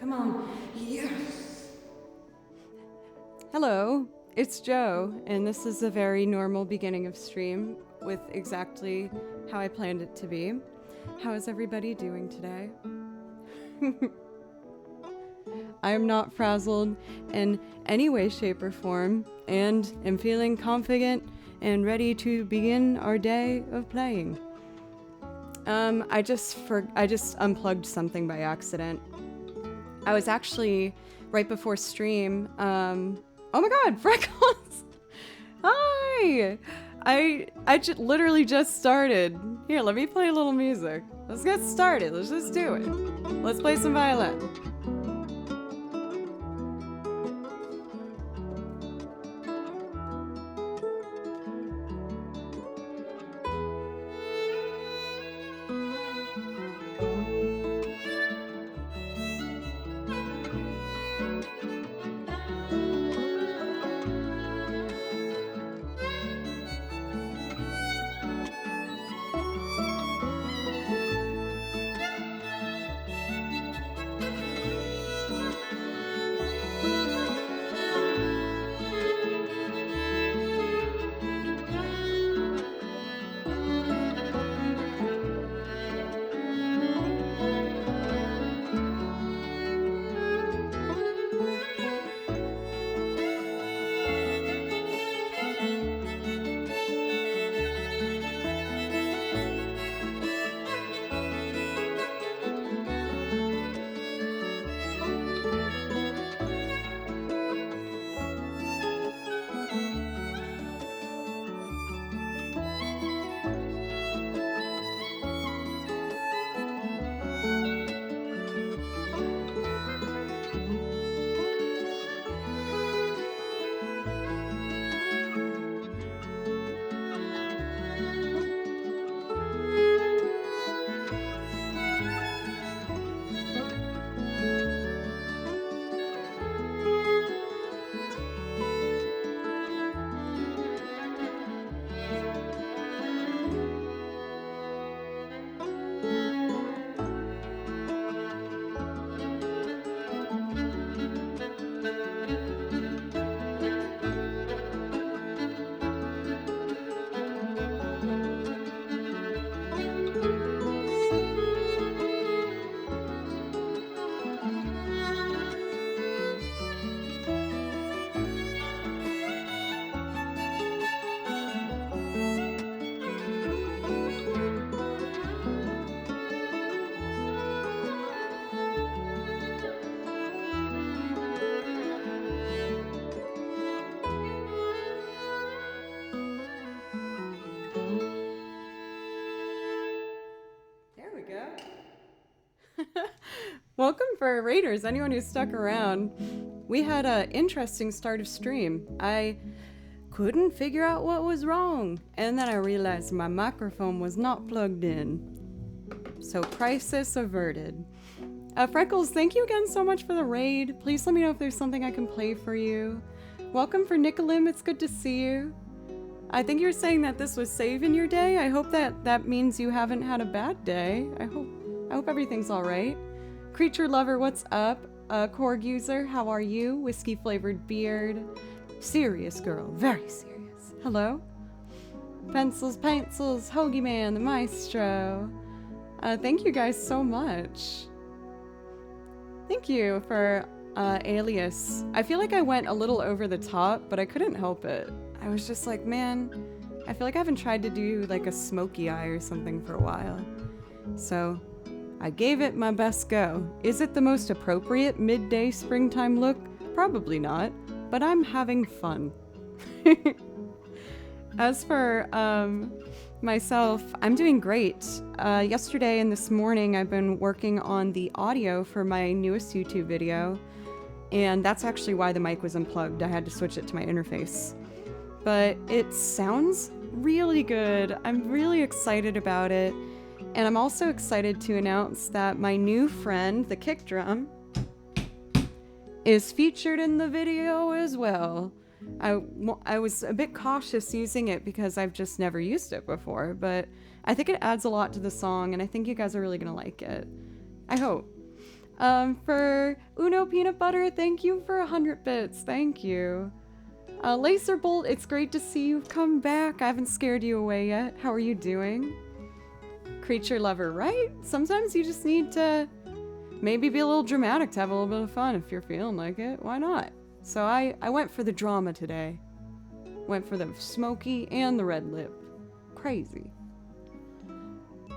Come on. Yes. Hello, it's Joe, and this is a very normal beginning of stream with exactly how I planned it to be. How is everybody doing today? I am not frazzled in any way, shape, or form, and am feeling confident and ready to begin our day of playing. I just unplugged something by accident. I was actually right before stream. Oh my God, Freckles! Hi! I literally just started. Here, let me play a little music. Let's get started. Let's just do it. Let's play some violin. Welcome for Raiders, anyone who stuck around. We had an interesting start of stream. I couldn't figure out what was wrong, and then I realized my microphone was not plugged in. So crisis averted. Freckles, thank you again so much for the raid. Please let me know if there's something I can play for you. Welcome for Nicolim, it's good to see you. I think you're saying that this was saving your day. I hope that means you haven't had a bad day. I hope everything's all right. Creature Lover, what's up? Korg User, how are you? Whiskey Flavored Beard. Serious girl, very serious. Hello? Pencils, Hoagie Man, the Maestro. Thank you guys so much. Thank you for Alias. I feel like I went a little over the top, but I couldn't help it. I was just like, man, I feel like I haven't tried to do like a smoky eye or something for a while. So I gave it my best go. Is it the most appropriate midday springtime look? Probably not, but I'm having fun. As for myself, I'm doing great. Yesterday and this morning, I've been working on the audio for my newest YouTube video, and that's actually why the mic was unplugged. I had to switch it to my interface. But it sounds really good. I'm really excited about it. And I'm also excited to announce that my new friend, the kick drum, is featured in the video as well. I was a bit cautious using it because I've just never used it before, but I think it adds a lot to the song, and I think you guys are really gonna like it. I hope. For Uno Peanut Butter, thank you for 100 bits. Thank you. Laserbolt, it's great to see you come back. I haven't scared you away yet. How are you doing? Creature Lover, right? Sometimes you just need to maybe be a little dramatic to have a little bit of fun if you're feeling like it. Why not? So I went for the drama today. Went for the smoky and the red lip. Crazy.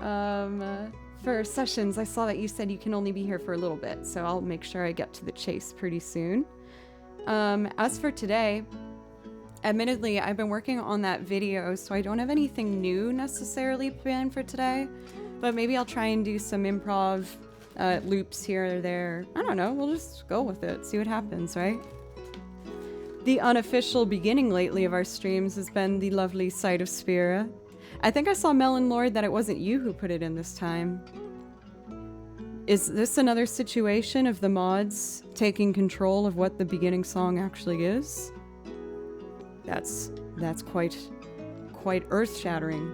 For sessions, I saw that you said you can only be here for a little bit, so I'll make sure I get to the chase pretty soon. As for today, admittedly, I've been working on that video, so I don't have anything new necessarily planned for today, but maybe I'll try and do some improv loops here or there. I don't know, we'll just go with it, see what happens, right? The unofficial beginning lately of our streams has been the lovely sight of Spira. I think I saw Melon Lord that it wasn't you who put it in this time. Is this another situation of the mods taking control of what the beginning song actually is? That's quite earth-shattering.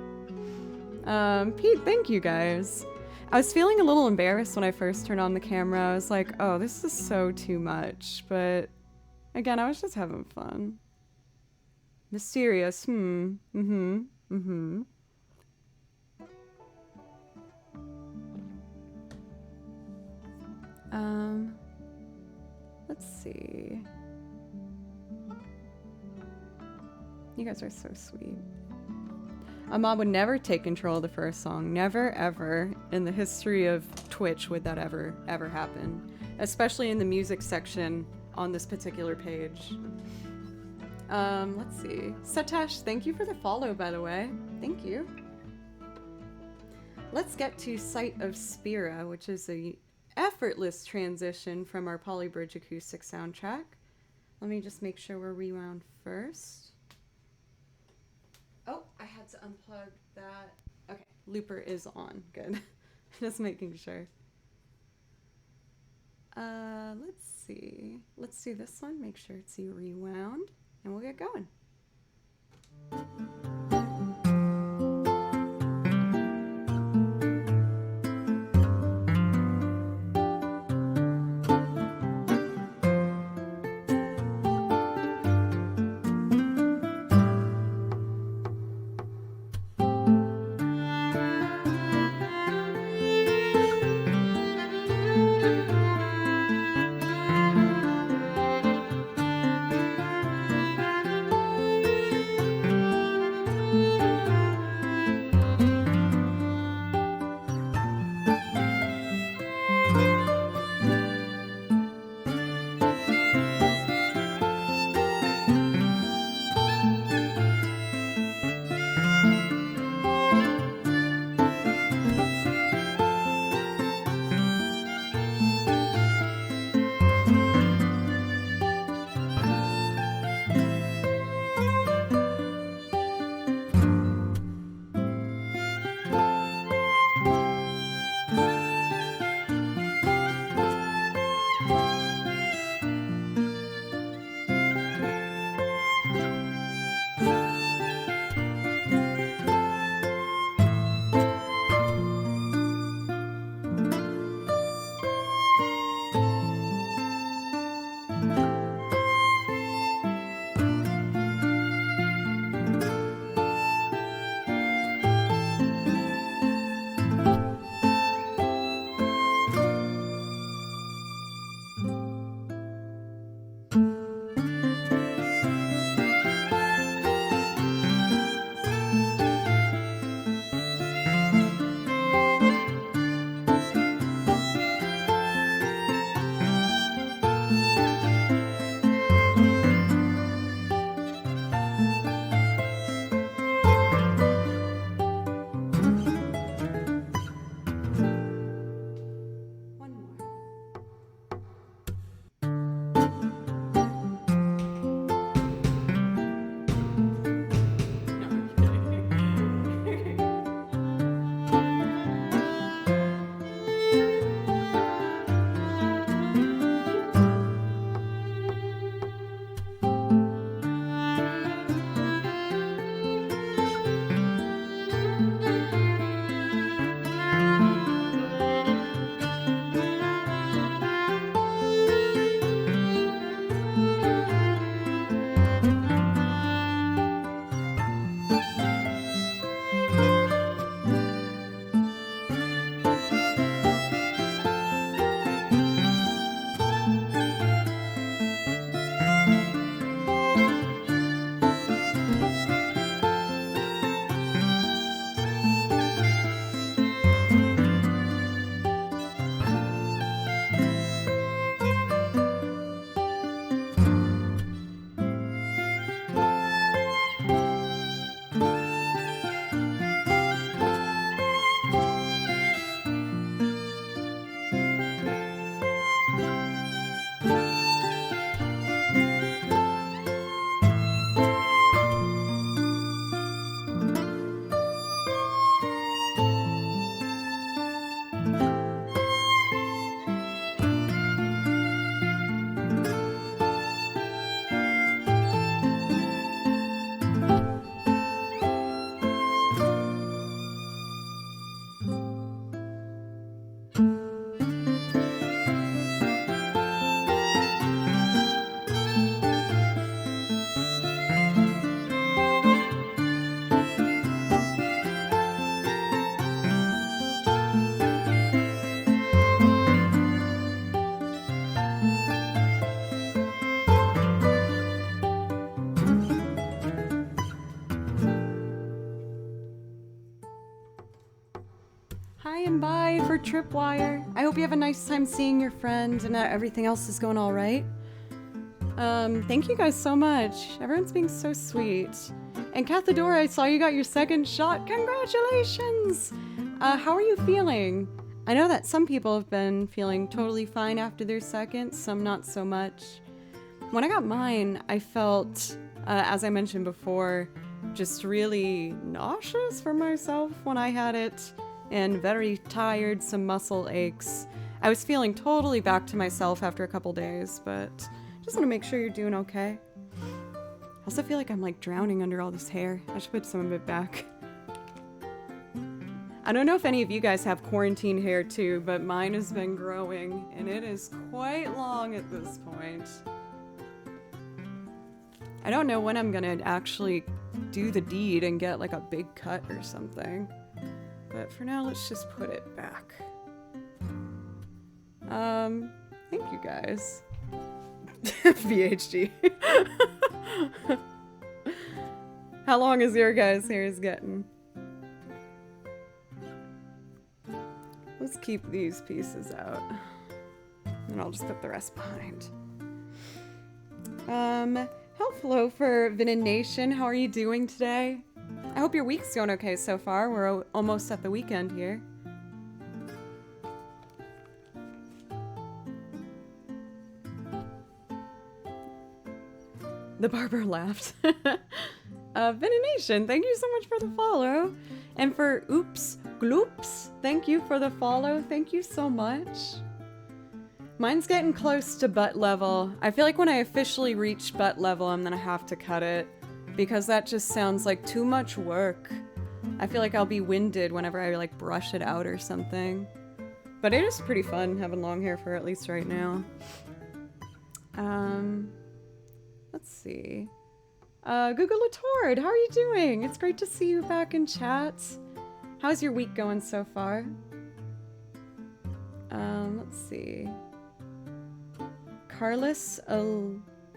Pete, thank you guys. I was feeling a little embarrassed when I first turned on the camera. I was like, oh, this is so too much, but again, I was just having fun. Mysterious, Let's see. You guys are so sweet. A mod would never take control of the first song. Never, ever in the history of Twitch would that ever happen. Especially in the music section on this particular page. Let's see. Satash, thank you for the follow, by the way. Thank you. Let's get to Sight of Spira, which is a effortless transition from our Polybridge acoustic soundtrack. Let me just make sure we're rewound first. Oh, I had to unplug that. Okay, looper is on. Good. Just making sure. Let's see. Let's do this one. Make sure it's rewound, and we'll get going. Hi and bye for Tripwire. I hope you have a nice time seeing your friend and that everything else is going all right. Thank you guys so much. Everyone's being so sweet. And Cathedora, I saw you got your second shot. Congratulations! How are you feeling? I know that some people have been feeling totally fine after their second, some not so much. When I got mine, I felt, as I mentioned before, just really nauseous for myself when I had it, and very tired, some muscle aches. I was feeling totally back to myself after a couple days, but just want to make sure you're doing okay. I also feel like I'm like drowning under all this hair. I should put some of it back. I don't know if any of you guys have quarantine hair too, but mine has been growing, and it is quite long at this point. I don't know when I'm gonna actually do the deed and get like a big cut or something. But for now, let's just put it back. Thank you guys. VHG. How long is your guys' hair is getting? Let's keep these pieces out. And I'll just put the rest behind. Hello for Vinin Nation. How are you doing today? I hope your week's going okay so far. We're almost at the weekend here. The barber laughed. Venenation, thank you so much for the follow. And for Oops Gloops, thank you for the follow. Thank you so much. Mine's getting close to butt level. I feel like when I officially reach butt level, I'm gonna have to cut it, because that just sounds like too much work. I feel like I'll be winded whenever I like brush it out or something. But it is pretty fun having long hair for at least right now. Let's see. Google Latord, how are you doing? It's great to see you back in chat. How's your week going so far? Let's see. Carlos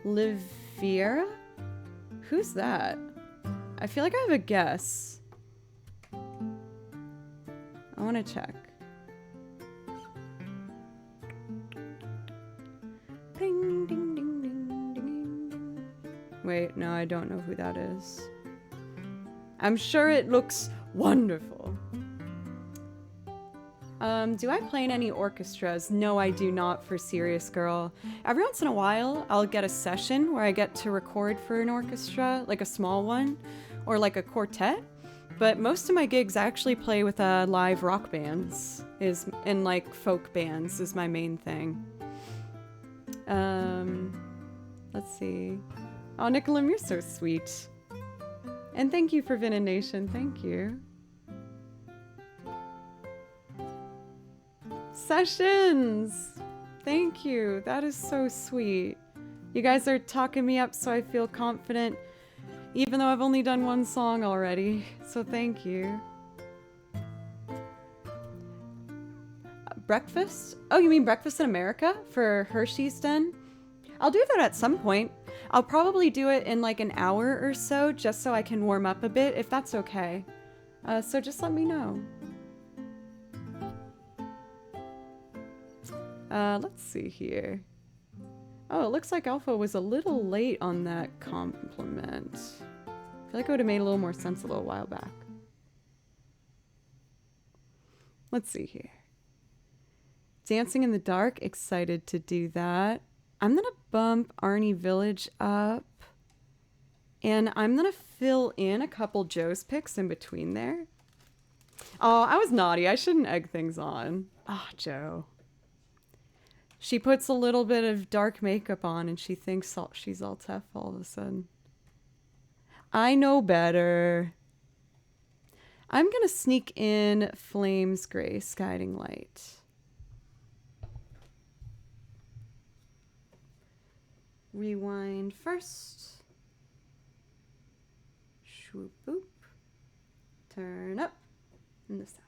Oliveira? Who's that? I feel like I have a guess. I want to check. Ding, ding, ding, ding, ding, ding. Wait, no, I don't know who that is. I'm sure it looks wonderful. Do I play in any orchestras? No, I do not for Serious Girl. Every once in a while, I'll get a session where I get to record for an orchestra, like a small one, or like a quartet. But most of my gigs I actually play with live rock bands, and like folk bands is my main thing. Let's see. Oh, Nicolum, you're so sweet. And thank you for Vinin Nation, thank you. Sessions! Thank you, that is so sweet. You guys are talking me up so I feel confident, even though I've only done one song already, so thank you. Breakfast? Oh, you mean Breakfast in America for Hershey's Den? I'll do that at some point. I'll probably do it in like an hour or so, just so I can warm up a bit, if that's okay. So just let me know. Let's see here. Oh, it looks like Alpha was a little late on that compliment. I feel like it would have made a little more sense a little while back. Let's see here. Dancing in the Dark, excited to do that. I'm going to bump Arnie Village up. And I'm going to fill in a couple Joe's picks in between there. Oh, I was naughty. I shouldn't egg things on. Ah, oh, Joe. She puts a little bit of dark makeup on and she thinks she's all tough all of a sudden. I know better. I'm going to sneak in Flames Grace Guiding Light. Rewind first. Swoop boop. Turn up. And this up.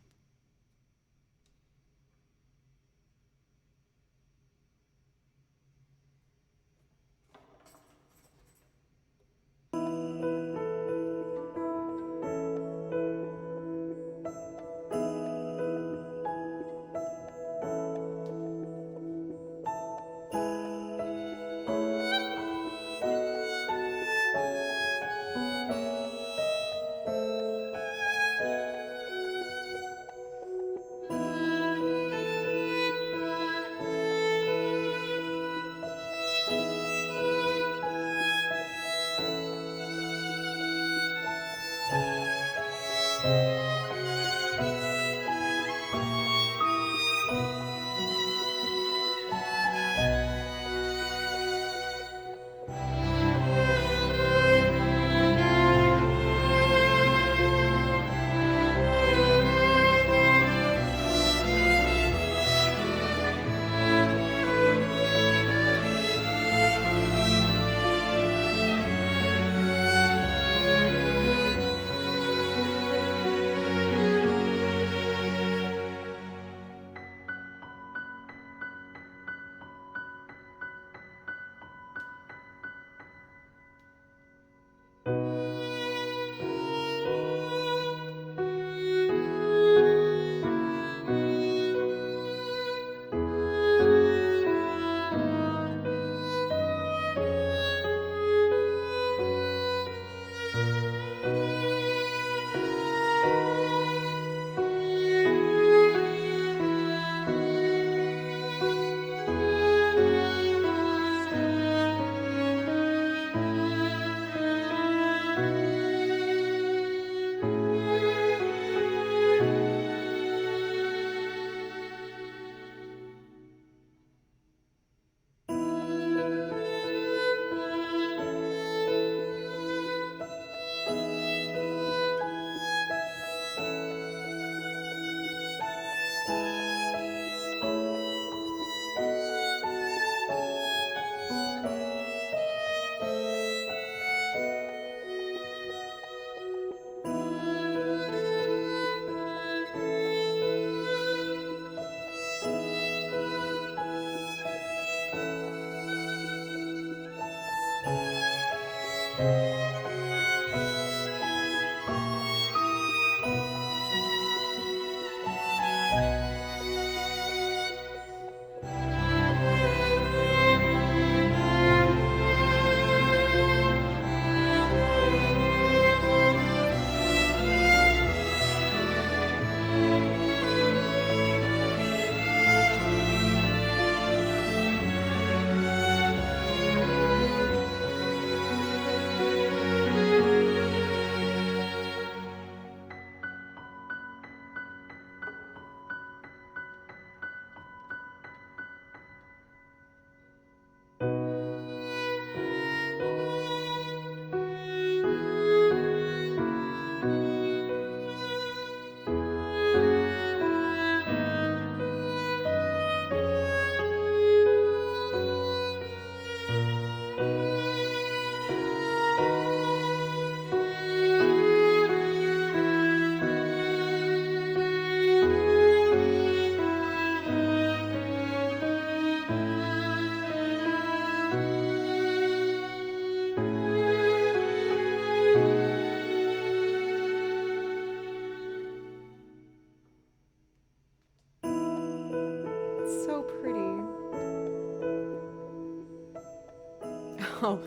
Oh,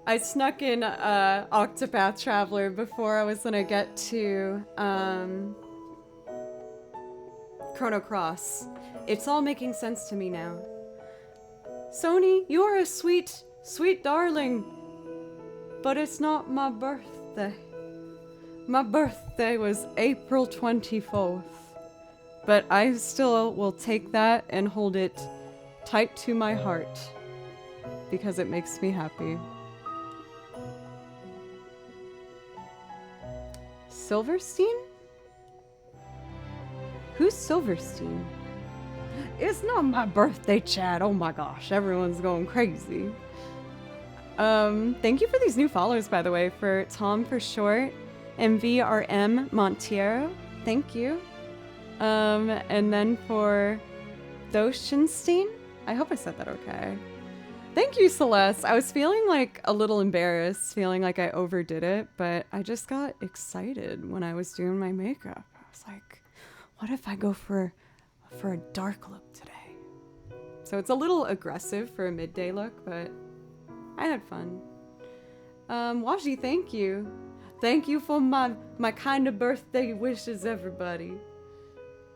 I snuck in Octopath Traveler before I was gonna get to Chrono Cross. It's all making sense to me now. Sony, you're a sweet, sweet darling. But it's not my birthday. My birthday was April 24th. But I still will take that and hold it tight to my heart. Because it makes me happy. Silverstein? Who's Silverstein? It's not my birthday, Chad. Oh my gosh, everyone's going crazy. Thank you for these new follows, by the way, for Tom for short and VRM Montiero. Thank you. And then for Doshinstein. I hope I said that okay. Thank you, Celeste. I was feeling like a little embarrassed, feeling like I overdid it, but I just got excited when I was doing my makeup. I was like, what if I go for a dark look today? So it's a little aggressive for a midday look, but I had fun. Washi, thank you. Thank you for my kind of birthday wishes, everybody.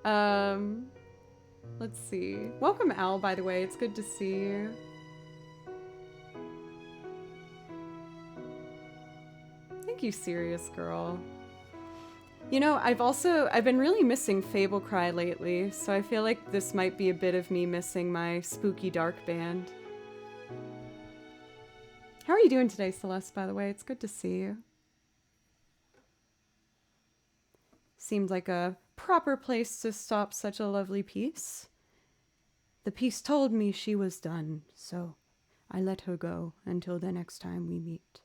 Let's see. Welcome, Al, by the way. It's good to see you. Thank you, serious girl. You know, I've been really missing Fable Cry lately, so I feel like this might be a bit of me missing my spooky dark band. How are you doing today, Celeste, by the way? It's good to see you. Seemed like a proper place to stop such a lovely piece. The piece told me she was done, so I let her go until the next time we meet.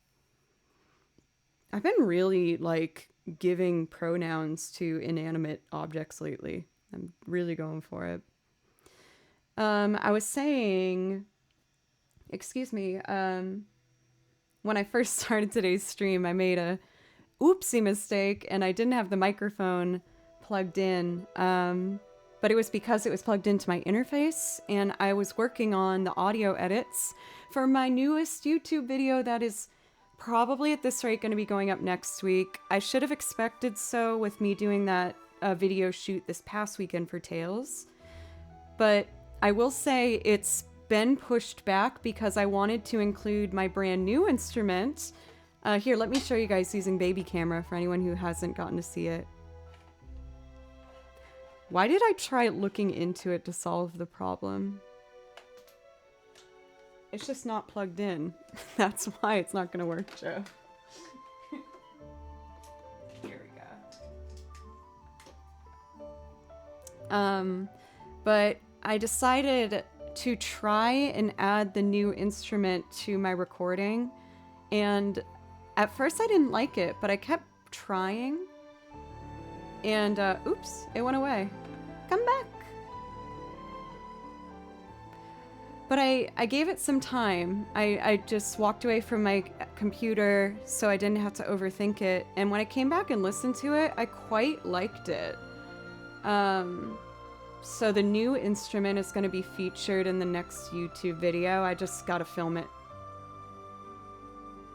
I've been really, like, giving pronouns to inanimate objects lately. I'm really going for it. I was saying, excuse me, when I first started today's stream, I made a oopsie mistake and I didn't have the microphone plugged in. But it was because it was plugged into my interface and I was working on the audio edits for my newest YouTube video that is probably at this rate going to be going up next week. I should have expected so with me doing that video shoot this past weekend for Tales. But I will say it's been pushed back because I wanted to include my brand new instrument. Here, let me show you guys using baby camera for anyone who hasn't gotten to see it. Why did I try looking into it to solve the problem? It's just not plugged in. That's why it's not going to work, Joe. Here we go. But I decided to try and add the new instrument to my recording. And at first I didn't like it, but I kept trying. And, oops, it went away. Come back. But I gave it some time. I just walked away from my computer so I didn't have to overthink it. And when I came back and listened to it, I quite liked it. So the new instrument is going to be featured in the next YouTube video. I just got to film it.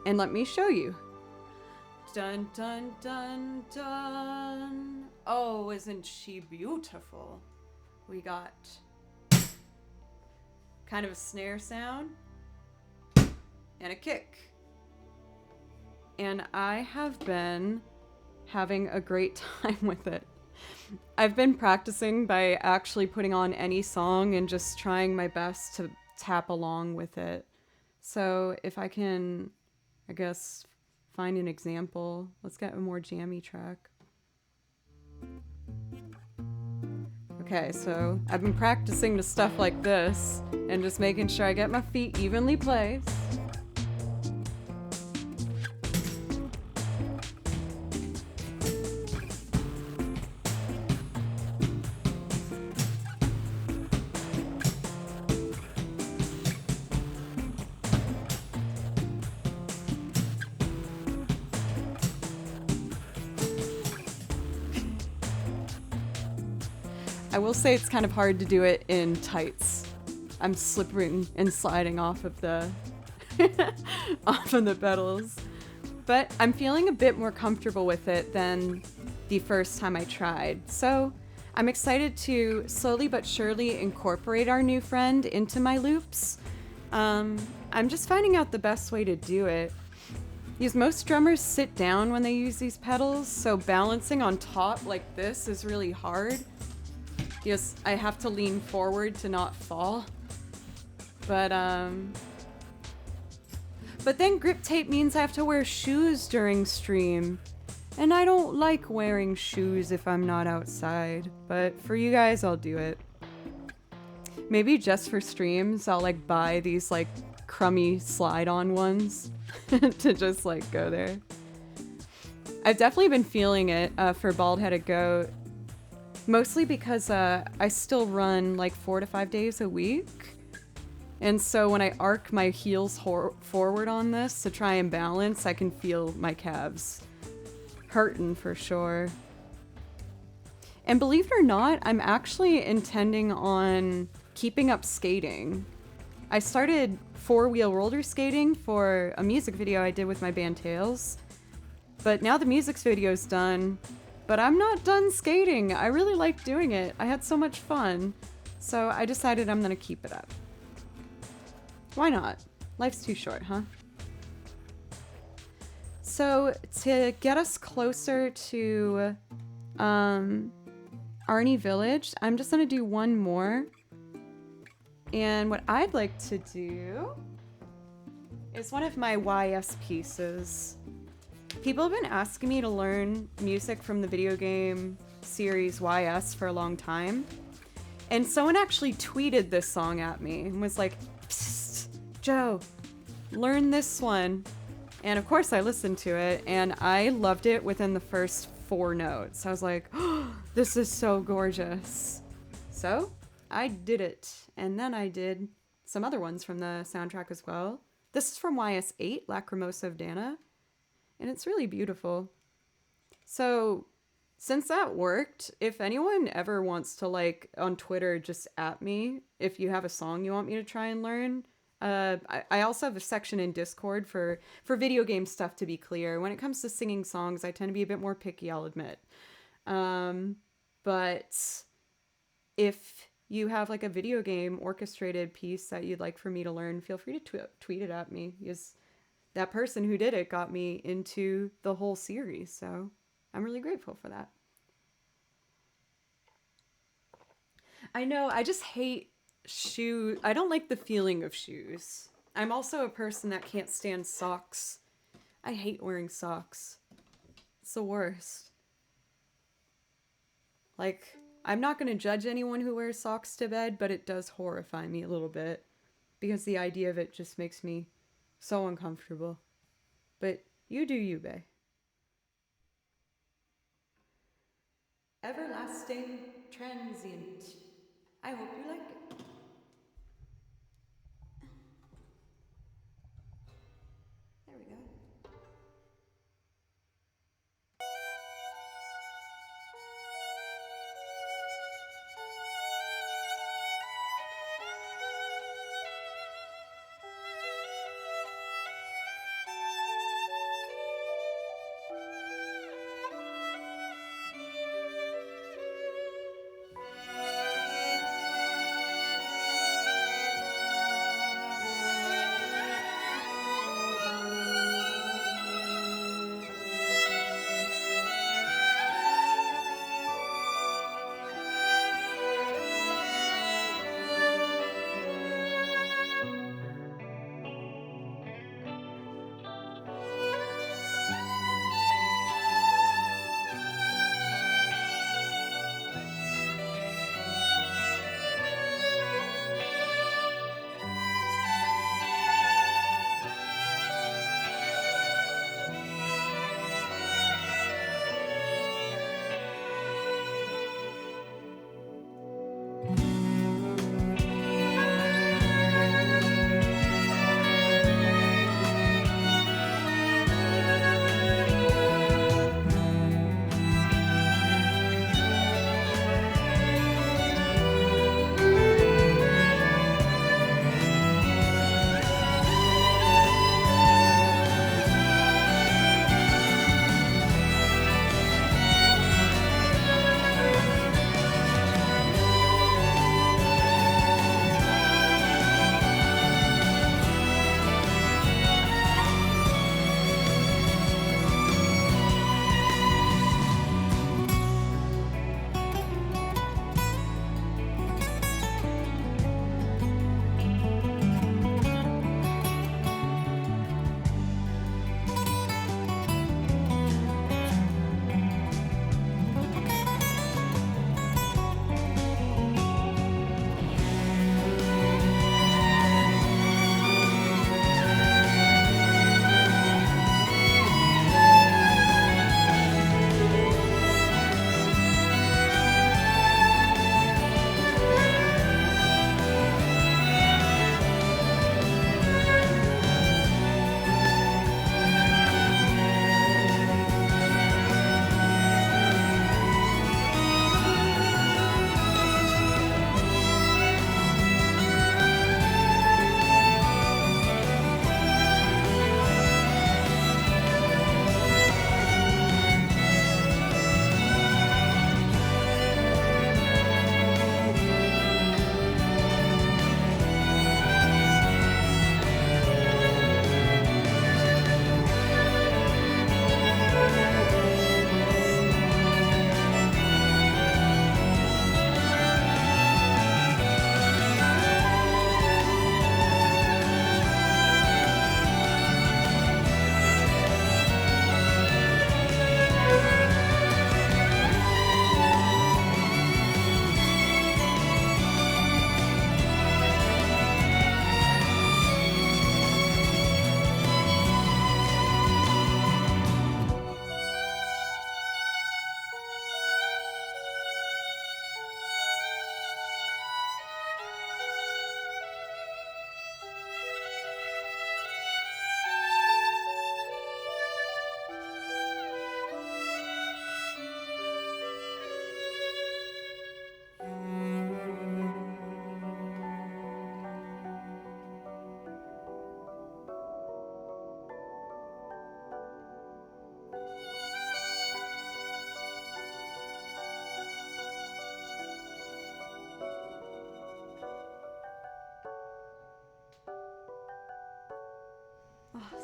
And let me show you. Dun, dun, dun, dun. Oh, isn't she beautiful? We got kind of a snare sound and a kick. And I have been having a great time with it. I've been practicing by actually putting on any song and just trying my best to tap along with it. So if I can, I guess, find an example. Let's get a more jammy track. Okay, so I've been practicing to stuff like this and just making sure I get my feet evenly placed. I will say it's kind of hard to do it in tights. I'm slipping and sliding off of the off of the pedals. But I'm feeling a bit more comfortable with it than the first time I tried. So I'm excited to slowly but surely incorporate our new friend into my loops. I'm just finding out the best way to do it. Because most drummers sit down when they use these pedals, so balancing on top like this is really hard. Because I have to lean forward to not fall. But then grip tape means I have to wear shoes during stream. And I don't like wearing shoes if I'm not outside. But for you guys, I'll do it. Maybe just for streams, I'll like buy these like crummy slide-on ones to just like go there. I've definitely been feeling it for Bald-Headed Goat. Mostly because I still run like 4 to 5 days a week. And so when I arc my heels forward on this to try and balance, I can feel my calves hurting for sure. And believe it or not, I'm actually intending on keeping up skating. I started 4-wheel roller skating for a music video I did with my band Tails. But now the music video's done. But I'm not done skating. I really like doing it. I had so much fun. So I decided I'm gonna keep it up. Why not? Life's too short, huh? So to get us closer to Arnie Village, I'm just gonna do one more. And what I'd like to do is one of my YS pieces. People have been asking me to learn music from the video game series YS for a long time. And someone actually tweeted this song at me and was like, "Psst, Joe, learn this one." And of course I listened to it and I loved it within the first 4 notes. I was like, oh, this is so gorgeous. So I did it. And then I did some other ones from the soundtrack as well. This is from YS8, Lacrimosa of Dana. And it's really beautiful. So since that worked, if anyone ever wants to like on Twitter, just at me if you have a song you want me to try and learn. I also have a section in Discord for video game stuff, to be clear. When it comes to singing songs, I tend to be a bit more picky, I'll admit. But if you have like a video game orchestrated piece that you'd like for me to learn, feel free to tweet it at me, because that person who did it got me into the whole series. So I'm really grateful for that. I know, I just hate shoes. I don't like the feeling of shoes. I'm also a person that can't stand socks. I hate wearing socks. It's the worst. Like, I'm not going to judge anyone who wears socks to bed, but it does horrify me a little bit because the idea of it just makes me so uncomfortable. But you do you, bae. Everlasting transient. I hope you like it. There we go.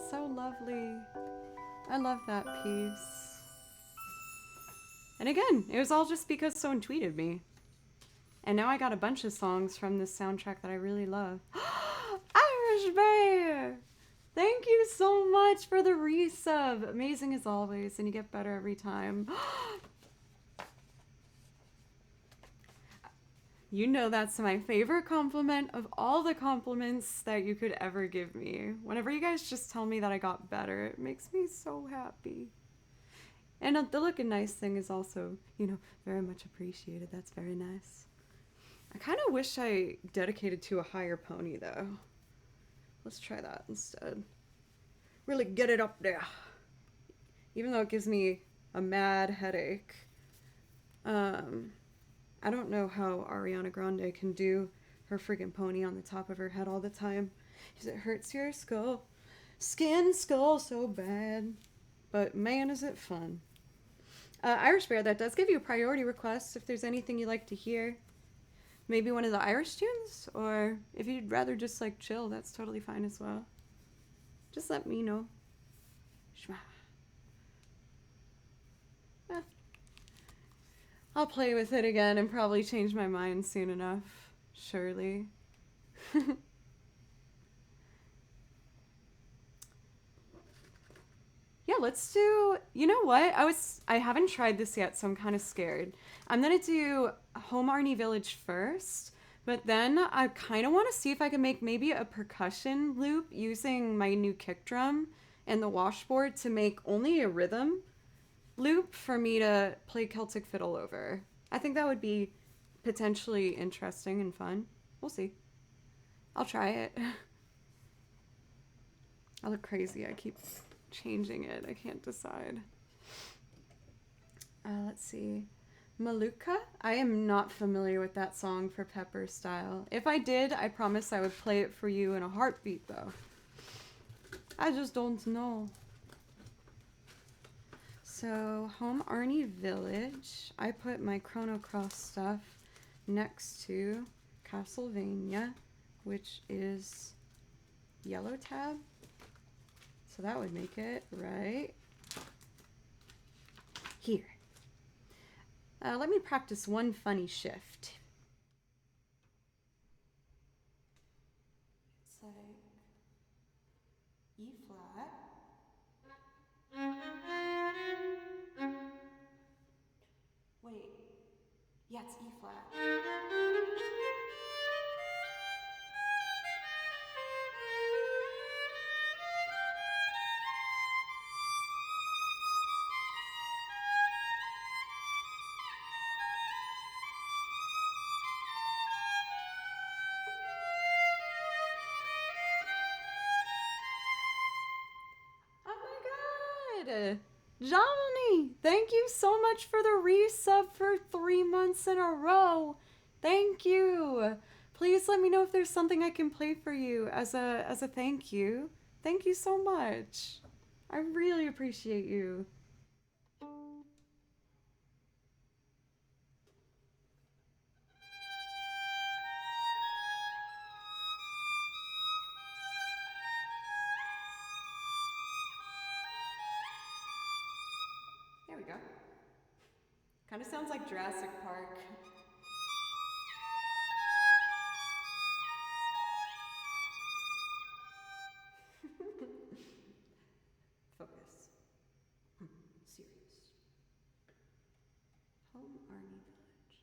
so lovely. I love that piece. And again, it was all just because someone tweeted me. And now I got a bunch of songs from this soundtrack that I really love. Irish Bear! Thank you so much for the resub. Amazing as always, and you get better every time. You know that's my favorite compliment of all the compliments that you could ever give me. Whenever you guys just tell me that I got better, it makes me so happy. And the looking nice thing is also, very much appreciated. That's very nice. I kind of wish I dedicated to a higher pony, though. Let's try that instead. Really get it up there. Even though it gives me a mad headache. I don't know how Ariana Grande can do her friggin' pony on the top of her head all the time. Because it hurts your skull. Skull so bad. But man, is it fun. Irish Bear, that does give you a priority request if there's anything you'd like to hear. Maybe one of the Irish tunes, or if you'd rather just like chill, that's totally fine as well. Just let me know. I'll play with it again and probably change my mind soon enough, surely. Yeah, let's do, you know what? I haven't tried this yet, so I'm kind of scared. I'm gonna do Home Arnie Village first, but then I kind of want to see if I can make maybe a percussion loop using my new kick drum and the washboard to make only a rhythm loop for me to play Celtic Fiddle over. I think that would be potentially interesting and fun. We'll see. I'll try it. I look crazy. I keep changing it. I can't decide. Let's see. Maluka? I am not familiar with that song for Pepper Style. If I did, I promise I would play it for you in a heartbeat, though. I just don't know. So, Home Arnie Village. I put my Chrono Cross stuff next to Castlevania, which is yellow tab. So that would make it right here. Let me practice one funny shift. It's like E flat. Wait. Yeah, it's E flat. Johnny, thank you so much for the resub for 3 months in a row. Thank you. Please let me know if there's something I can play for you as a thank you. Thank you so much. I really appreciate you. There we go. Kind of sounds like Jurassic Park. Focus. Serious. Home Arnie Village.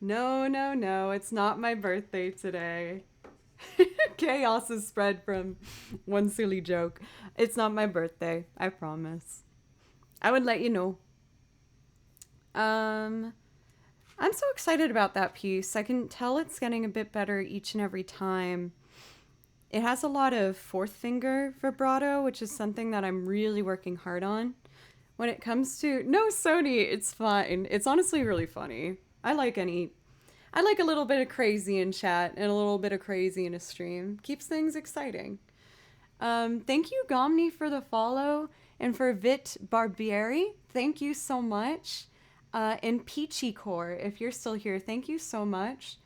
No, no, no. It's not my birthday today. Chaos is spread from one silly joke. It's not my birthday. I promise. I would let you know. Um, I'm so excited about that piece. I can tell it's getting a bit better each and every time. It has a lot of fourth finger vibrato, which is something that I'm really working hard on. When it comes to no Sony, it's fine. It's honestly really funny. I like a little bit of crazy in chat and a little bit of crazy in a stream. Keeps things exciting. Thank you, Gomni, for the follow, and for Vit Barbieri. Thank you so much. And Peachy Core, if you're still here, thank you so much.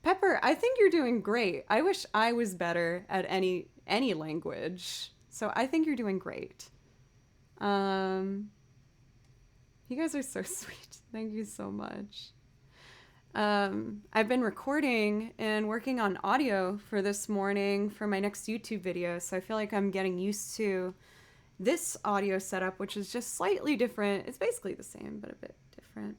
Pepper, I think you're doing great. I wish I was better at any language. So I think you're doing great. You guys are so sweet. Thank you so much. I've been recording and working on audio for this morning for my next YouTube video, so I feel like I'm getting used to this audio setup, which is just slightly different. It's basically the same, but a bit different.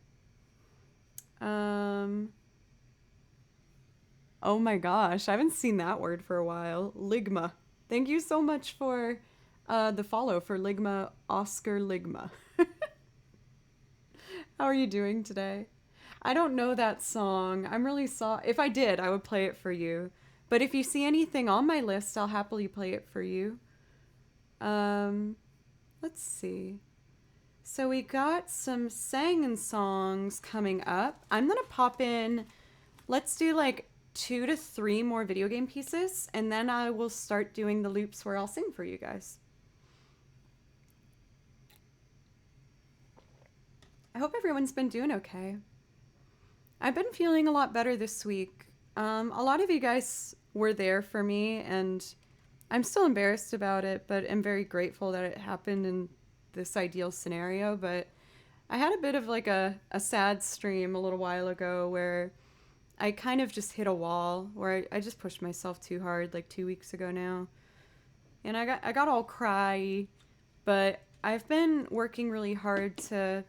Oh my gosh, I haven't seen that word for a while. Ligma. Thank you so much for the follow for Ligma, Oscar Ligma. How are you doing today? I don't know that song. I'm really sorry. If I did, I would play it for you. But if you see anything on my list, I'll happily play it for you. Let's see. So we got some sang songs coming up. I'm gonna pop in. Let's do like 2 to 3 more video game pieces, and then I will start doing the loops where I'll sing for you guys. I hope everyone's been doing okay. I've been feeling a lot better this week. A lot of you guys were there for me, and I'm still embarrassed about it, but I'm very grateful that it happened in this ideal scenario. But I had a bit of like a sad stream a little while ago where I kind of just hit a wall, where I just pushed myself too hard like 2 weeks ago now. And I got all cry, but I've been working really hard to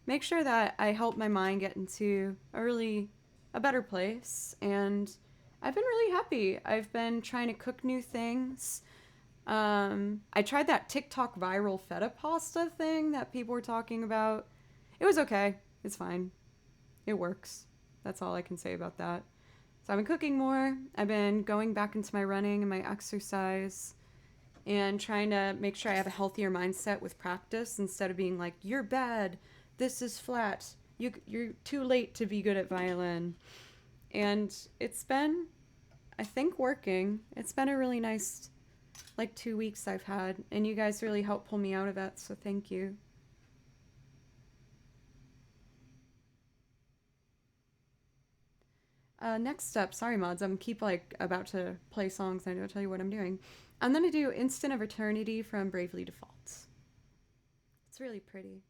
make sure that I help my mind get into a better place, and I've been really happy. I've been trying to cook new things. I tried that TikTok viral feta pasta thing that people were talking about. It was okay. It's fine. It works. That's all I can say about that. So I've been cooking more. I've been going back into my running and my exercise and trying to make sure I have a healthier mindset with practice instead of being like, you're bad, this is flat, you're too late to be good at violin. And it's been, I think, working. It's been a really nice like 2 weeks I've had, and you guys really helped pull me out of that, so thank you. Next up, sorry mods, I'm keep like about to play songs and I don't tell you what I'm doing. I'm gonna do Instant of Eternity from Bravely Default. It's really pretty.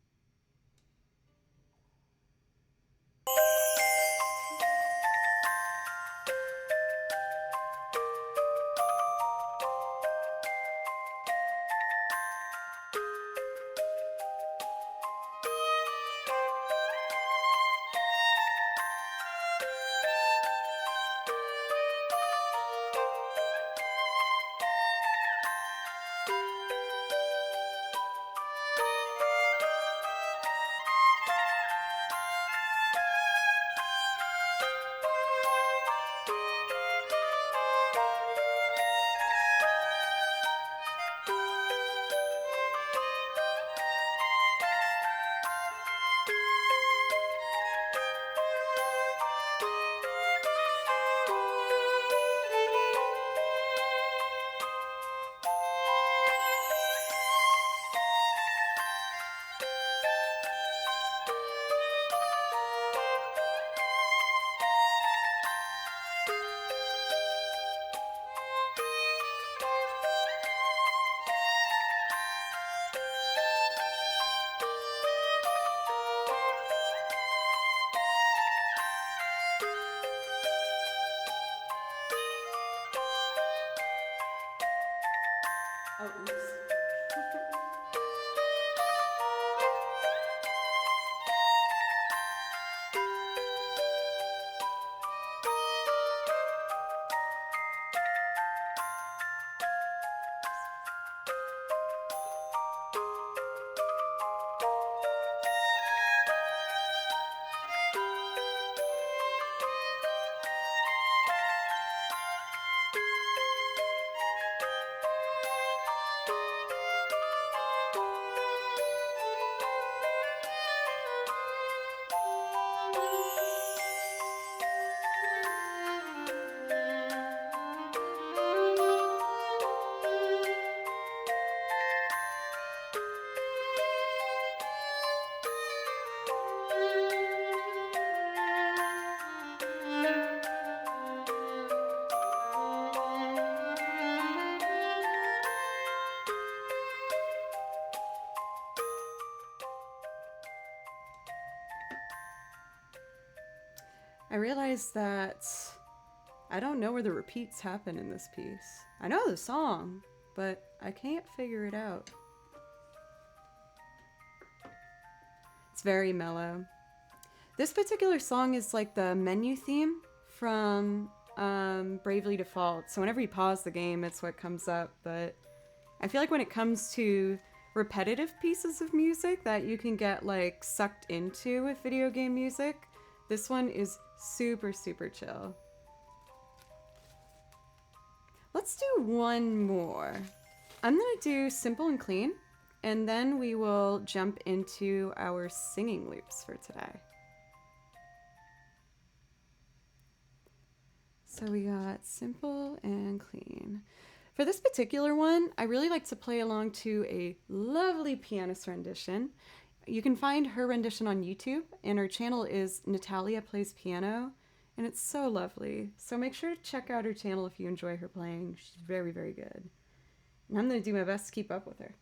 Oh, oops. realized that I don't know where the repeats happen in this piece. I know the song, but I can't figure it out. It's very mellow. This particular song is like the menu theme from Bravely Default. So whenever you pause the game, it's what comes up. But I feel like when it comes to repetitive pieces of music that you can get like sucked into with video game music, this one is super, super chill. Let's do one more. I'm gonna do Simple and Clean, and then we will jump into our singing loops for today. So we got Simple and Clean. For this particular one, I really like to play along to a lovely pianist rendition. You can find her rendition on YouTube, and her channel is Natalia Plays Piano, and it's so lovely. So make sure to check out her channel if you enjoy her playing. She's very, very good. And I'm going to do my best to keep up with her.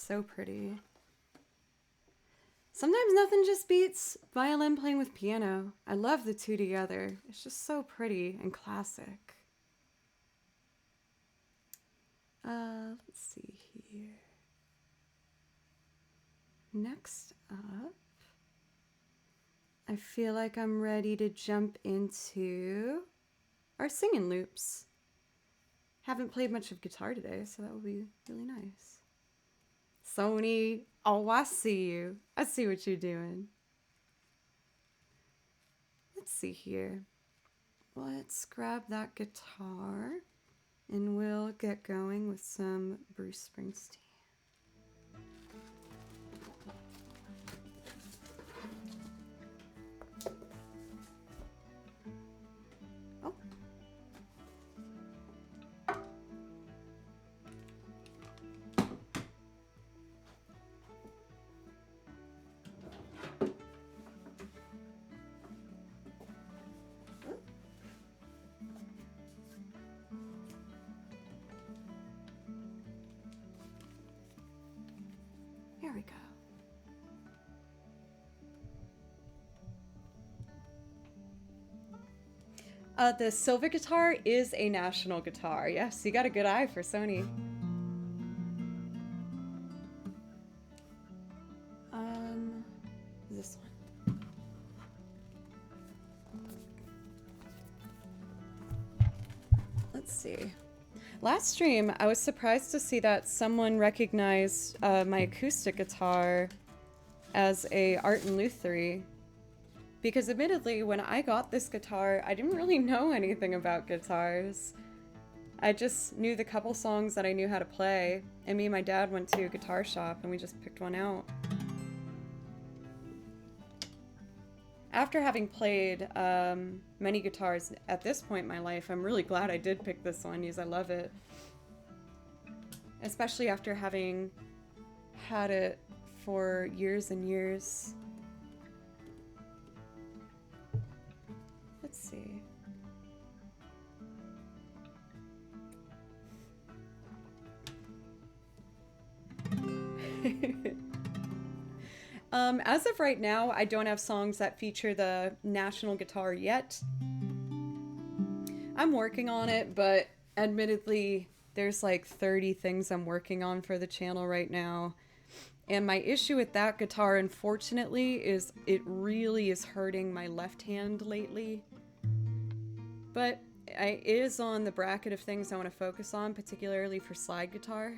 so pretty. Sometimes nothing just beats violin playing with piano. I love the two together. It's just so pretty and classic. Let's see here. Next up, I feel like I'm ready to jump into our singing loops. Haven't played much of guitar today, so that will be really nice. Sony, oh, I see you. I see what you're doing. Let's see here. Let's grab that guitar and we'll get going with some Bruce Springsteen. Here we go. The silver guitar is a national guitar. Yes, you got a good eye for Sony. This one. Let's see. Last stream, I was surprised to see that someone recognized my acoustic guitar as a Art and Lutherie. Because admittedly, when I got this guitar, I didn't really know anything about guitars. I just knew the couple songs that I knew how to play, and me and my dad went to a guitar shop and we just picked one out. After having played many guitars at this point in my life, I'm really glad I did pick this one because I love it. Especially after having had it for years and years. Let's see. As of right now, I don't have songs that feature the national guitar yet. I'm working on it, but admittedly, there's like 30 things I'm working on for the channel right now. And my issue with that guitar, unfortunately, is it really is hurting my left hand lately. But it is on the bracket of things I want to focus on, particularly for slide guitar.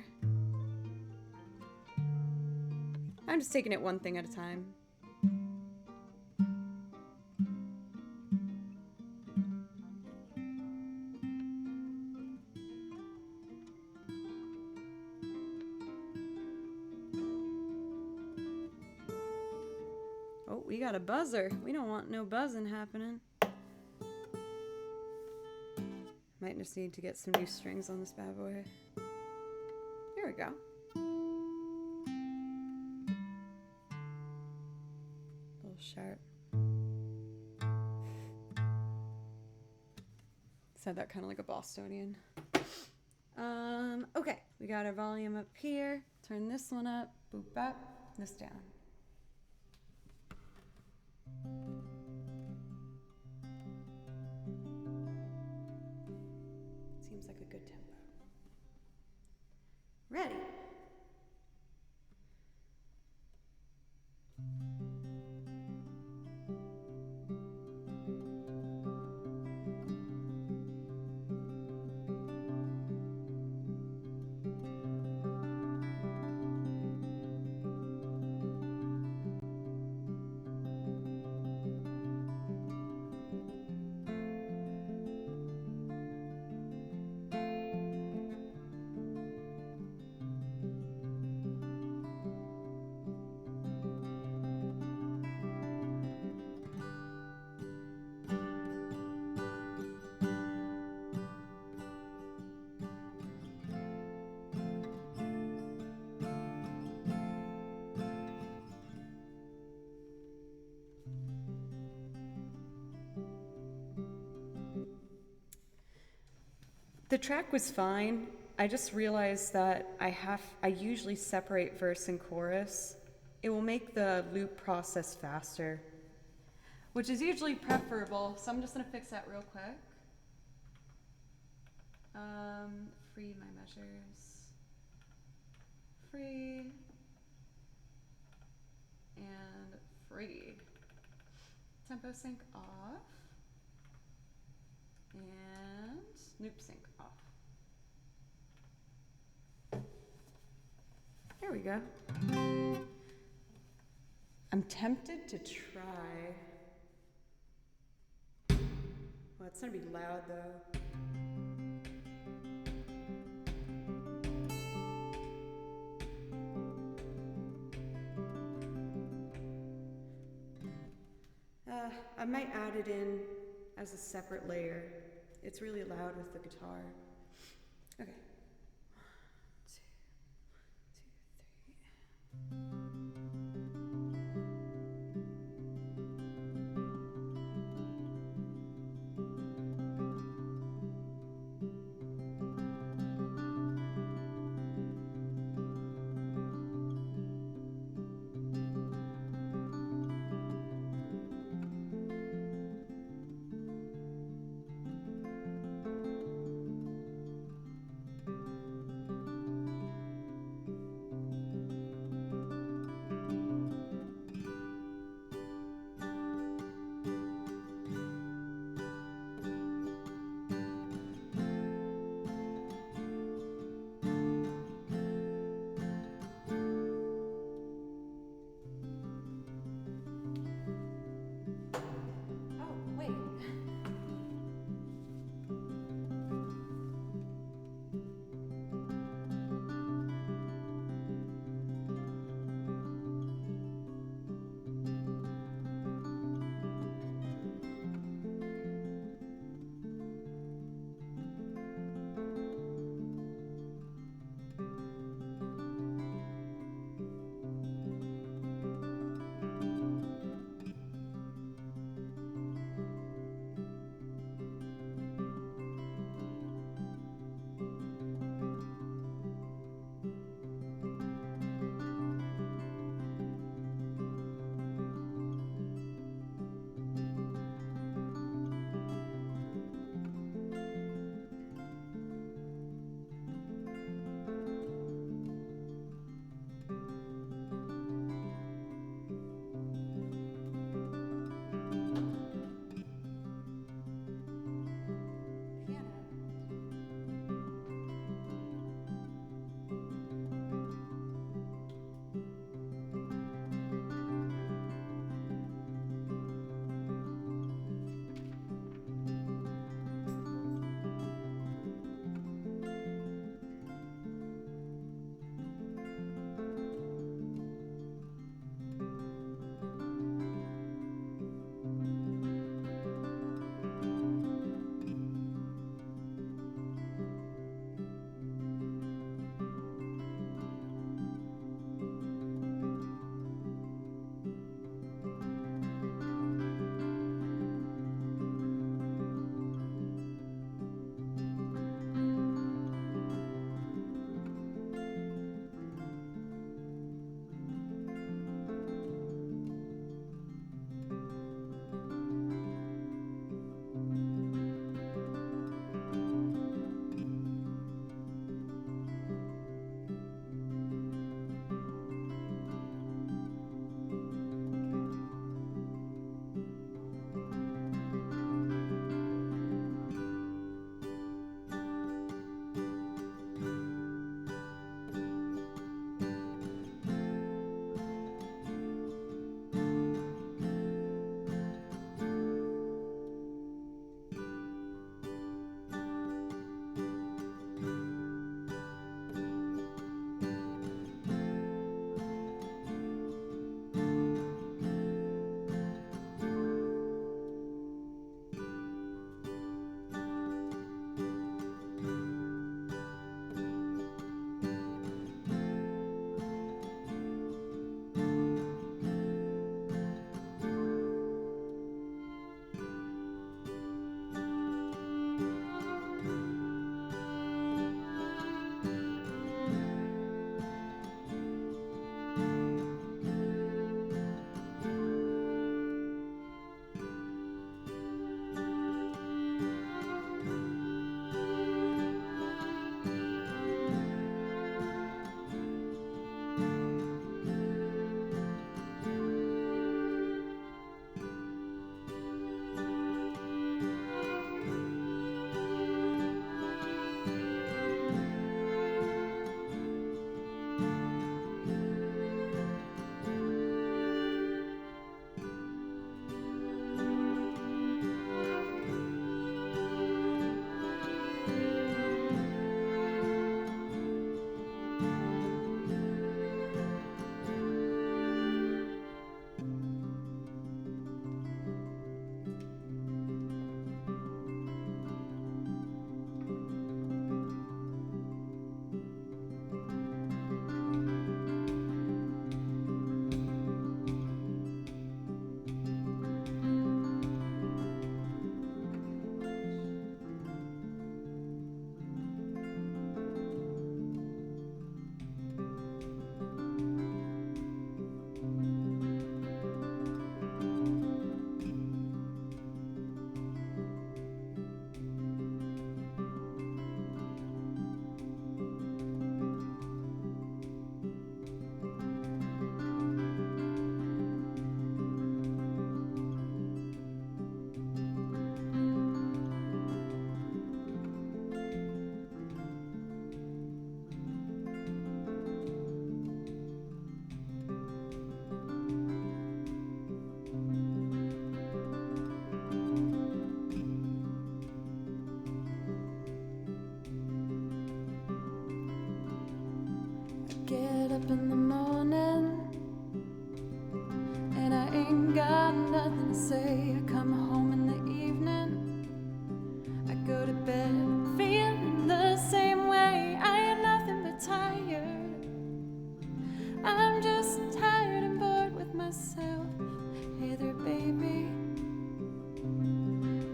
I'm just taking it one thing at a time. Oh, we got a buzzer. We don't want no buzzing happening. Might just need to get some new strings on this bad boy. Here we go. A little sharp. Said that kind of like a Bostonian. Okay, we got our volume up here. Turn this one up. Boop up. This down. Seems like a good tempo. Ready. The track was fine. I just realized that I usually separate verse and chorus. It will make the loop process faster, which is usually preferable. So I'm just gonna fix that real quick. Free my measures. Free. And free. Tempo sync off. And loop sync off. There we go. I'm tempted to try. Well, it's gonna be loud though. I might add it in as a separate layer. It's really loud with the guitar. Okay. 1, 2, 3. got nothing to say. I come home in the evening, I go to bed feeling the same way. I am nothing but tired. I'm just tired and bored with myself. Hey there, baby,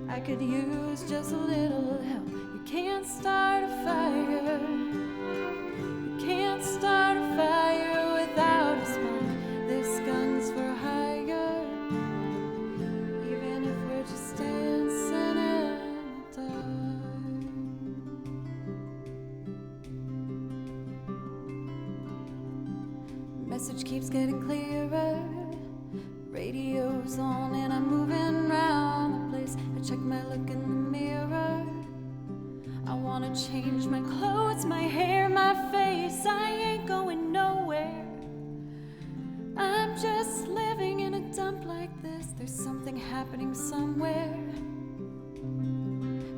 I could use just a little help. You can't start a fire. You can't start a fire without a spark. This gun's for hire. Even if we're just dancing in the dark. Message keeps getting clearer. Radio's on and I'm moving around the place. I check my look in the mirror. I wanna change my clothes, my hair, my face. I ain't going nowhere. I'm just living in a dump like this. There's something happening somewhere.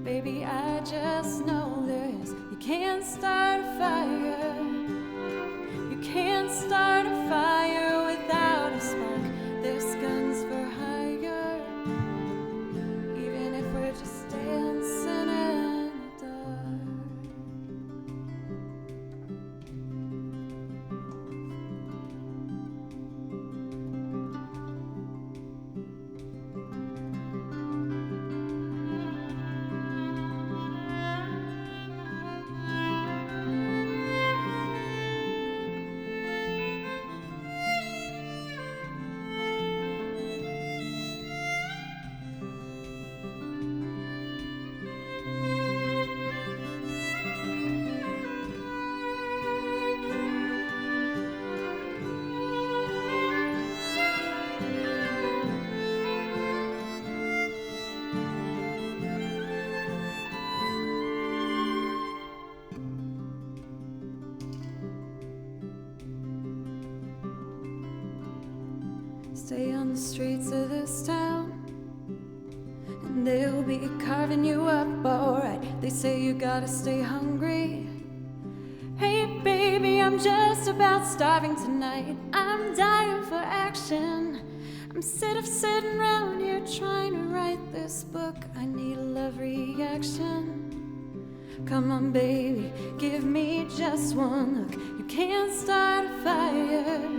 Baby, I just know there is. You can't start a fire. You can't start a fire without a spark. This gun's for hire. Even if we're just dancing in the dark. Stay on the streets of this town, and they'll be carving you up, alright. They say you gotta stay hungry. Hey baby, I'm just about starving tonight. I'm dying for action. I'm sick of sitting around here trying to write this book. I need a love reaction. Come on baby, give me just one look. You can't start a fire.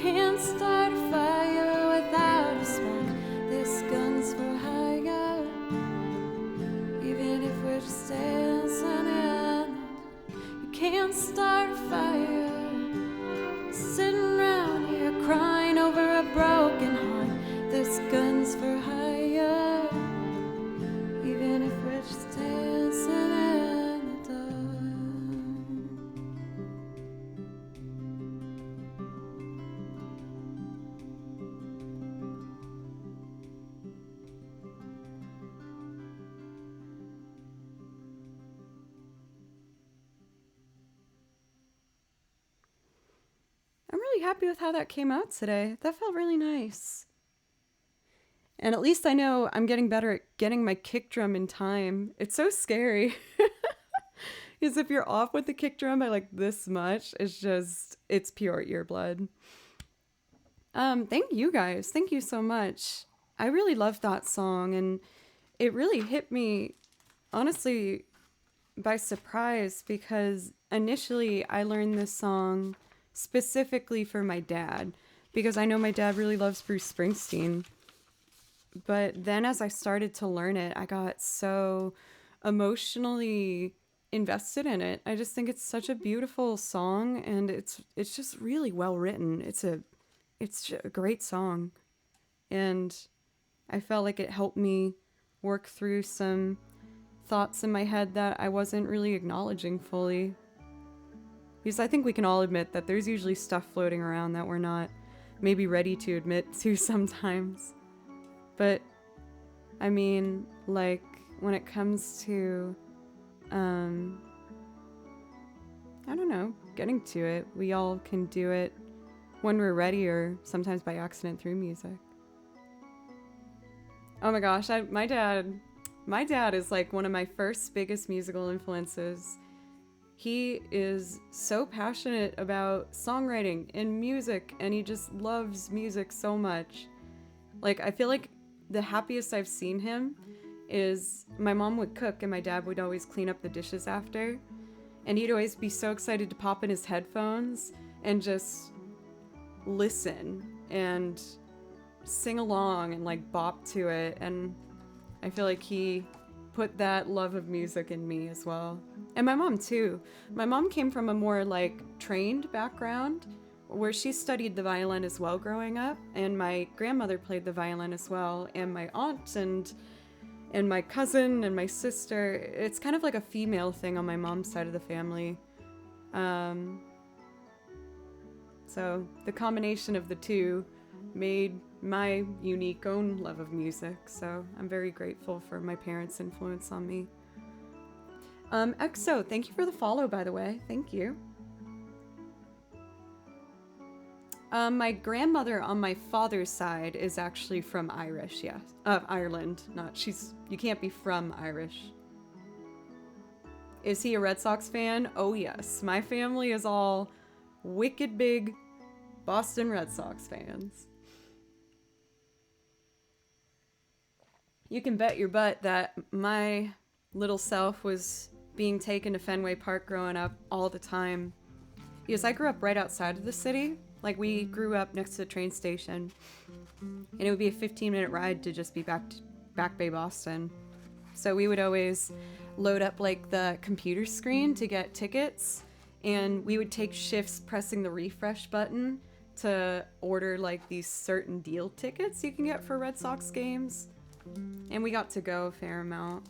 Can't start a fire without a spark. This gun's for hire. Even if we're just dancing in. You can't start a fire. Sitting around here crying over a broken heart. This gun's for hire. Even if we're just dancing in the dark. I'm really happy with how that came out today. That felt really nice. And at least I know I'm getting better at getting my kick drum in time. It's so scary. Because if you're off with the kick drum by like this much, it's pure earblood. Thank you guys. Thank you so much. I really loved that song, and it really hit me, honestly, by surprise, because initially I learned this song specifically for my dad, because I know my dad really loves Bruce Springsteen. But then as I started to learn it, I got so emotionally invested in it. I just think it's such a beautiful song, and it's just really well written. It's a great song, and I felt like it helped me work through some thoughts in my head that I wasn't really acknowledging fully. Because I think we can all admit that there's usually stuff floating around that we're not maybe ready to admit to sometimes. But, I mean, like, when it comes to, I don't know, getting to it, we all can do it when we're ready, or sometimes by accident through music. Oh my gosh, my dad is like one of my first biggest musical influences. He is so passionate about songwriting and music, and he just loves music so much. Like, I feel like the happiest I've seen him is my mom would cook and my dad would always clean up the dishes after. And he'd always be so excited to pop in his headphones and just listen and sing along and like bop to it. And I feel like he put that love of music in me as well. And my mom too. My mom came from a more like trained background where she studied the violin as well growing up, and my grandmother played the violin as well, and my aunt and my cousin and my sister. It's kind of like a female thing on my mom's side of the family. So the combination of the two made my unique own love of music. So I'm very grateful for my parents' influence on me. EXO, thank you for the follow, by the way. Thank you. My grandmother on my father's side is actually from Irish, yeah. Ireland. You can't be from Irish. Is he a Red Sox fan? Oh yes. My family is all wicked big Boston Red Sox fans. You can bet your butt that my little self was being taken to Fenway Park growing up all the time. Because I grew up right outside of the city. Like, we grew up next to the train station, and it would be a 15-minute ride to just be Back Bay, Boston. So we would always load up like the computer screen to get tickets, and we would take shifts pressing the refresh button to order like these certain deal tickets you can get for Red Sox games. And we got to go a fair amount.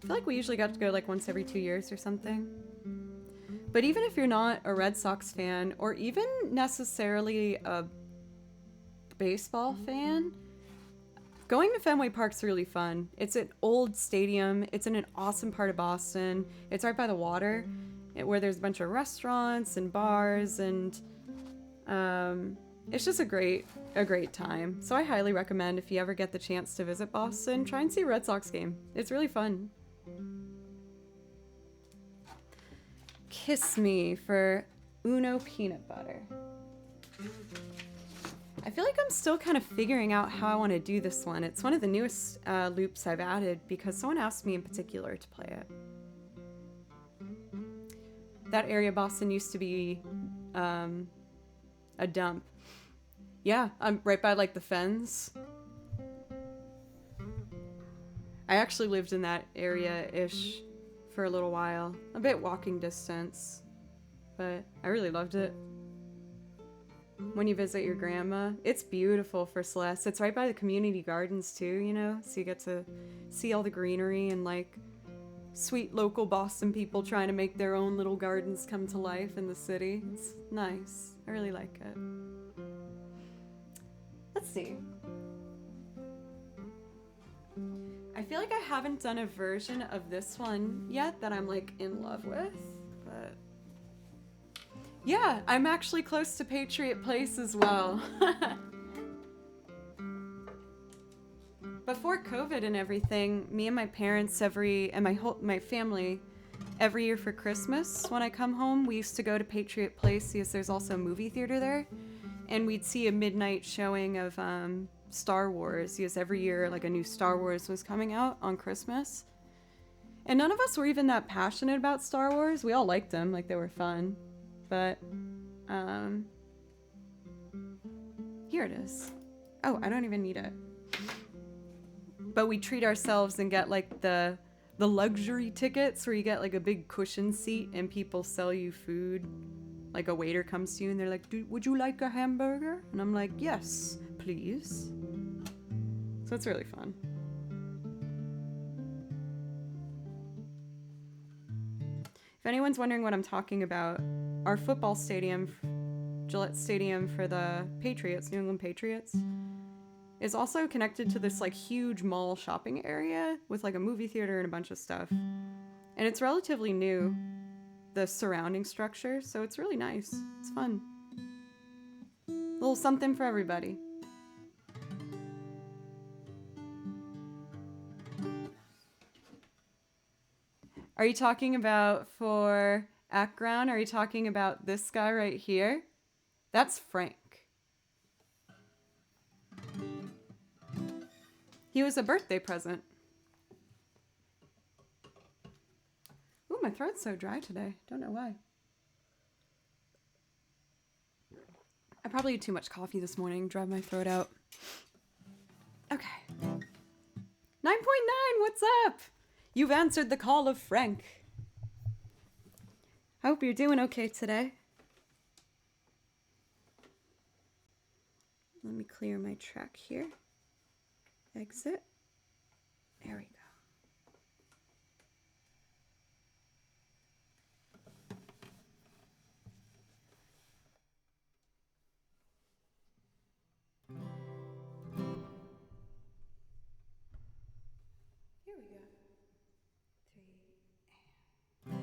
I feel like we usually got to go like once every 2 years or something. But even if you're not a Red Sox fan, or even necessarily a baseball fan, going to Fenway Park's really fun. It's an old stadium. It's in an awesome part of Boston. It's right by the water, where there's a bunch of restaurants and bars, and it's just a great time. So I highly recommend, if you ever get the chance to visit Boston, try and see a Red Sox game. It's really fun. Kiss Me for Uno Peanut Butter. I feel like I'm still kind of figuring out how I want to do this one. It's one of the newest loops I've added because someone asked me in particular to play it. That area of Boston used to be a dump. Yeah, I'm right by like the Fens. I actually lived in that area-ish for a little while. A bit walking distance, but I really loved it. When you visit your grandma, it's beautiful for Celeste. It's right by the community gardens too, you know? So you get to see all the greenery and like sweet local Boston people trying to make their own little gardens come to life in the city. It's nice. I really like it. Let's see. I feel like I haven't done a version of this one yet that I'm like in love with, but yeah, I'm actually close to Patriot Place as well. Before COVID and everything, me and my parents my family every year for Christmas when I come home, we used to go to Patriot Place because there's also a movie theater there, and we'd see a midnight showing of Star Wars, because every year like a new Star Wars was coming out on Christmas. And none of us were even that passionate about Star Wars. We all liked them, like they were fun. But here it is. Oh, I don't even need it. But we treat ourselves and get like the luxury tickets where you get like a big cushion seat and people sell you food. Like a waiter comes to you and they're like, would you like a hamburger? And I'm like, yes, please. So it's really fun. If anyone's wondering what I'm talking about, our football stadium, Gillette Stadium for the Patriots, New England Patriots, is also connected to this like huge mall shopping area with like a movie theater and a bunch of stuff. And it's relatively new, the surrounding structure, so it's really nice. It's fun. A little something for everybody. Are you talking about for Akron? Are you talking about this guy right here? That's Frank. He was a birthday present. Ooh, my throat's so dry today. Don't know why. I probably had too much coffee this morning, drive my throat out. Okay. 9.9, what's up? You've answered the call of Frank. I hope you're doing okay today. Let me clear my track here. Exit. There we go. Here we go. 3.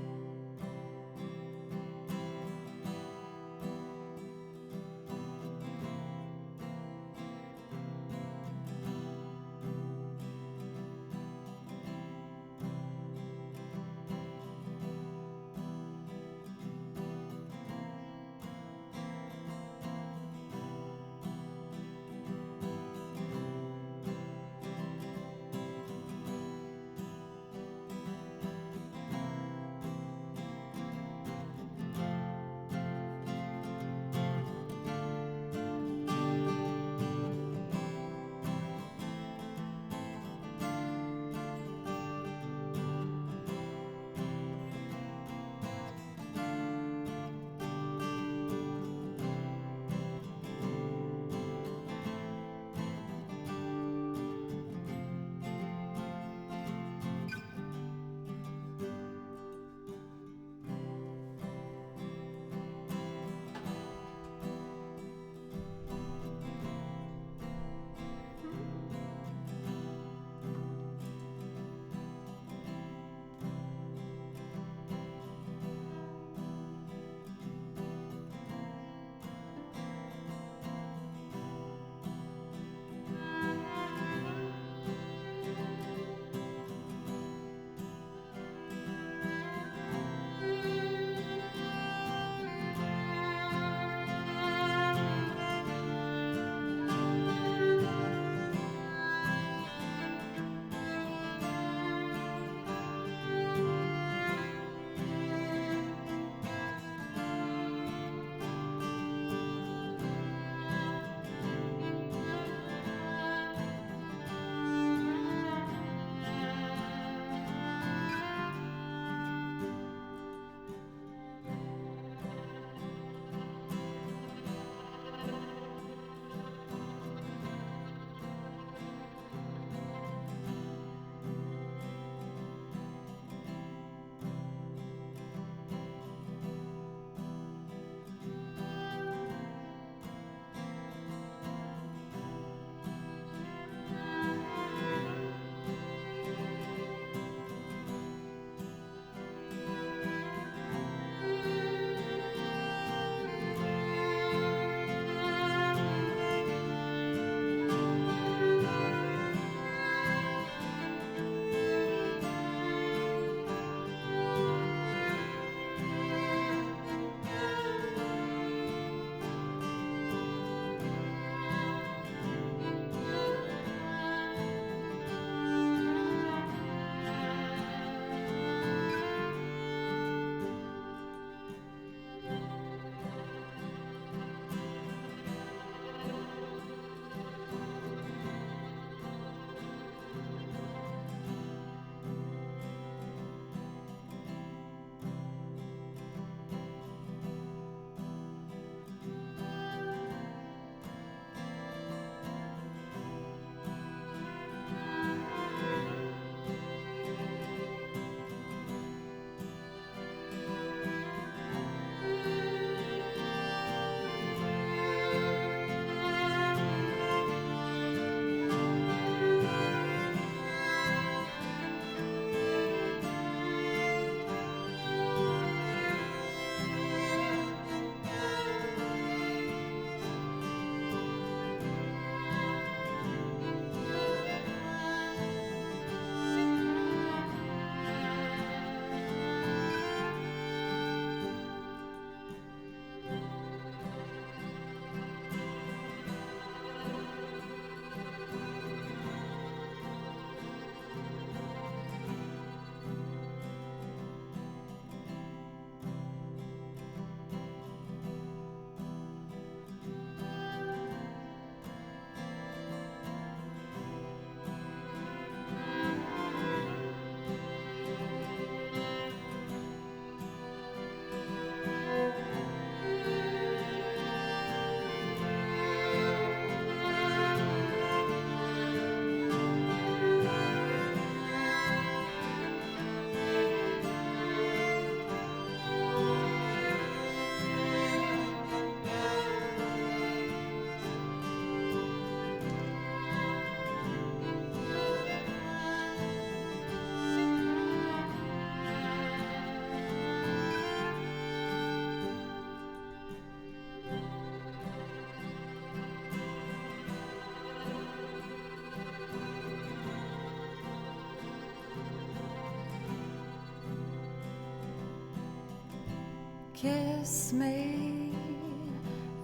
Kiss me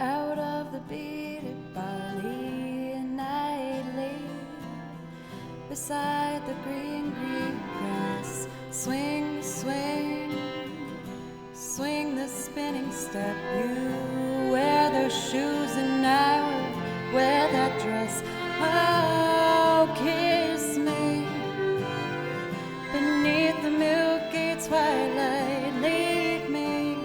out of the beaded barley nightly, beside the green grass. Swing, swing, swing the spinning step. You wear those shoes and I will wear that dress. Oh, kiss me beneath the milky twilight. Lead me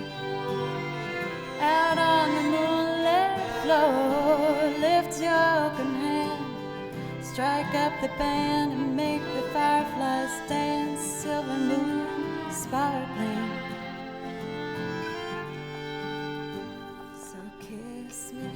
out on the moonlit floor. Lift your open hand, strike up the band and make the fireflies dance. Silver moon sparkling, so kiss me.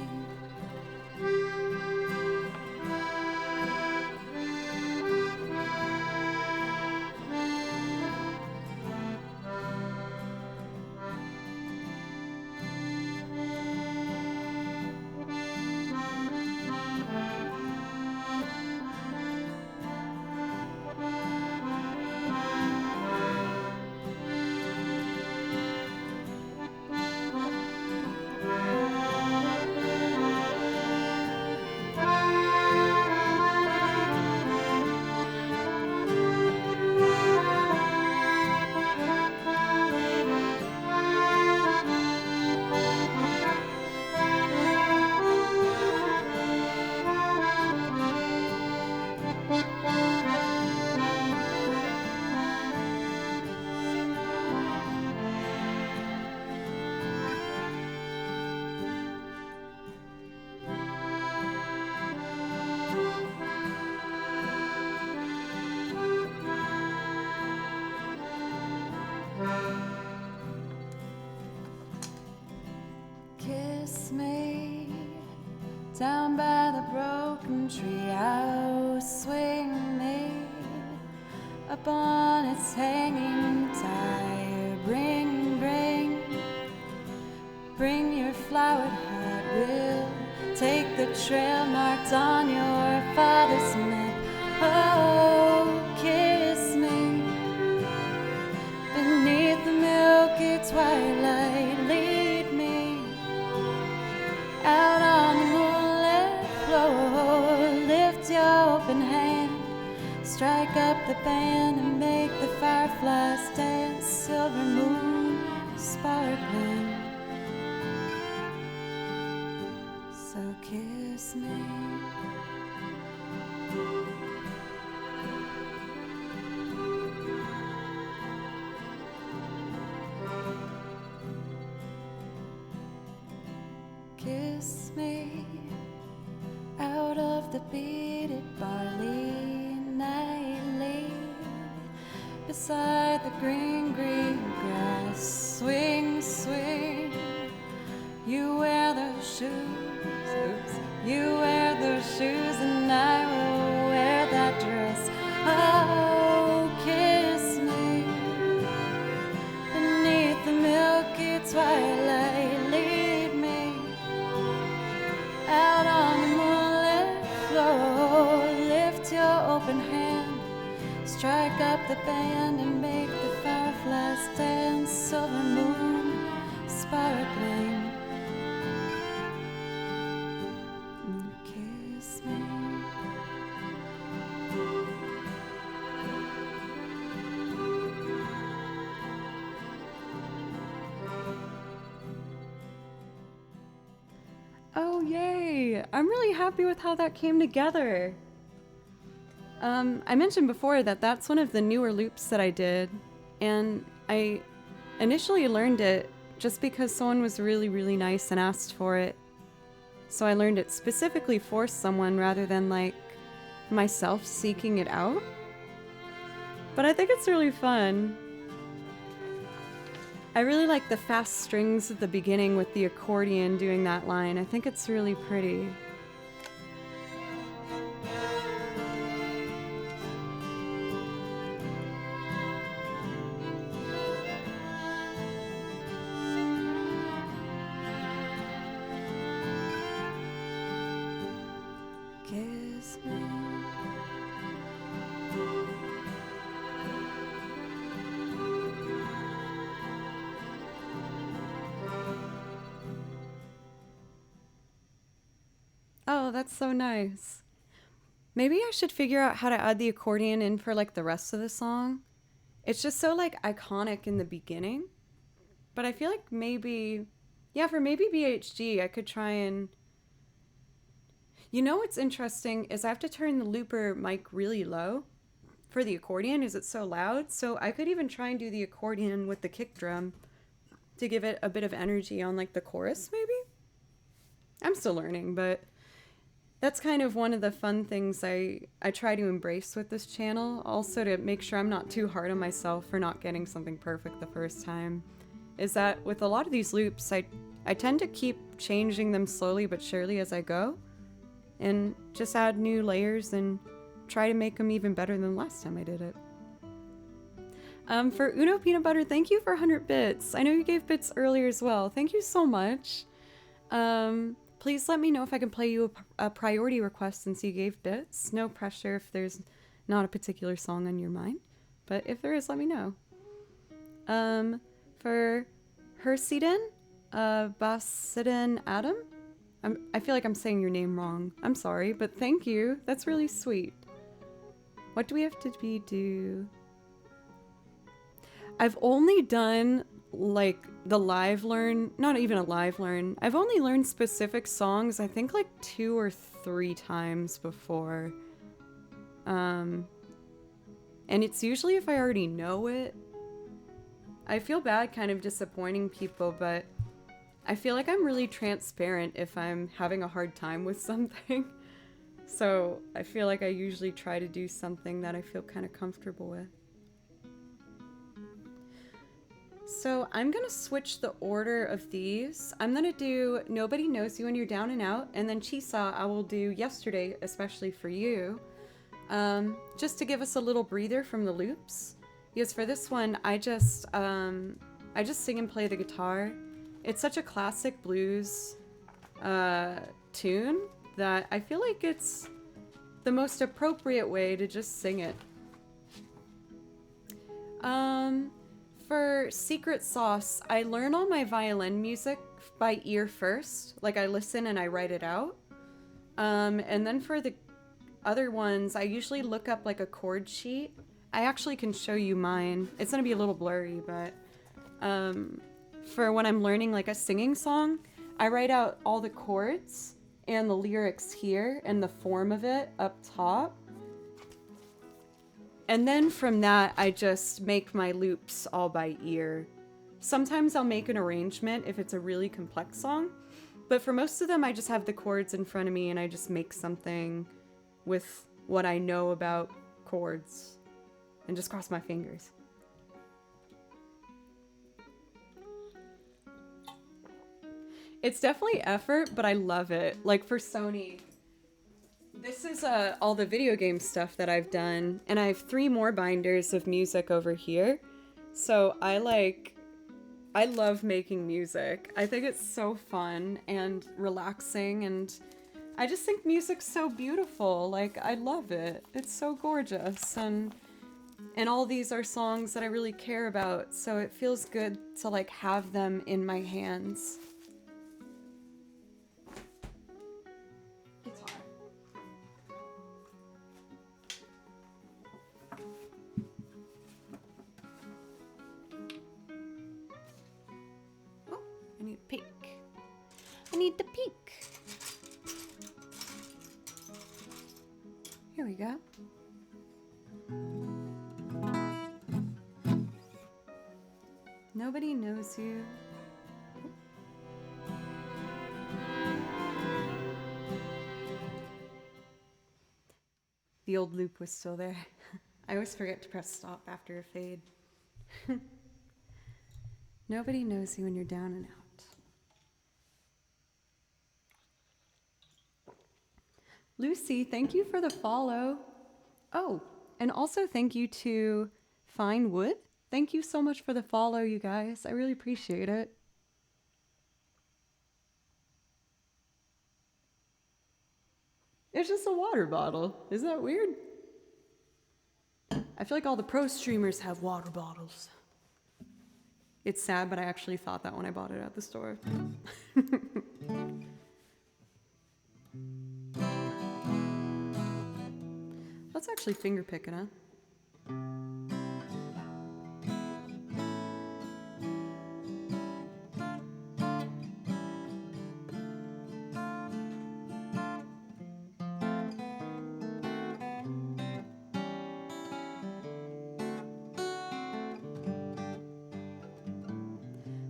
Kiss me down by the broken tree house. Swing me up on its hanging tire. Bring, bring, bring your flowered hat. We'll take the trail marked on your father's map. Oh, kiss me beneath the milky twilight. Lead me out on the moonlit floor. Lift your open hand, strike up the band and make the fireflies dance. Silver moon sparkling, so kiss me. Kiss me out of the beaded barley nightly, beside the green grass. Swing, swing, you wear those shoes. Oops. You wear those shoes and I will wear that dress. Oh, kiss me beneath the milky twilight. Lead me out on the moonlit floor. Lift your open hand, strike up the band and make the fireflies dance. Silver moon sparkling, kiss me. Oh, yay! I'm really happy with how that came together. I mentioned before that that's one of the newer loops that I did, and I initially learned it just because someone was really, really nice and asked for it. So I learned it specifically for someone rather than like myself seeking it out. But I think it's really fun. I really like the fast strings at the beginning with the accordion doing that line. I think it's really pretty. Kiss me. Oh, that's so nice. Maybe I should figure out how to add the accordion in for like the rest of the song. It's just so like iconic in the beginning. But I feel like maybe, yeah, for maybe BHG, I could try and. You know what's interesting is I have to turn the looper mic really low for the accordion, is it's so loud. So I could even try and do the accordion with the kick drum to give it a bit of energy on like the chorus, maybe? I'm still learning, but that's kind of one of the fun things I try to embrace with this channel. Also to make sure I'm not too hard on myself for not getting something perfect the first time. Is that with a lot of these loops, I tend to keep changing them slowly but surely as I go. And just add new layers and try to make them even better than last time I did it. For Uno Peanut Butter, thank you for 100 bits. I know you gave bits earlier as well. Thank you so much. Please let me know if I can play you a priority request since you gave bits. No pressure if there's not a particular song on your mind. But if there is, let me know. For Hersiden, Basiden Adam, I feel like I'm saying your name wrong. I'm sorry, but thank you. That's really sweet. What do we have to do? I've only done like the live learn, not even a live learn. I've only learned specific songs, I think like 2 or 3 times before. And it's usually if I already know it. I feel bad kind of disappointing people, but I feel like I'm really transparent if I'm having a hard time with something. So I feel like I usually try to do something that I feel kind of comfortable with. So I'm gonna switch the order of these. I'm gonna do Nobody Knows You When You're Down and Out, and then Chisa I will do Yesterday, especially for you. Just to give us a little breather from the loops. Because for this one, I just sing and play the guitar. It's such a classic blues tune that I feel like it's the most appropriate way to just sing it. For Secret Sauce, I learn all my violin music by ear first. Like I listen and I write it out. And then for the other ones, I usually look up like a chord sheet. I actually can show you mine. It's gonna be a little blurry, but for when I'm learning like a singing song, I write out all the chords and the lyrics here and the form of it up top. And then from that, I just make my loops all by ear. Sometimes I'll make an arrangement if it's a really complex song, but for most of them, I just have the chords in front of me and I just make something with what I know about chords and just cross my fingers. It's definitely effort, but I love it. Like for Sony, this is all the video game stuff that I've done, and I have 3 more binders of music over here. So I love making music. I think it's so fun and relaxing, and I just think music's so beautiful. Like I love it. It's so gorgeous, and all these are songs that I really care about, so it feels good to like have them in my hands. Guitar. Oh, I need a peek. I need the peek. Here we go. Nobody knows you. The old loop was still there. I always forget to press stop after a fade. Nobody knows you when you're down and out. Lucy, thank you for the follow. Oh, and also thank you to Fine Wood. Thank you so much for the follow, you guys. I really appreciate it. It's just a water bottle. Isn't that weird? I feel like all the pro streamers have water bottles. It's sad, but I actually thought that when I bought it at the store. That's actually finger picking, huh?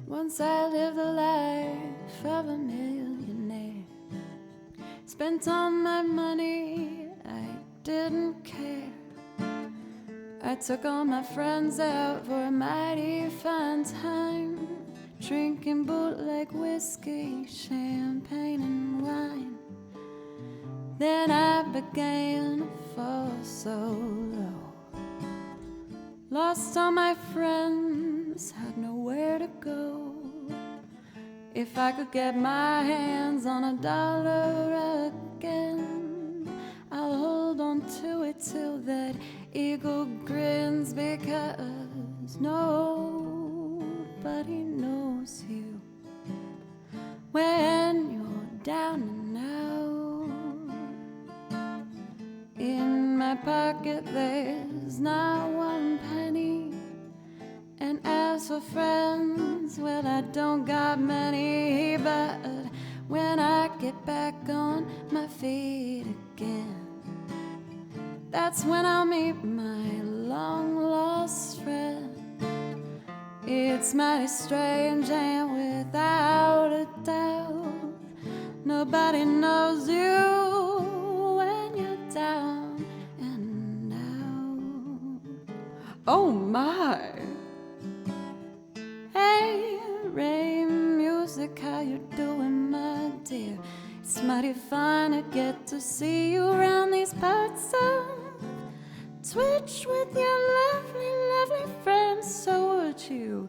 Once I lived the life of a millionaire. Spent all my money, I didn't care. I took all my friends out for a mighty fine time, drinking bootleg whiskey, champagne and wine. Then I began to fall so low. Lost all my friends, had nowhere to go. If I could get my hands on $1 again, I'll hold on to it till that eagle grins, because nobody knows you when you're down and out. In my pocket there's not one penny, and as for friends, well, I don't got many, but when I get back on my feet again, that's when I'll meet my long-lost friend. It's mighty strange, and without a doubt, nobody knows you when you're down and out. Oh my! Hey, Ray Music, how you doing, my dear? It's mighty fine to get to see you around these parts of Twitch with your lovely, lovely friends. So would you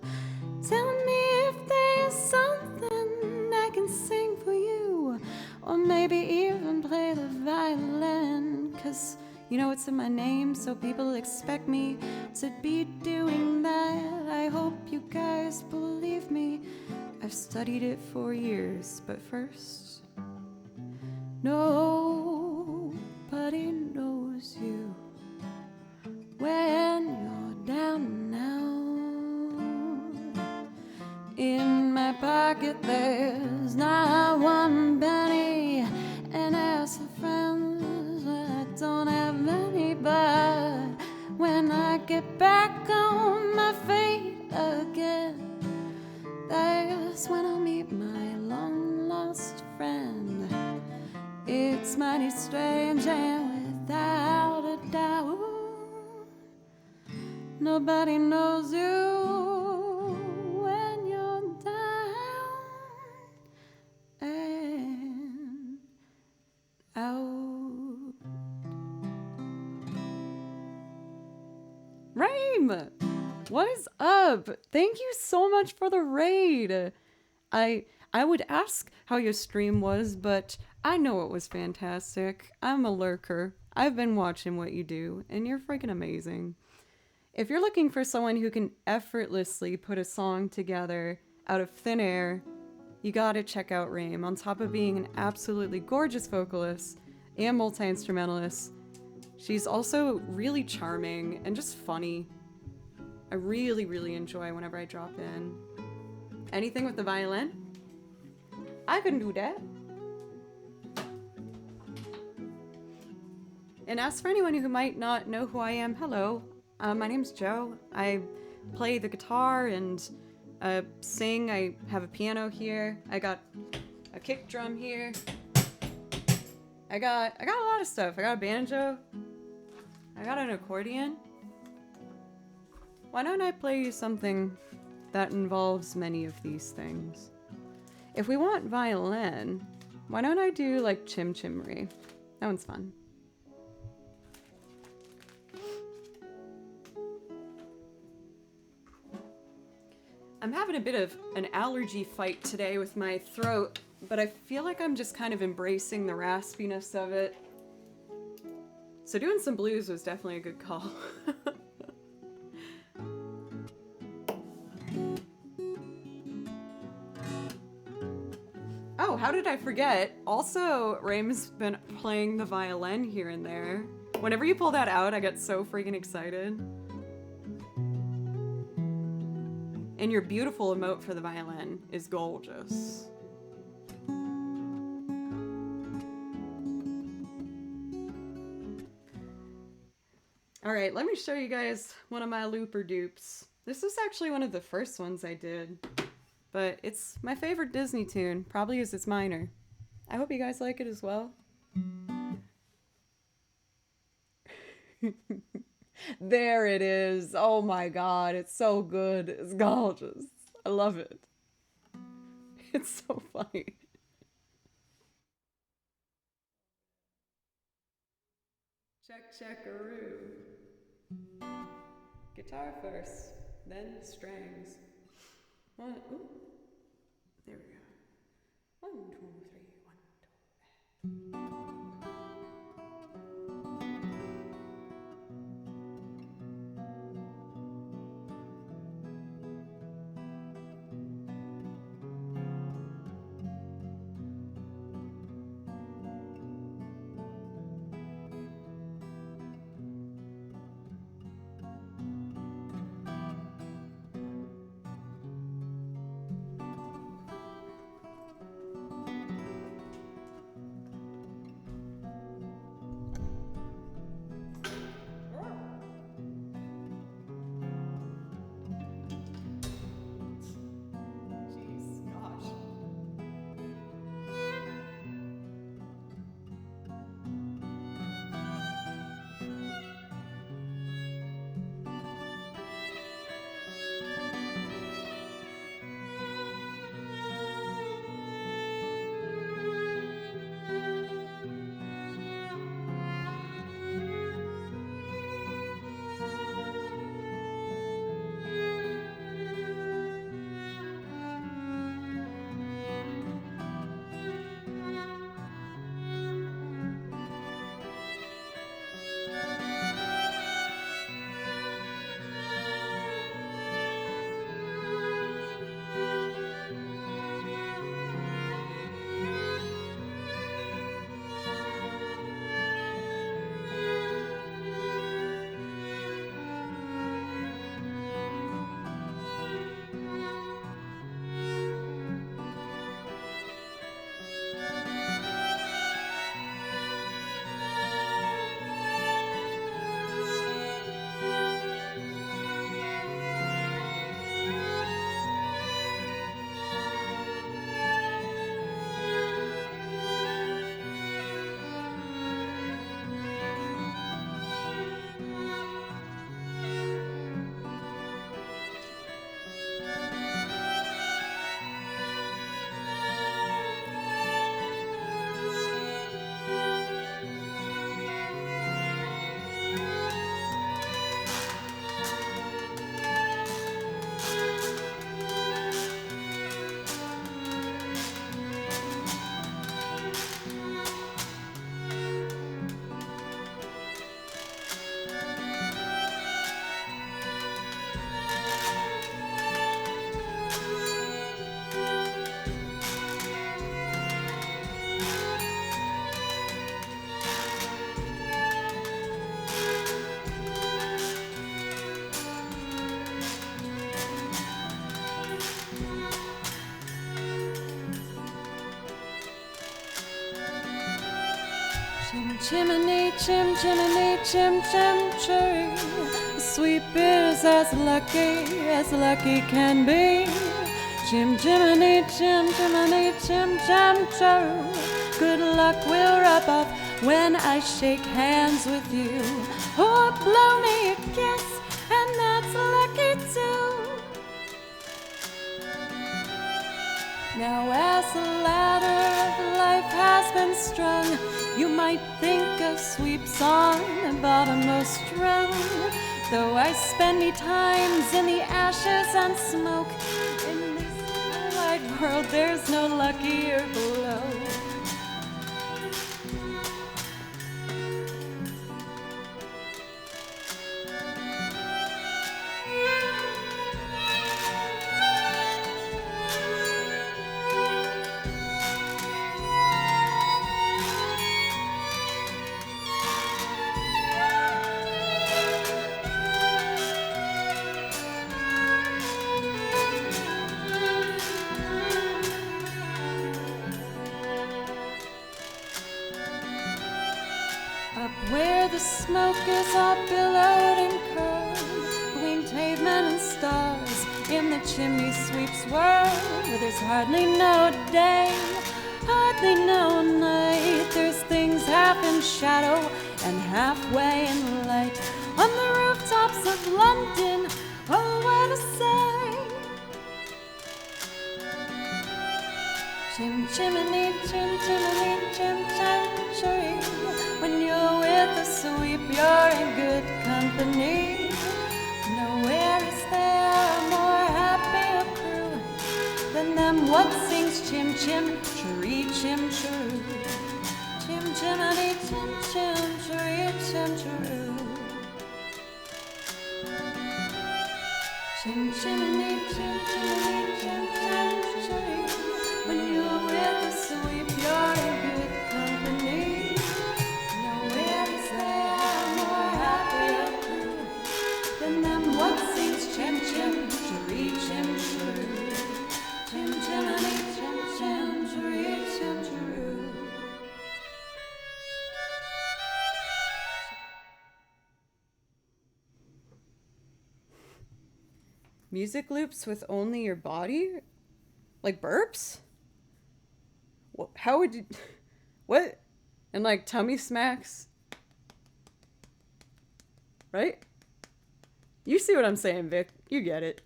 tell me if there's something I can sing for you, or maybe even play the violin? 'Cause you know it's in my name, so people expect me to be doing that. I hope you guys believe me. I've studied it for years, but first, nobody knows you when you're down and out. In my pocket there's not one penny, and as for friends, well, I don't have many, but when I get back on my feet again, that's when I'll meet my long-lost friend. It's mighty strange, and without a doubt, nobody knows you when you're down and out. Rame! What is up? Thank you so much for the raid. I would ask how your stream was, but I know it was fantastic. I'm a lurker. I've been watching what you do, and you're freaking amazing. If you're looking for someone who can effortlessly put a song together out of thin air, you gotta check out Rame. On top of being an absolutely gorgeous vocalist and multi-instrumentalist, she's also really charming and just funny. I really, really enjoy whenever I drop in. Anything with the violin? I can do that. And as for anyone who might not know who I am, hello. My name's Joe. I play the guitar and sing. I have a piano here. I got a kick drum here. I got a lot of stuff. I got a banjo. I got an accordion. Why don't I play you something that involves many of these things? If we want violin, why don't I do like Chim Chimmery? That one's fun. I'm having a bit of an allergy fight today with my throat, but I feel like I'm just kind of embracing the raspiness of it. So doing some blues was definitely a good call. Oh, how did I forget? Also, Rame's been playing the violin here and there. Whenever you pull that out, I get so freaking excited. And your beautiful emote for the violin is gorgeous. All right, let me show you guys one of my looper dupes. This is actually one of the first ones I did, but it's my favorite Disney tune, probably as it's minor. I hope you guys like it as well. There it is. Oh my god, it's so good. It's gorgeous. I love it. It's so funny. Check-checkaroo. Guitar first, then strings. One, ooh. There we go. 1, 2, 3, 1, 2. Jeez, gosh. Chimney, chim, chimney, chim, chim, cherry. The sweet beer's as lucky can be. Chim, chimney, chim, chimney, chim, chim, cherry. Good luck will rub off when I shake hands with you. Or blow me a kiss, and that's lucky too. Now as the ladder of life has been strung, you might think a sweep song the bottommost rung. Though I spend me times in the ashes and smoke, in this wide world there's no luckier below. Up where the smoke is all billowed and curled between pavement and stars, in the chimney sweep's world where there's hardly no day, hardly no night. There's things half in shadow and halfway in light. On the rooftops of London, oh, what a sight! Chim chimney, chim chimney, chim chim chim. When you're with the sweep, you're in good company. Nowhere is there a more happier crew than them what sings chim chim, chiree chim chiroo. Chim chimney, chim chim, chiree chim chiroo. Chim chimney, chim chimney, chim chim chiree. When you're with the sweep, you're in good company. Nowhere is there a more happier crew than them what sings chim chim, chiree chim chiroo. Chim chimney, chim chim, chiree chim chiroo. Music loops with only your body? Like burps? How would you... What? And like tummy smacks? Right? You see what I'm saying, Vic. You get it.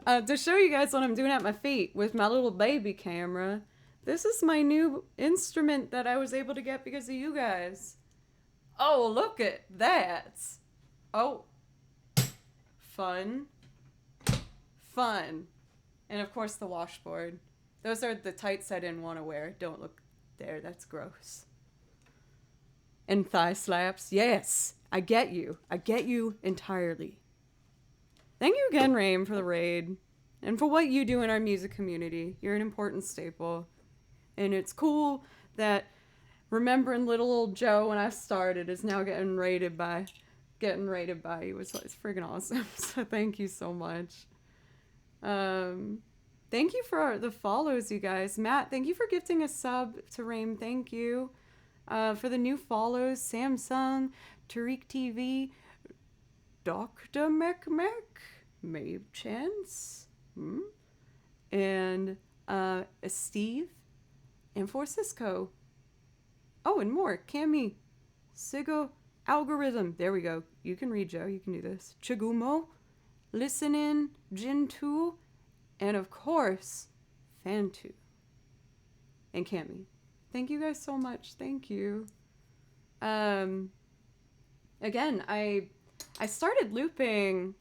To show you guys what I'm doing at my feet with my little baby camera, this is my new instrument that I was able to get because of you guys. Oh, look at that. Oh. Fun. Fun. And of course the washboard. Those are the tights I didn't want to wear. Don't look there. That's gross. And thigh slaps. Yes. I get you. I get you entirely. Thank you again, Raim, for the raid. And for what you do in our music community. You're an important staple. And it's cool that remembering little old Joe when I started is now getting rated by you. It's freaking awesome. So thank you so much. Thank you for the follows, you guys. Matt, thank you for gifting a sub to Raim. Thank you. For the new follows, Samsung, Tariq TV, Dr. Mecmec, Mabe Chance, and Steve, and for Cisco. Oh, and more. Cami, Sigo, Algorithm. There we go. You can read, Joe. You can do this. Chigumo, Listenin, Jin2, and of course, Fantu. And Cami. Thank you guys so much. Thank you. Again, I started looping,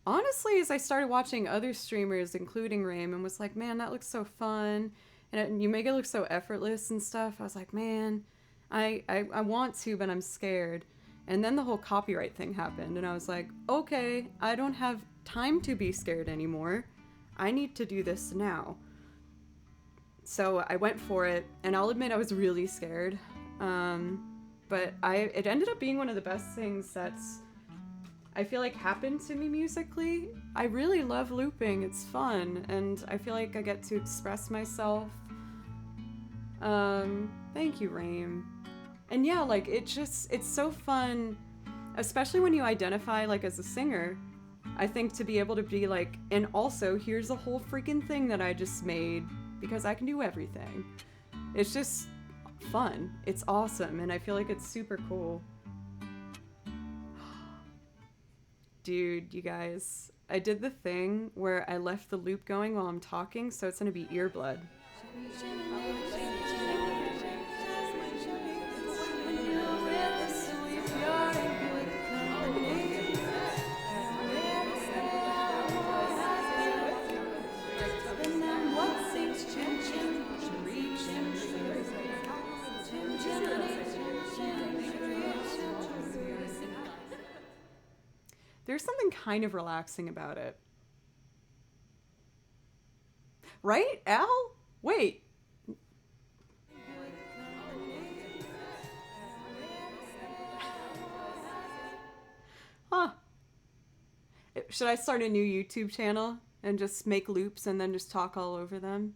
honestly, as I started watching other streamers, including Raim, and was like, man, that looks so fun. And you make it look so effortless and stuff. I was like, man, I want to, but I'm scared. And then the whole copyright thing happened, and I was like, okay, I don't have time to be scared anymore. I need to do this now. So I went for it, and I'll admit I was really scared. But it ended up being one of the best things that's, I feel like, happened to me musically. I really love looping. It's fun, and I feel like I get to express myself. Thank you, Raim. And yeah, like, it's so fun, especially when you identify, like, as a singer. I think to be able to be like, and also, here's a whole freaking thing that I just made, because I can do everything. It's just fun. It's awesome, and I feel like it's super cool. Dude, you guys, I did the thing where I left the loop going while I'm talking, so it's gonna be earblood. There's something kind of relaxing about it. Right, Al? Wait. Huh. Should I start a new YouTube channel and just make loops and then just talk all over them?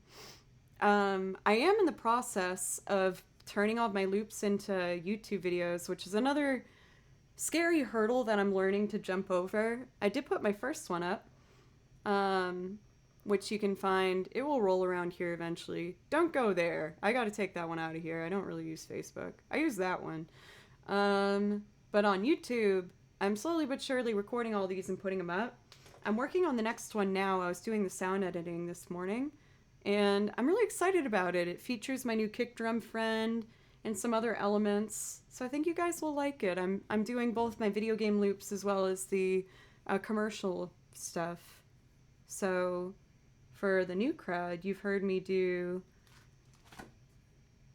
I am in the process of turning all of my loops into YouTube videos, which is another scary hurdle that I'm learning to jump over. I did put my first one up, which you can find. It will roll around here eventually. Don't go there. I got to take that one out of here. I don't really use Facebook. I use that one. But on YouTube, I'm slowly but surely recording all these and putting them up. I'm working on the next one now. I was doing the sound editing this morning, and I'm really excited about it. It features my new kick drum friend and some other elements, so I think you guys will like it. I'm doing both my video game loops as well as the commercial stuff. So for the new crowd, you've heard me do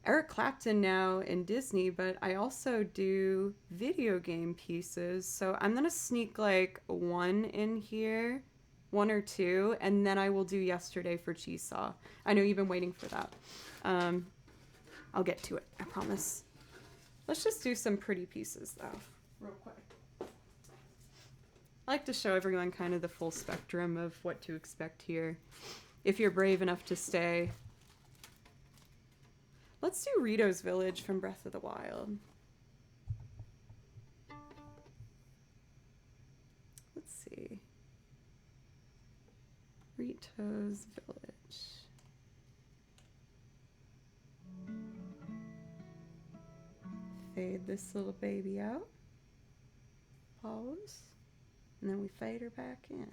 Eric Clapton now in Disney, but I also do video game pieces. So I'm going to sneak like one in here, one or two, and then I will do Yesterday for Cheesesaw. I know you've been waiting for that. I'll get to it, I promise. Let's just do some pretty pieces though, real quick. I like to show everyone kind of the full spectrum of what to expect here, if you're brave enough to stay. Let's do Rito's Village from Breath of the Wild. Let's see. Rito's Village. Fade this little baby out. Pause. And then we fade her back in.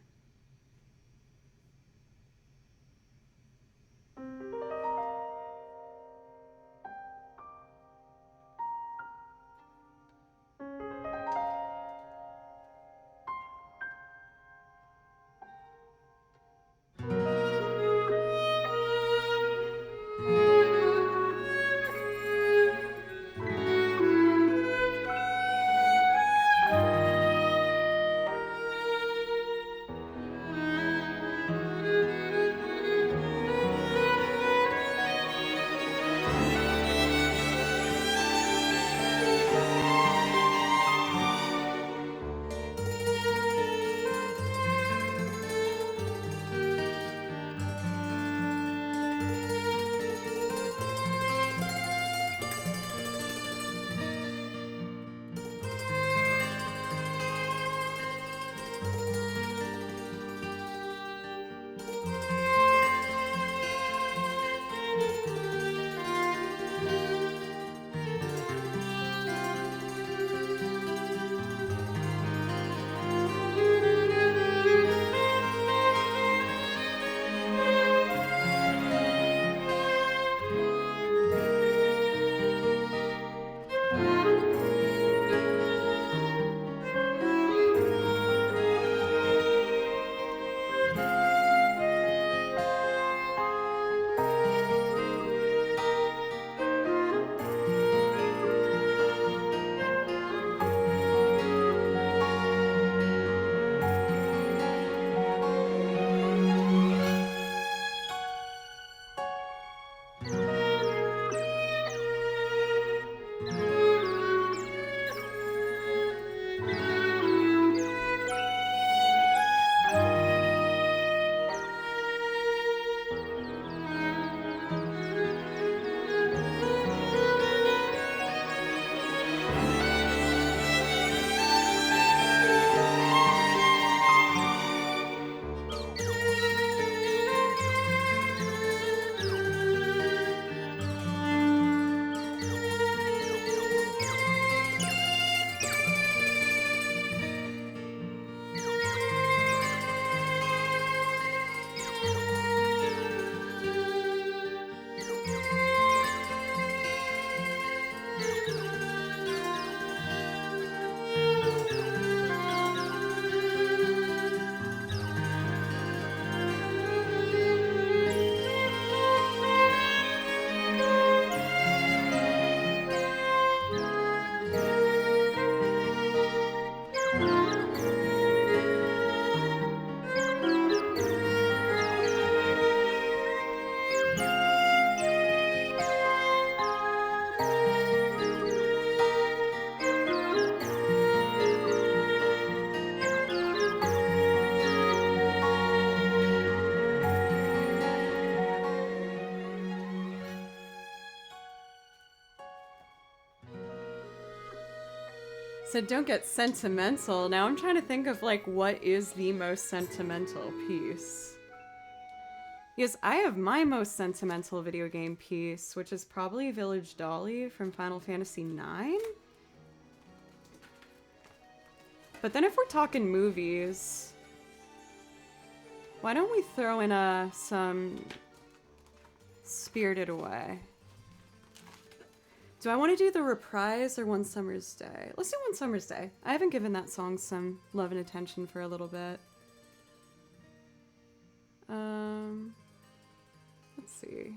Said don't get sentimental. Now I'm trying to think of like what is the most sentimental piece. Yes, I have my most sentimental video game piece, which is probably Village Dolly from Final Fantasy IX. But then if we're talking movies, why don't we throw in some Spirited Away? Do I want to do the reprise or One Summer's Day? Let's do One Summer's Day. I haven't given that song some love and attention for a little bit. Let's see.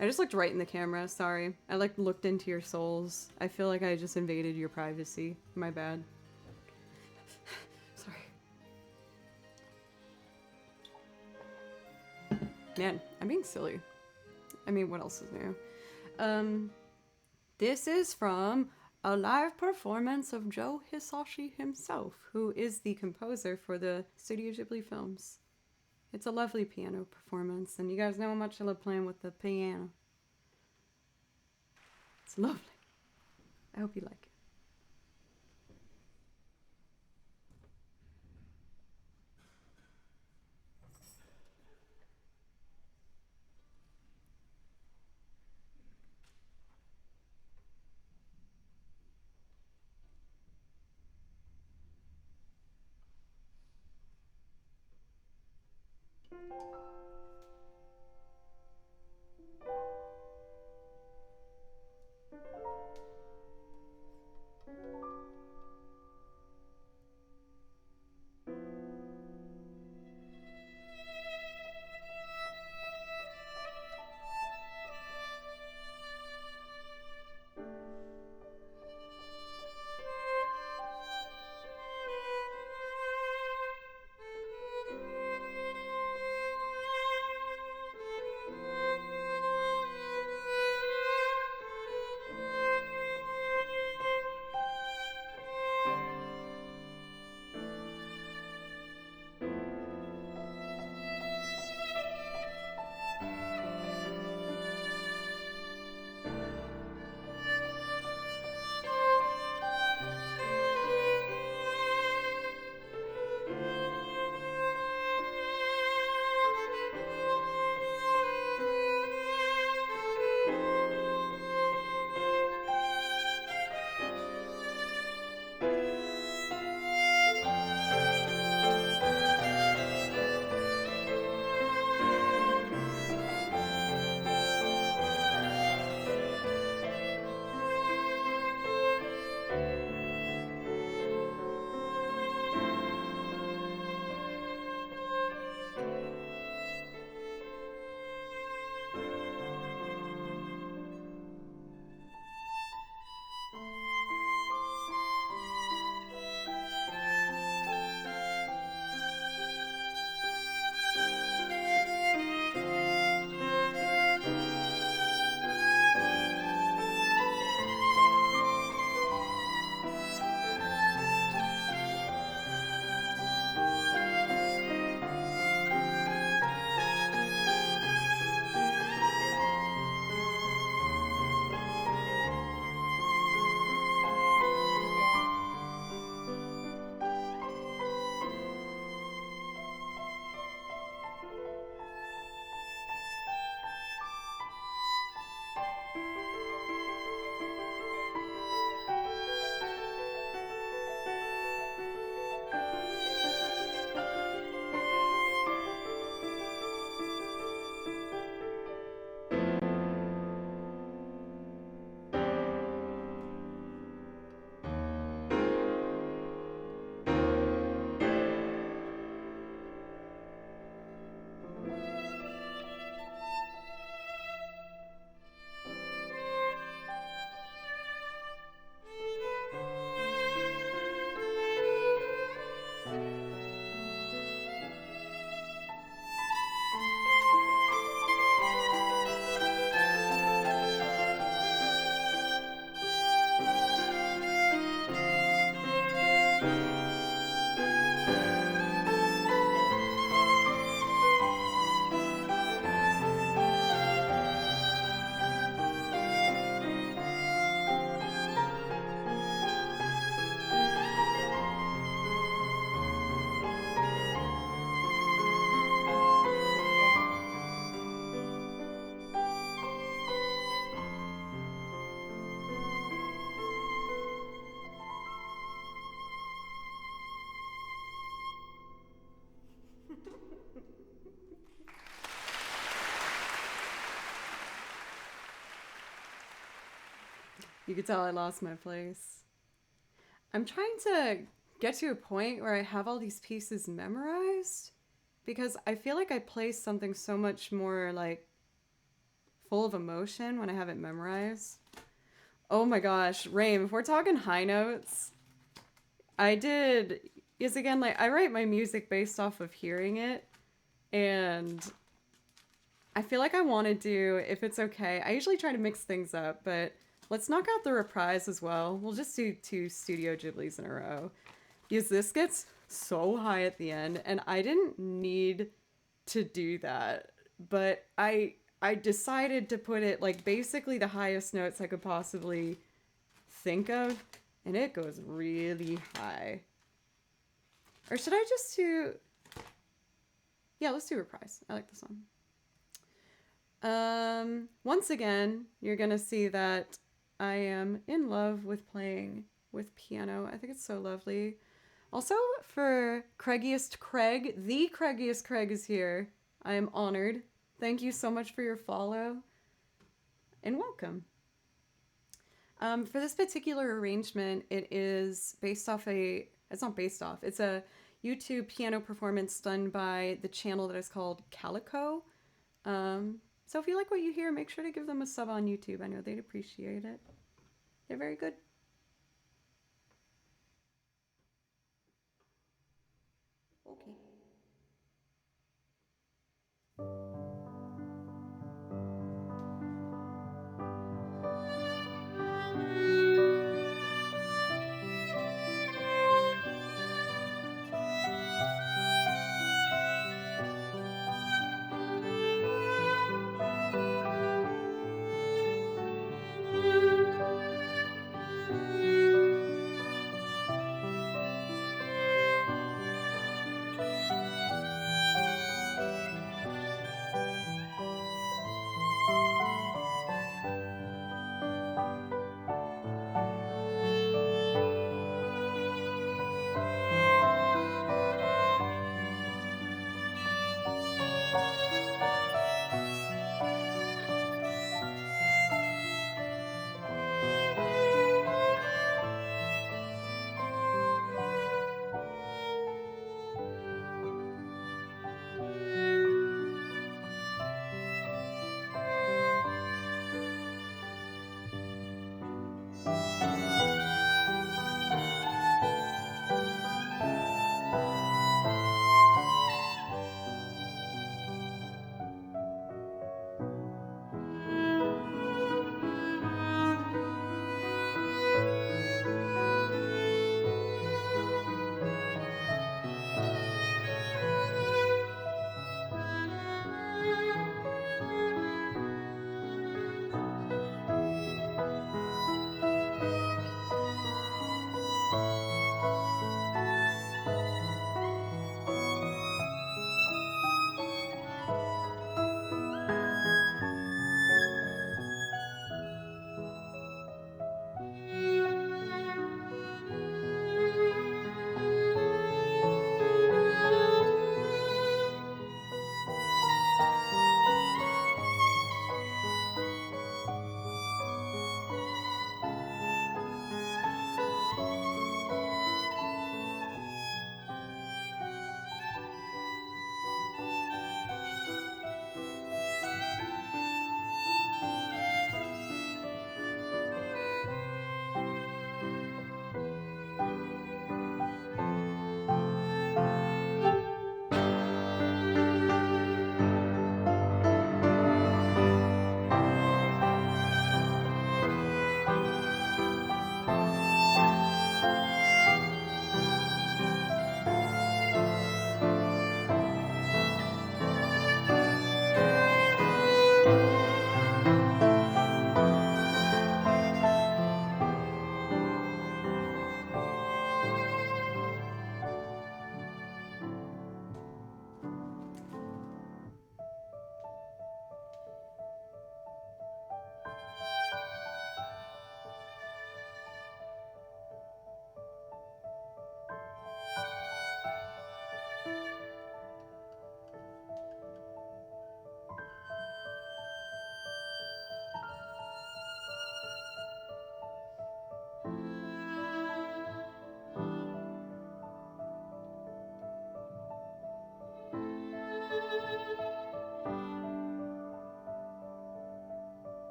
I just looked right in the camera, sorry. I like looked into your souls. I feel like I just invaded your privacy. My bad. Sorry. Man, I'm being silly. I mean, what else is new? This is from a live performance of Joe Hisashi himself, who is the composer for the Studio Ghibli films. It's a lovely piano performance, and you guys know how much I love playing with the piano. It's lovely. I hope you like it. You could tell I lost my place. I'm trying to get to a point where I have all these pieces memorized because I feel like I play something so much more like full of emotion when I have it memorized. Oh my gosh, Rain, if we're talking high notes, I did is again like I write my music based off of hearing it, and I feel like I want to do, if it's okay, I usually try to mix things up, but let's knock out the reprise as well. We'll just do two Studio Ghiblis in a row. Because this gets so high at the end, and I didn't need to do that, but I decided to put it like basically the highest notes I could possibly think of, and it goes really high. Or should I just do... Yeah, let's do reprise. I like this one. Once again, you're gonna see that I am in love with playing with piano. I think it's so lovely. Also, for Craigiest Craig, the Craigiest Craig is here. I am honored. Thank you so much for your follow and welcome. For this particular arrangement, it is based off a... It's not based off. It's a YouTube piano performance done by the channel that is called Calico. So if you like what you hear, make sure to give them a sub on YouTube. I know they'd appreciate it. They're very good. Okay.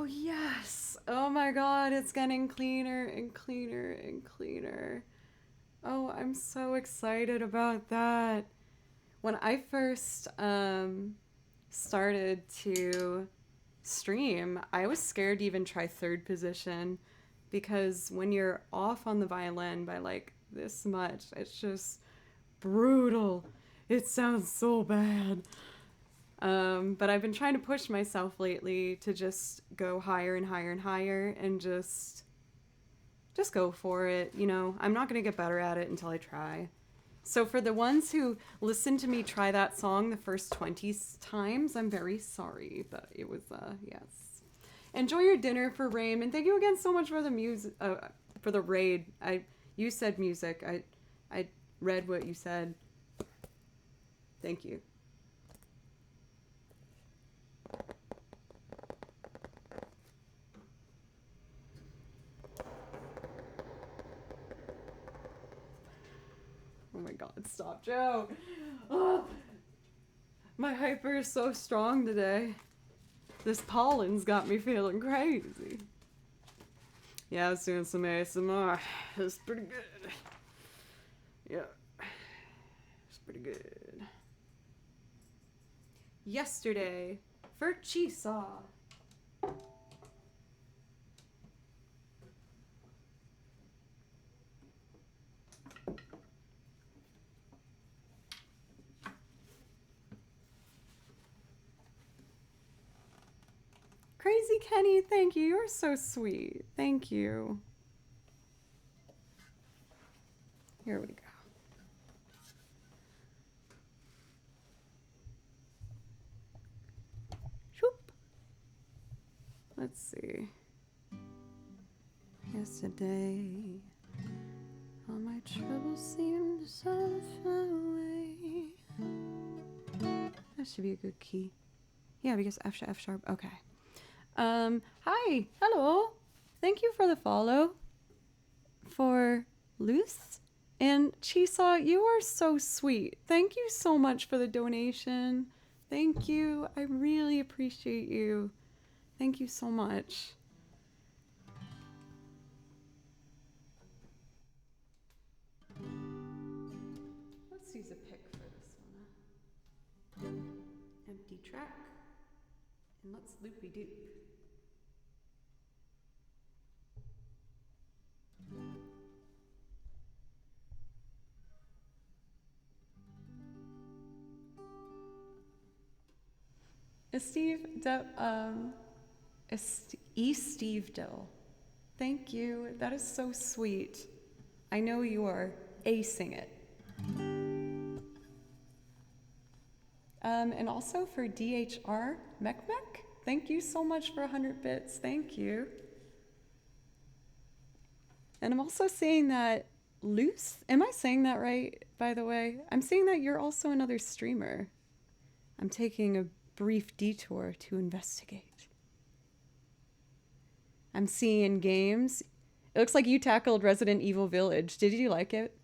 Oh, yes. Oh my god, it's getting cleaner and cleaner and cleaner. Oh, I'm so excited about that. When I first started to stream, I was scared to even try third position because when you're off on the violin by like this much, it's just brutal. It sounds so bad. But I've been trying to push myself lately to just go higher and higher and higher and just go for it. You know, I'm not going to get better at it until I try. So for the ones who listened to me try that song the first 20 times, I'm very sorry, but it was yes. Enjoy your dinner for Rain, and thank you again so much for the music for the raid. You said music. I read what you said. Thank you. Oh my god, stop, Joe. Oh, my hyper is so strong today. This pollen's got me feeling crazy. Yeah, I was doing some ASMR. It was pretty good. Yeah, it's pretty good. Yesterday, for Chisaw. Crazy Kenny, thank you. You're so sweet. Thank you. Here we go. Shoop. Let's see. Yesterday, all my troubles seemed to suffer away. That should be a good key. Yeah, because F sharp. Okay. Hi. Hello. Thank you for the follow. For Luce and Chisaw, you are so sweet. Thank you so much for the donation. Thank you. I really appreciate you. Thank you so much. Let's use a pick for this one. Empty track. And let's loopy doop. Steve Dill. Thank you. That is so sweet. I know you are acing it. And also for DHR Mech, thank you so much for 100 bits. Thank you. And I'm also saying that Luce, am I saying that right, by the way? I'm saying that you're also another streamer. I'm taking a brief detour to investigate. I'm seeing games. It looks like you tackled Resident Evil Village. Did you like it?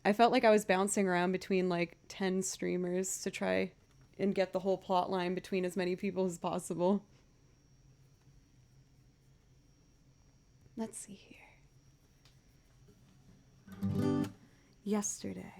I felt like I was bouncing around between like 10 streamers to try and get the whole plot line between as many people as possible. Let's see here. Yesterday.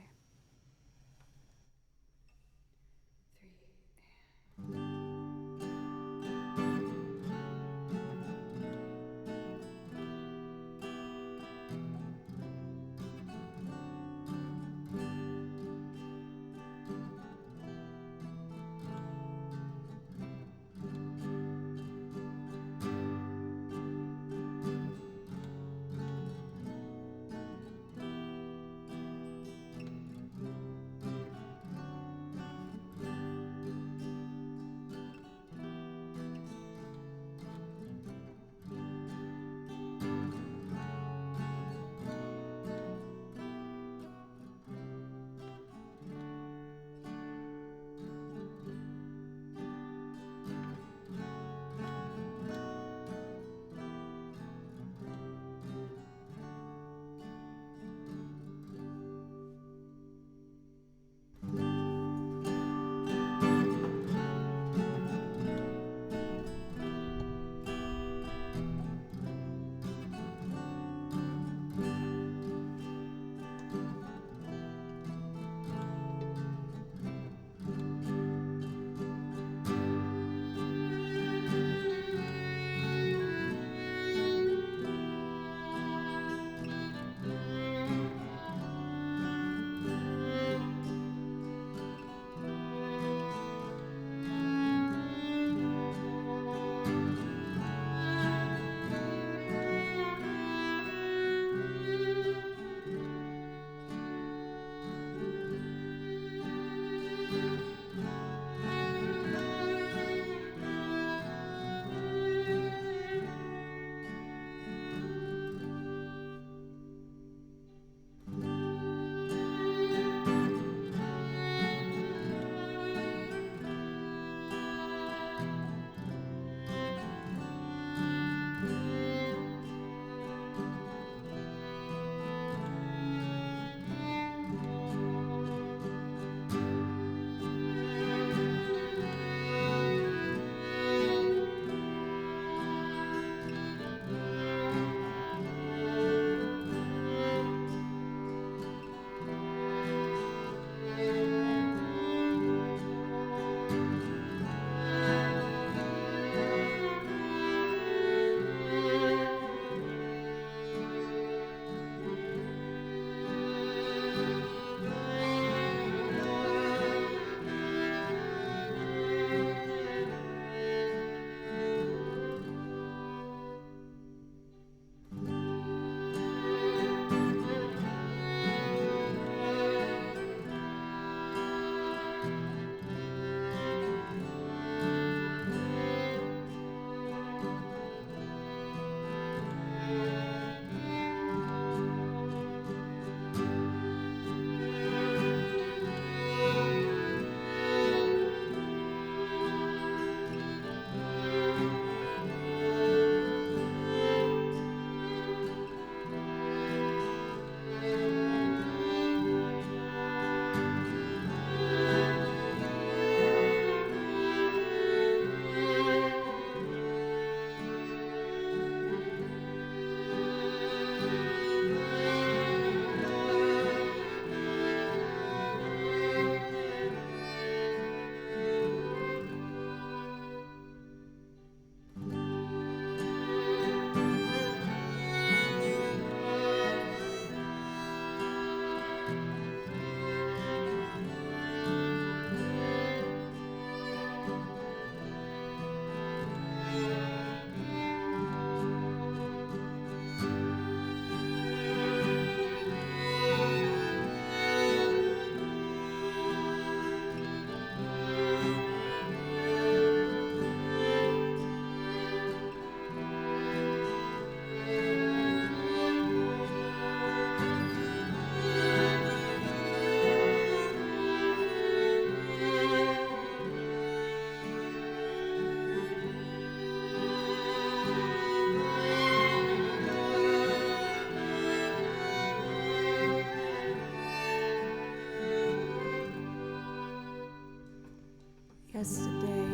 yesterday.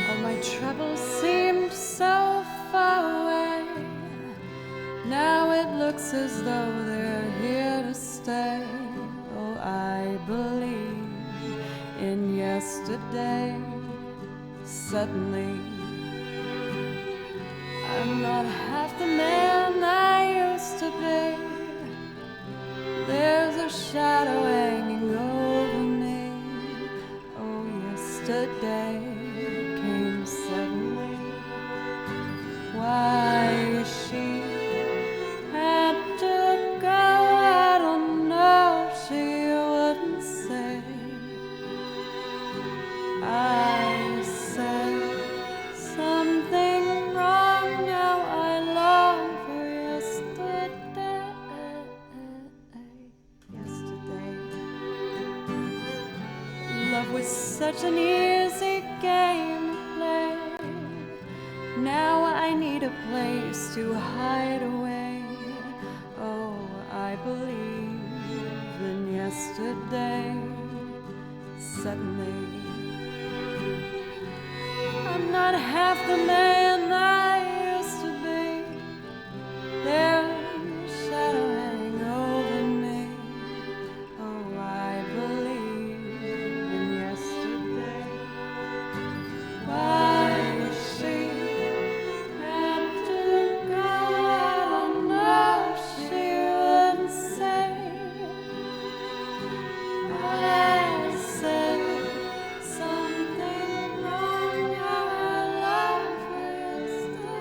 All my troubles seemed so far away. Now it looks as though they're here to stay. Oh, I believe in yesterday. Suddenly, I'm not half the man I used to be. There's a shadow hanging over me. Oh, yesterday came suddenly. Why she had to go, I don't know, she wouldn't say. I said something wrong, now I long for yesterday. Yesterday, love was such an easy game to play. Now I need a place to hide away. Oh, I believe in yesterday. Suddenly, I'm not half the man I used to be. There's a shadow hanging over me. Oh, I believe in yesterday. Why she had to go, I don't know, she wouldn't say. I said something wrong, now I long for yesterday.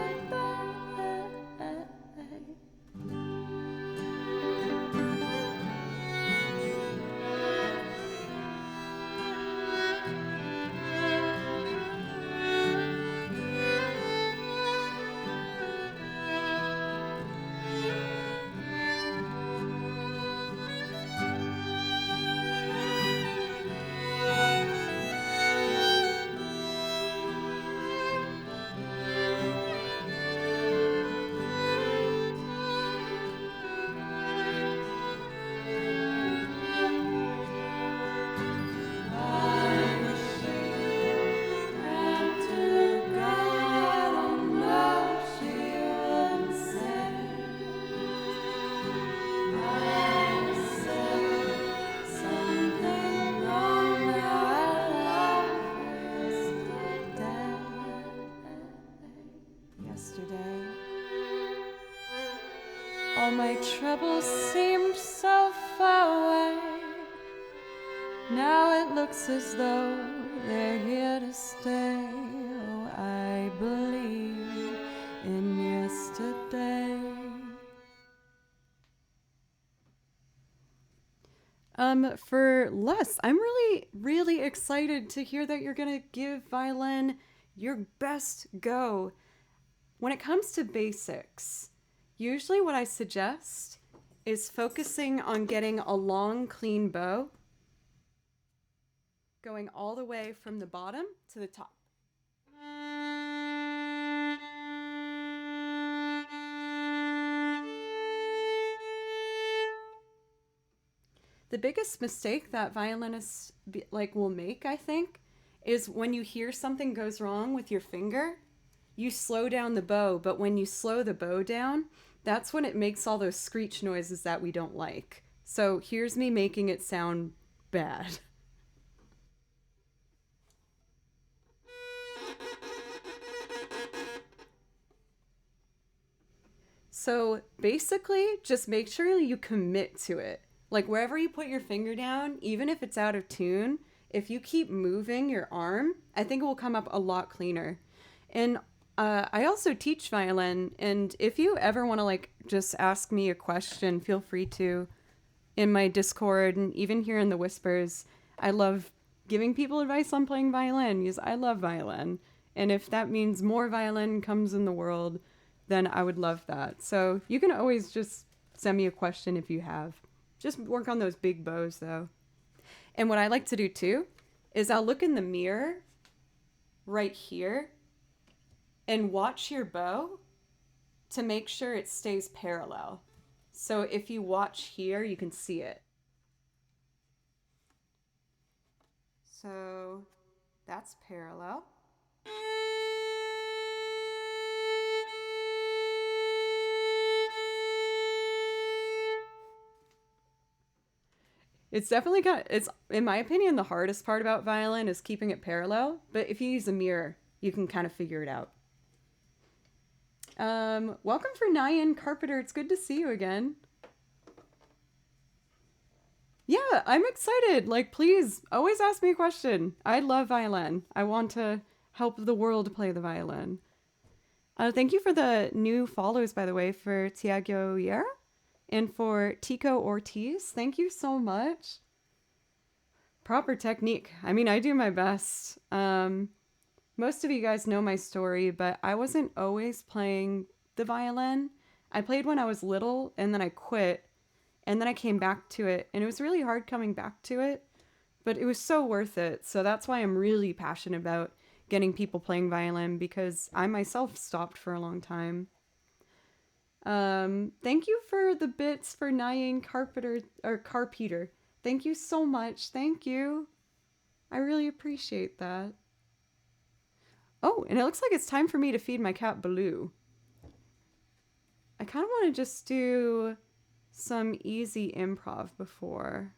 Yesterday, all my troubles seemed so far away. Now it looks as though they're here to stay. Oh, I believe in yesterday. For Les, I'm really excited to hear that you're gonna give violin your best go. When it comes to basics, usually what I suggest is focusing on getting a long, clean bow, going all the way from the bottom to the top. The biggest mistake that violinists will make, I think, is when you hear something goes wrong with your finger, you slow down the bow, but when you slow the bow down, that's when it makes all those screech noises that we don't like. So here's me making it sound bad. So basically, just make sure you commit to it. Like wherever you put your finger down, even if it's out of tune, if you keep moving your arm, I think it will come up a lot cleaner. And I also teach violin, and if you ever want to just ask me a question, feel free to in my Discord and even here in the Whispers. I love giving people advice on playing violin because I love violin. And if that means more violin comes in the world, then I would love that. So you can always just send me a question if you have. Just work on those big bows though. And what I like to do too is I'll look in the mirror right here and watch your bow to make sure it stays parallel. So if you watch here, you can see it. That's parallel. It's definitely it's, in my opinion, the hardest part about violin is keeping it parallel, but if you use a mirror, you can kind of figure it out. Welcome for Nyan Carpenter. It's good to see you again. Yeah, I'm excited. Like, please, always ask me a question. I love violin. I want to help the world play the violin. Thank you for the new follows, by the way, for Tiago Yera and for Tico Ortiz. Thank you so much. Proper technique. I mean, I do my best. Most of you guys know my story, but I wasn't always playing the violin. I played when I was little, and then I quit, and then I came back to it, and it was really hard coming back to it, but it was so worth it. So that's why I'm really passionate about getting people playing violin, because I myself stopped for a long time. Thank you for the bits for Nyan Carpenter or Carpeter. Thank you so much. Thank you. I really appreciate that. Oh, and it looks like it's time for me to feed my cat Baloo. I kind of want to just do some easy improv before.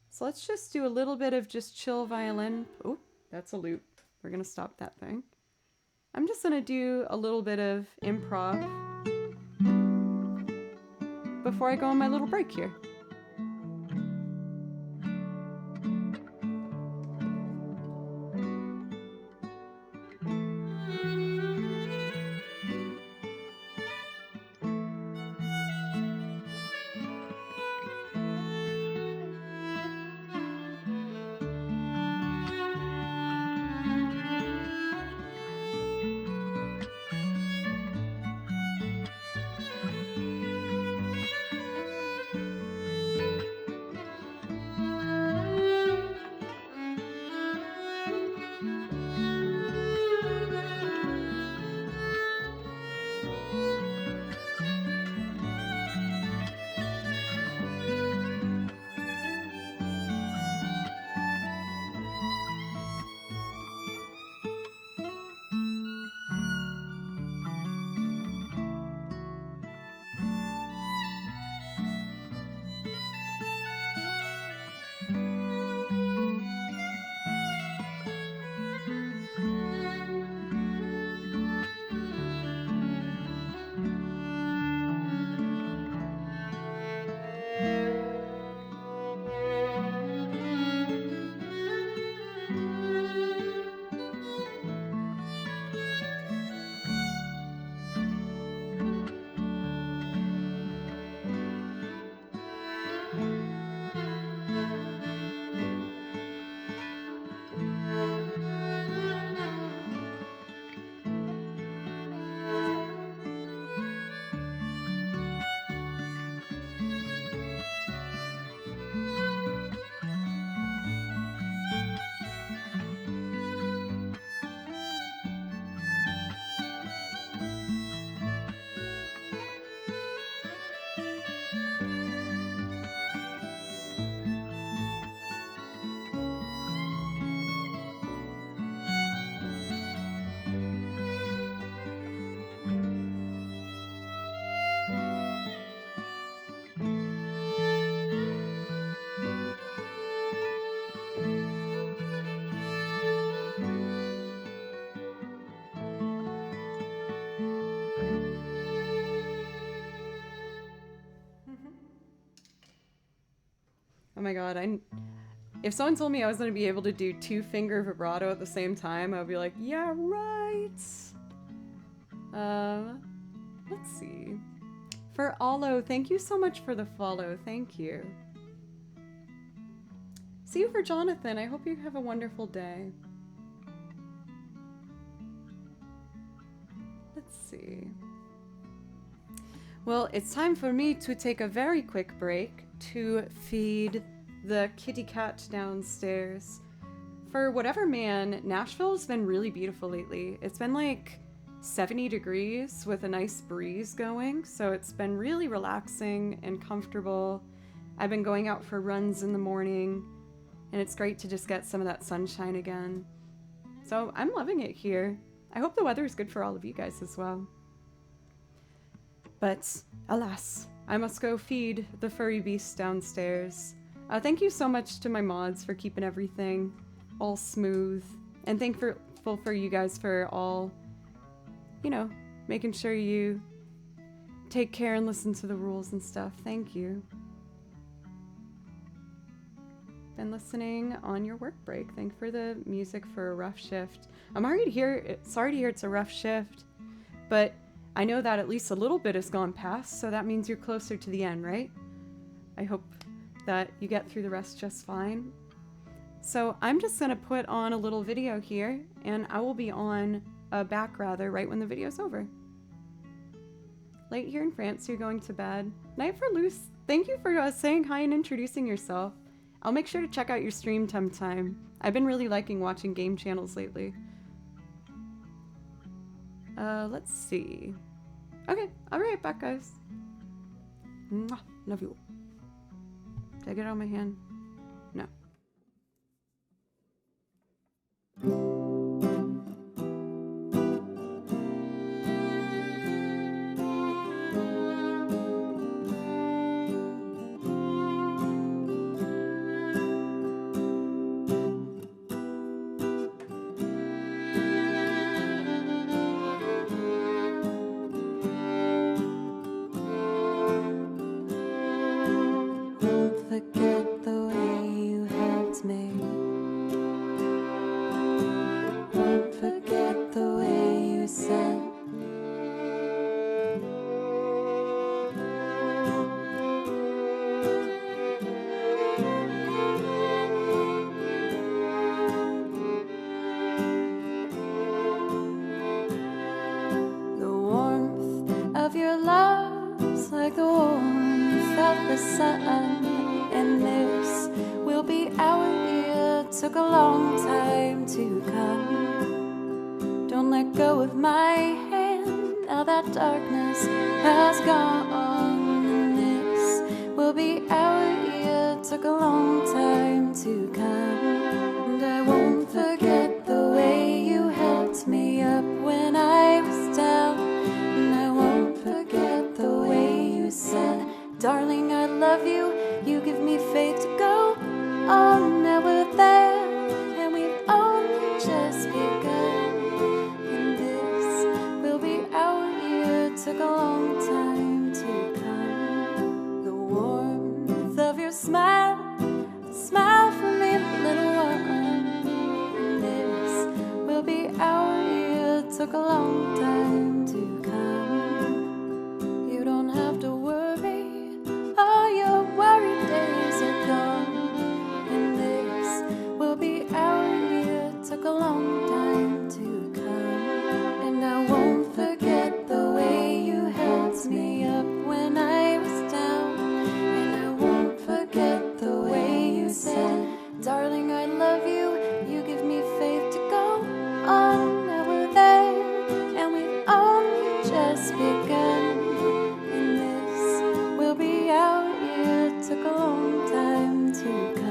So let's just do a little bit of just chill violin. Oh, that's a loop. We're going to stop that thing. I'm just going to do a little bit of improv before I go on my little break here. Oh my god, if someone told me I was going to be able to do 2-finger vibrato at the same time, I would be like, yeah, right. Let's see. For Allo, thank you so much for the follow. Thank you. See you for Jonathan. I hope you have a wonderful day. Let's see. Well, it's time for me to take a very quick break to feed the kitty cat downstairs. For whatever man, Nashville's been really beautiful lately. It's been like 70 degrees with a nice breeze going, so it's been really relaxing and comfortable. I've been going out for runs in the morning, and it's great to just get some of that sunshine again. So I'm loving it here. I hope the weather is good for all of you guys as well. But alas, I must go feed the furry beasts downstairs. Thank you so much to my mods for keeping everything all smooth, and thankful for you guys for all, you know, making sure you take care and listen to the rules and stuff. Thank you. Been listening on your work break. Thank you for the music for a rough shift. I'm sorry to hear it's a rough shift, but I know that at least a little bit has gone past, so that means you're closer to the end, right? I hope that you get through the rest just fine. So I'm just gonna put on a little video here, and I will be on back rather right when the video's over. Late here in France, you're going to bed. Night for Luce. Thank you for saying hi and introducing yourself. I'll make sure to check out your stream sometime. I've been really liking watching game channels lately. Let's see. Okay, I'll be right back, guys. Mwah, love you. Did I get it on my hand? No. Forget the way you helped me. Won't forget the way you said. The warmth of your love's like the warmth of the sun. And this will be our year. Took a long time to come. Don't let go of my hand. Now that darkness has gone. And this will be our year. Took a long time to come. And I won't forget the way you helped me up when I was down. And I won't forget the way you said, darling, I love you. You give me faith to go on. Now we're there, and we've only just begun. And this will be our year. Took a long time to come. The warmth of your smile, smile for me, little one. And this will be our year. Took a long time to come. You don't have to worry. All your worried days are gone, and this will be our year. Took a long time to come. And I won't forget the way you helped me up when I was down. And I won't forget the way you said, darling, I love you. You give me faith to go on. Now we're there, and we've only just begun. Took a long time to come.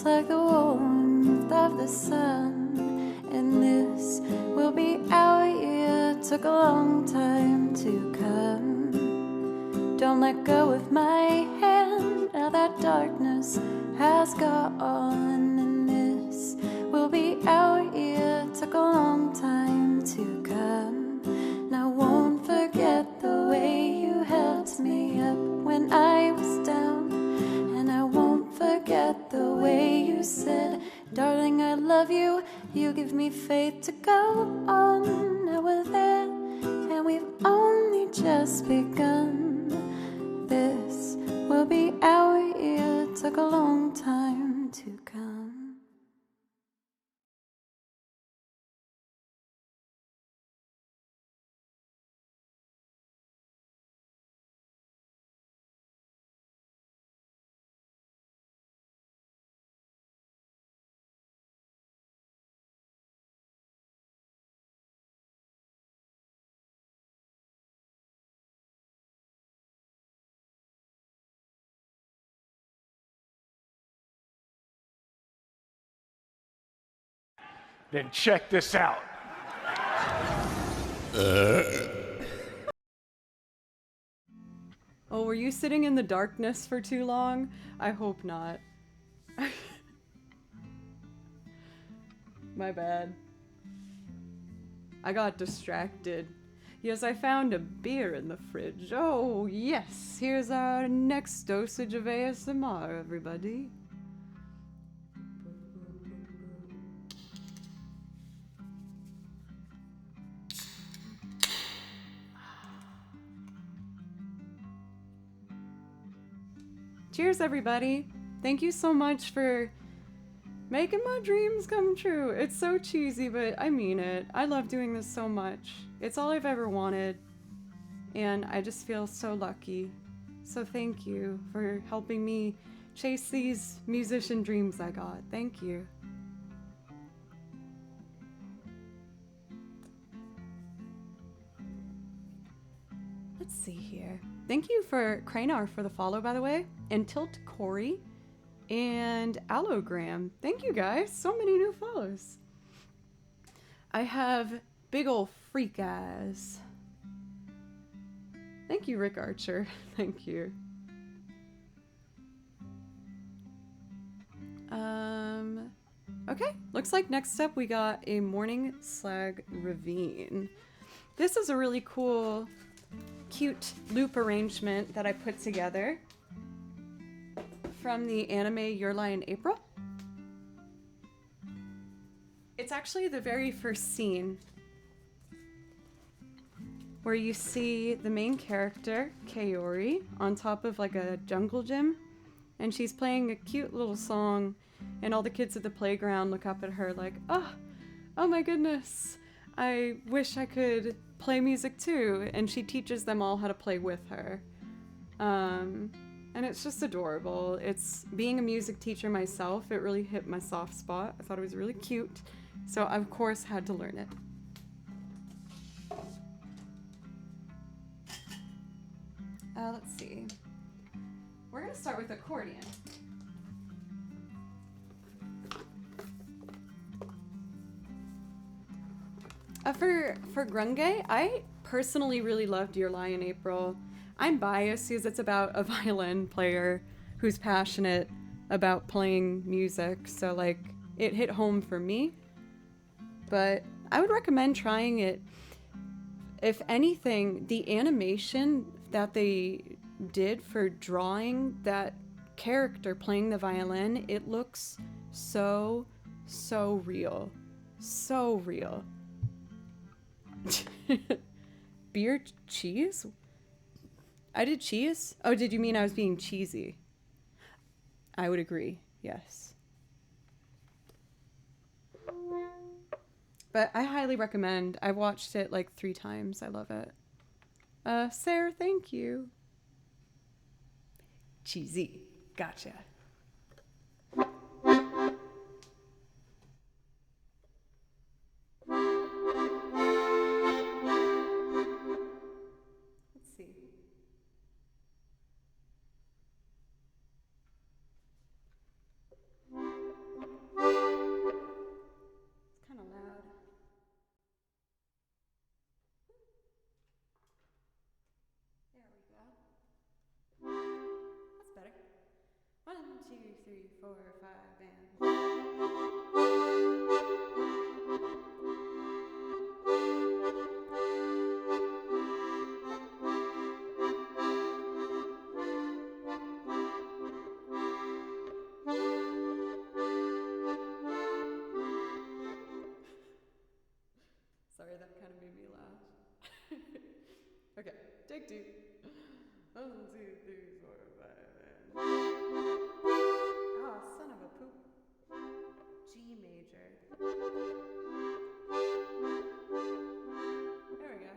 Like the warmth of the sun, and this will be our year. Took a long time to come. Don't let go of my hand. Now that darkness has gone, and this will be our year. Took a long time to come. Now won't forget when I was down. And I won't forget the way you said, darling, I love you. You give me faith to go on. Now we're there, and we've only just begun. This will be our year. Took a long time to come. Then check this out. Oh, were you sitting in the darkness for too long? I hope not. My bad. I got distracted. Yes, I found a beer in the fridge. Oh, yes. Here's our next dosage of ASMR, everybody. Cheers, everybody. Thank you so much for making my dreams come true. It's so cheesy, but I mean it. I love doing this so much. It's all I've ever wanted, and I just feel so lucky. So thank you for helping me chase these musician dreams I got. Thank you. Let's see here. Thank you for Kranar for the follow, by the way, and Tilt Corey and Allogram. Thank you guys. So many new follows. I have big ol' freak eyes. Thank you, Rick Archer. Thank you. Okay, looks like next up we got a Morning Slag Ravine. This is a really cool, cute loop arrangement that I put together from the anime Your Lie in April. It's actually the very first scene where you see the main character, Kaori, on top of like a jungle gym, and she's playing a cute little song, and all the kids at the playground look up at her like, oh my goodness, I wish I could play music too, and she teaches them all how to play with her. And it's just adorable. It's being a music teacher myself, it really hit my soft spot. I thought it was really cute, so I of course had to learn it. Let's see. We're gonna start with accordion. For Grunge, I personally really loved Your Lie in April. I'm biased because it's about a violin player who's passionate about playing music, so like it hit home for me. But I would recommend trying it. If anything, the animation that they did for drawing that character playing the violin, it looks so real. So real. Beer cheese? I did cheese? Oh, did you mean I was being cheesy? I would agree, yes. But I highly recommend. I watched it like 3 times. I love it. Sarah, thank you. Cheesy. Gotcha. Let's see. It's kind of loud. There we go. That's better. 1, 2, 3, 4, 5, and... Okay, take two. 1, 2, 3, 4, 5, and. Oh, son of a poop. G major. There we go.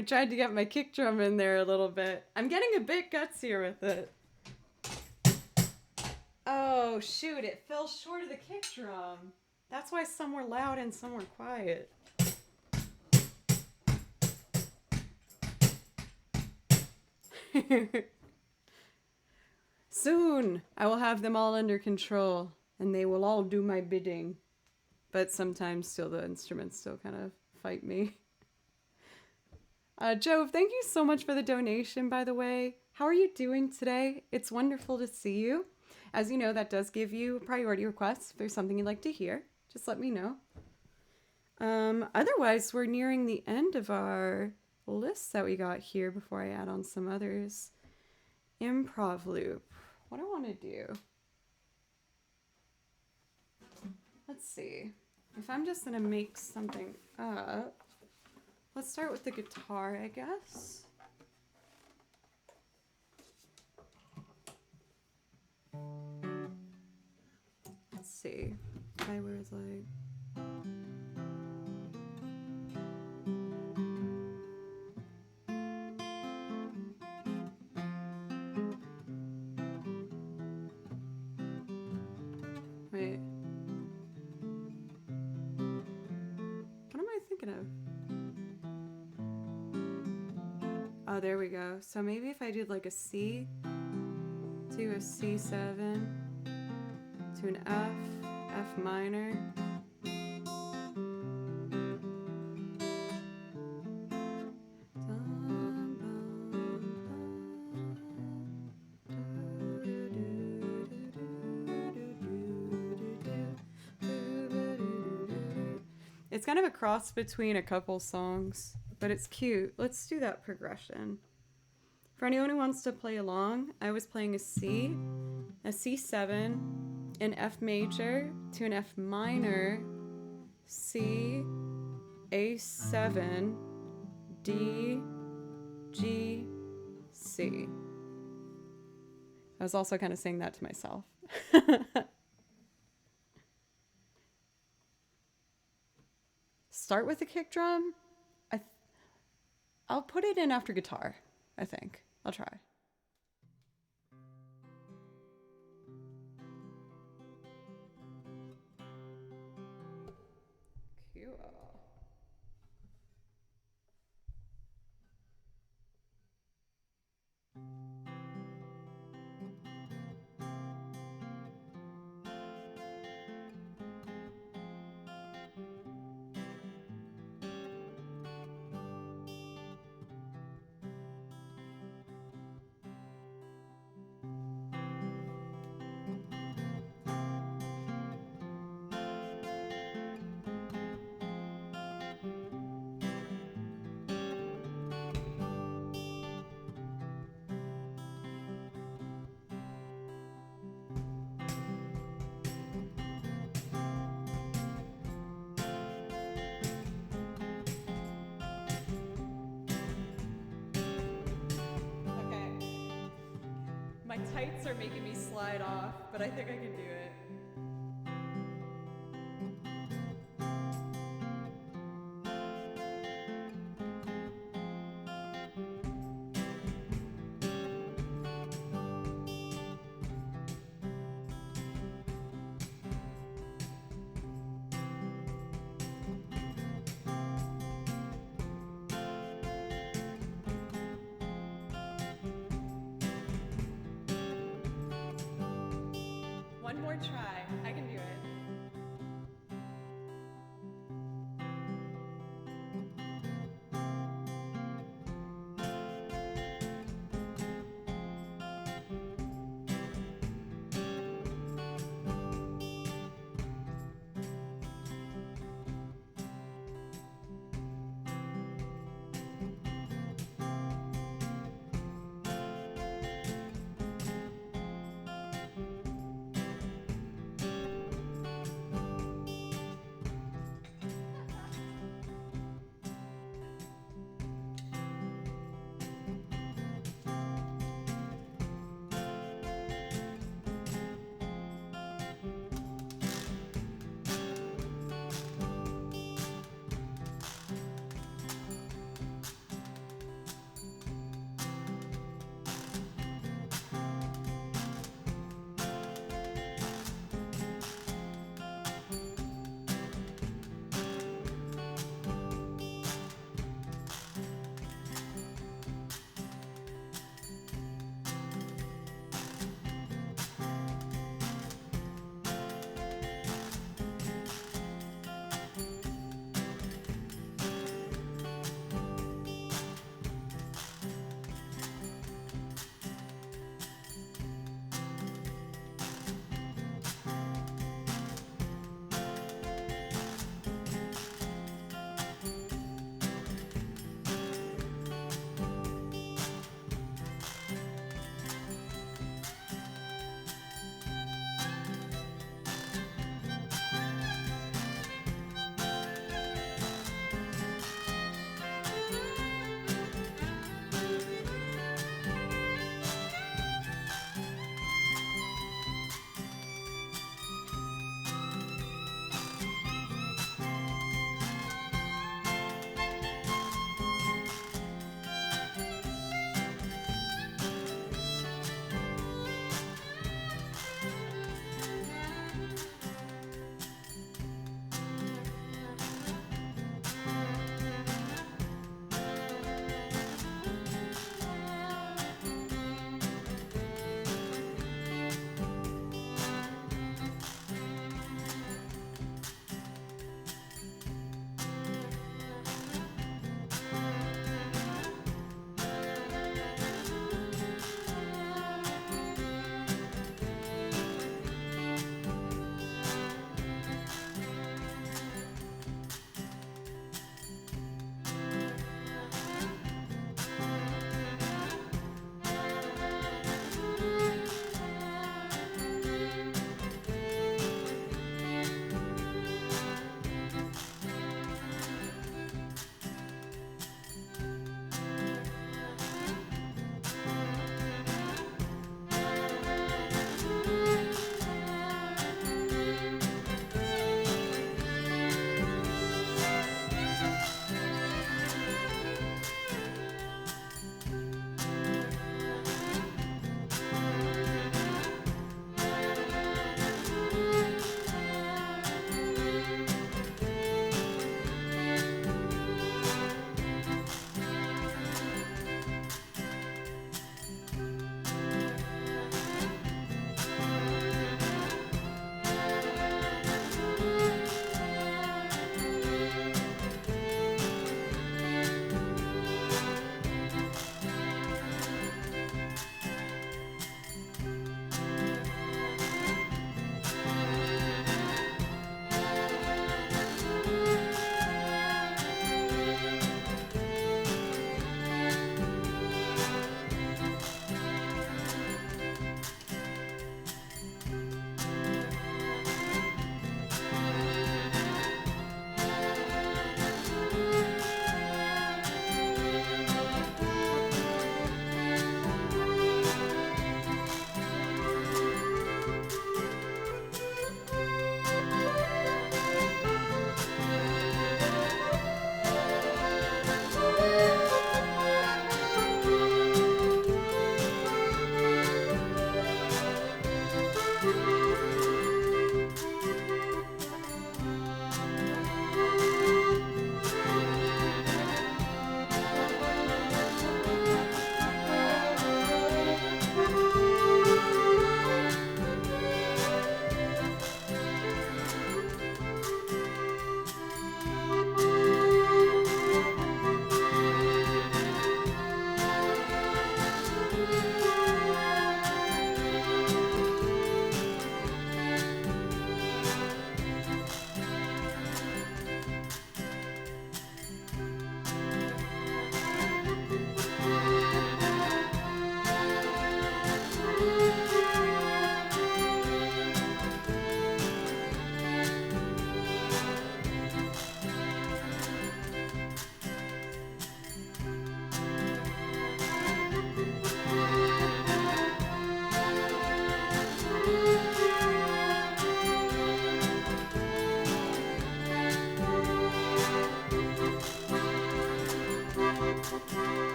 I tried to get my kick drum in there a little bit. I'm getting a bit gutsier with it. Oh, shoot, it fell short of the kick drum. That's why some were loud and some were quiet. Soon, I will have them all under control, and they will all do my bidding. But sometimes still the instruments still kind of fight me. Jove, thank you so much for the donation, by the way. How are you doing today? It's wonderful to see you. As you know, that does give you a priority request. If there's something you'd like to hear, just let me know. Otherwise, we're nearing the end of our list that we got here before I add on some others. Improv loop. What do I want to do? Let's see. If I'm just going to make something up, let's start with the guitar, I guess. Let's see. If I was like... Wait. What am I thinking of? Oh, there we go. So maybe if I did like a C to a C7 to an F, F minor. It's kind of a cross between a couple songs, but it's cute. Let's do that progression. For anyone who wants to play along, I was playing a C, a C7, an F major to an F minor, C, A7, D, G, C. I was also kind of saying that to myself. Start with the kick drum. I'll put it in after guitar, I think. I'll try. Cool. My tights are making me slide off, but I think I can do it. One more try. I can do it.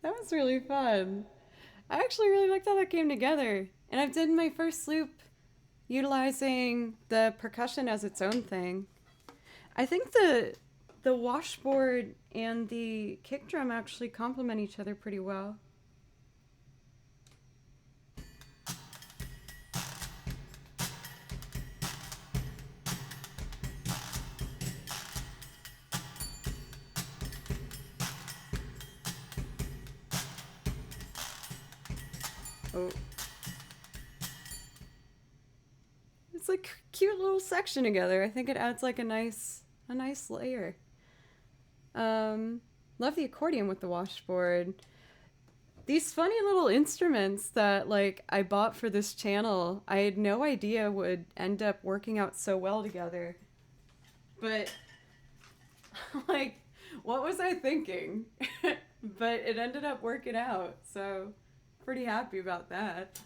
That was really fun. I actually really liked how that came together. And I've done my first loop utilizing the percussion as its own thing. I think the washboard and the kick drum actually complement each other pretty well. Oh. It's like a cute little section together. I think it adds like a nice layer. Love the accordion with the washboard. These funny little instruments that like I bought for this channel, I had no idea would end up working out so well together. But like, what was I thinking? But it ended up working out, so pretty happy about that.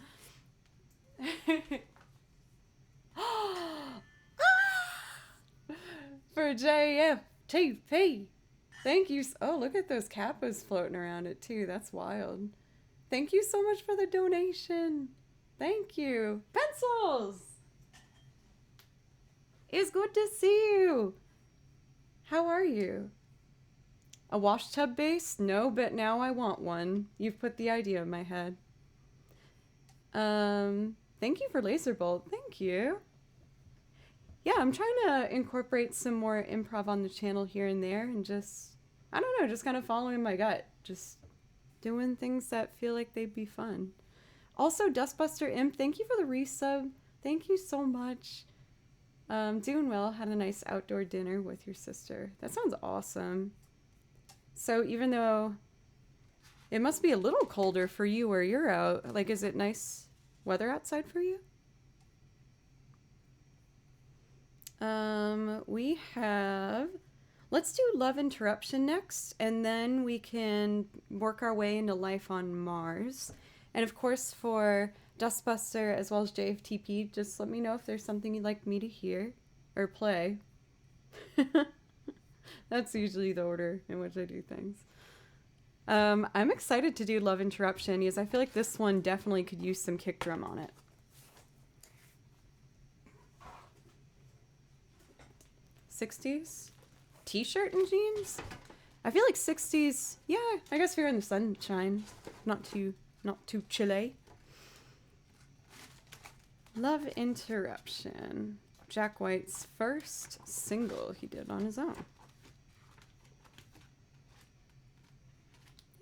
For JFTP. Thank you. Oh, look at those kappas floating around it too. That's wild. Thank you so much for the donation. Thank you. Pencils! It's good to see you. How are you? A wash tub base? No, but now I want one. You've put the idea in my head. Thank you for Laser Bolt. Thank you. Yeah, I'm trying to incorporate some more improv on the channel here and there and just, I don't know, just kind of following my gut. Just doing things that feel like they'd be fun. Also, Dustbuster Imp, thank you for the resub. Thank you so much. Doing well. Had a nice outdoor dinner with your sister. That sounds awesome. So even though it must be a little colder for you where you're out, like, is it nice weather outside for you? We have, let's do Love Interruption next, and then we can work our way into Life on Mars. And of course, for Dustbuster as well as JFTP, just let me know if there's something you'd like me to hear or play. That's usually the order in which I do things. I'm excited to do Love Interruption because I feel like this one definitely could use some kick drum on it. '60s t-shirt and jeans. I feel like '60s. Yeah, I guess if you're in the sunshine, not too chilly. Love Interruption. Jack White's first single he did on his own.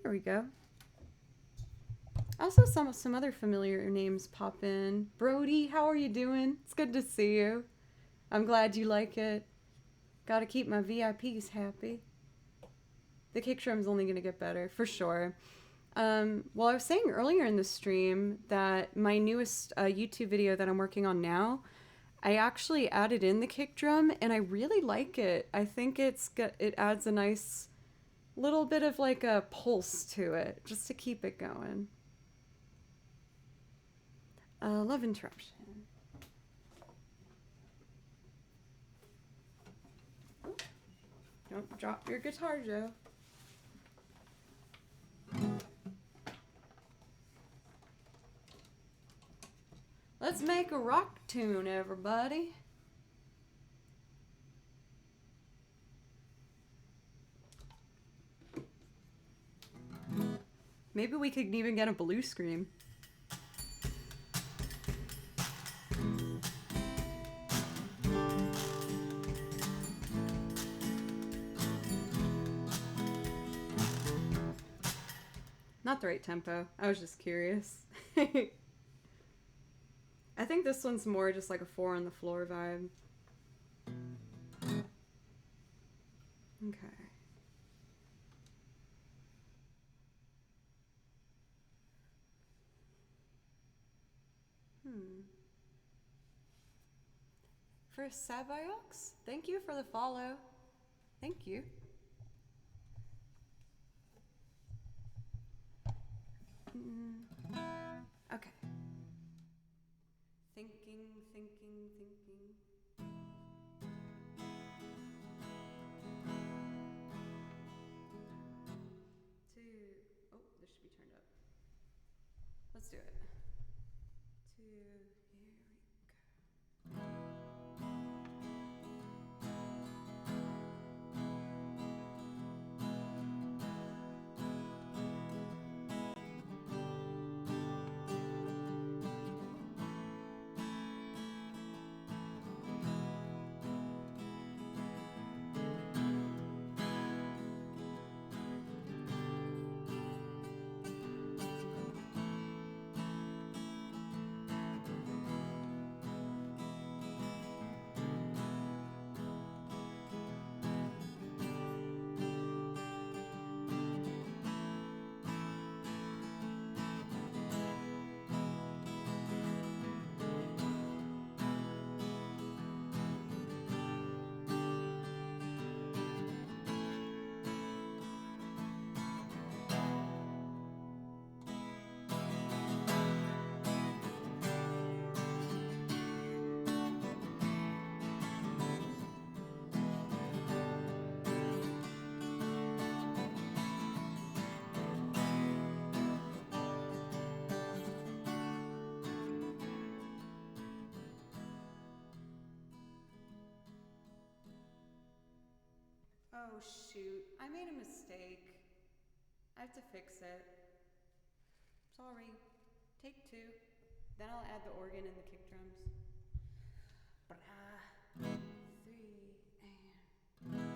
There we go. Also, some other familiar names pop in. Brody, how are you doing? It's good to see you. I'm glad you like it. Gotta keep my VIPs happy. The kick drum's only gonna get better, for sure. Well, I was saying earlier in the stream that my newest YouTube video that I'm working on now, I actually added in the kick drum, and I really like it. I think it adds a nice little bit of like a pulse to it, just to keep it going. Love Interruption. Don't drop your guitar, Joe. Let's make a rock tune, everybody. Maybe we could even get a blue screen. Not the right tempo. I was just curious. I think this one's more just like a 4 on the floor vibe. Okay. For Saviox, thank you for the follow. Thank you. Okay. Thinking. Oh, the Oh shoot, I made a mistake. I have to fix it. Sorry. Take 2. Then I'll add the organ and the kick drums. 3 and...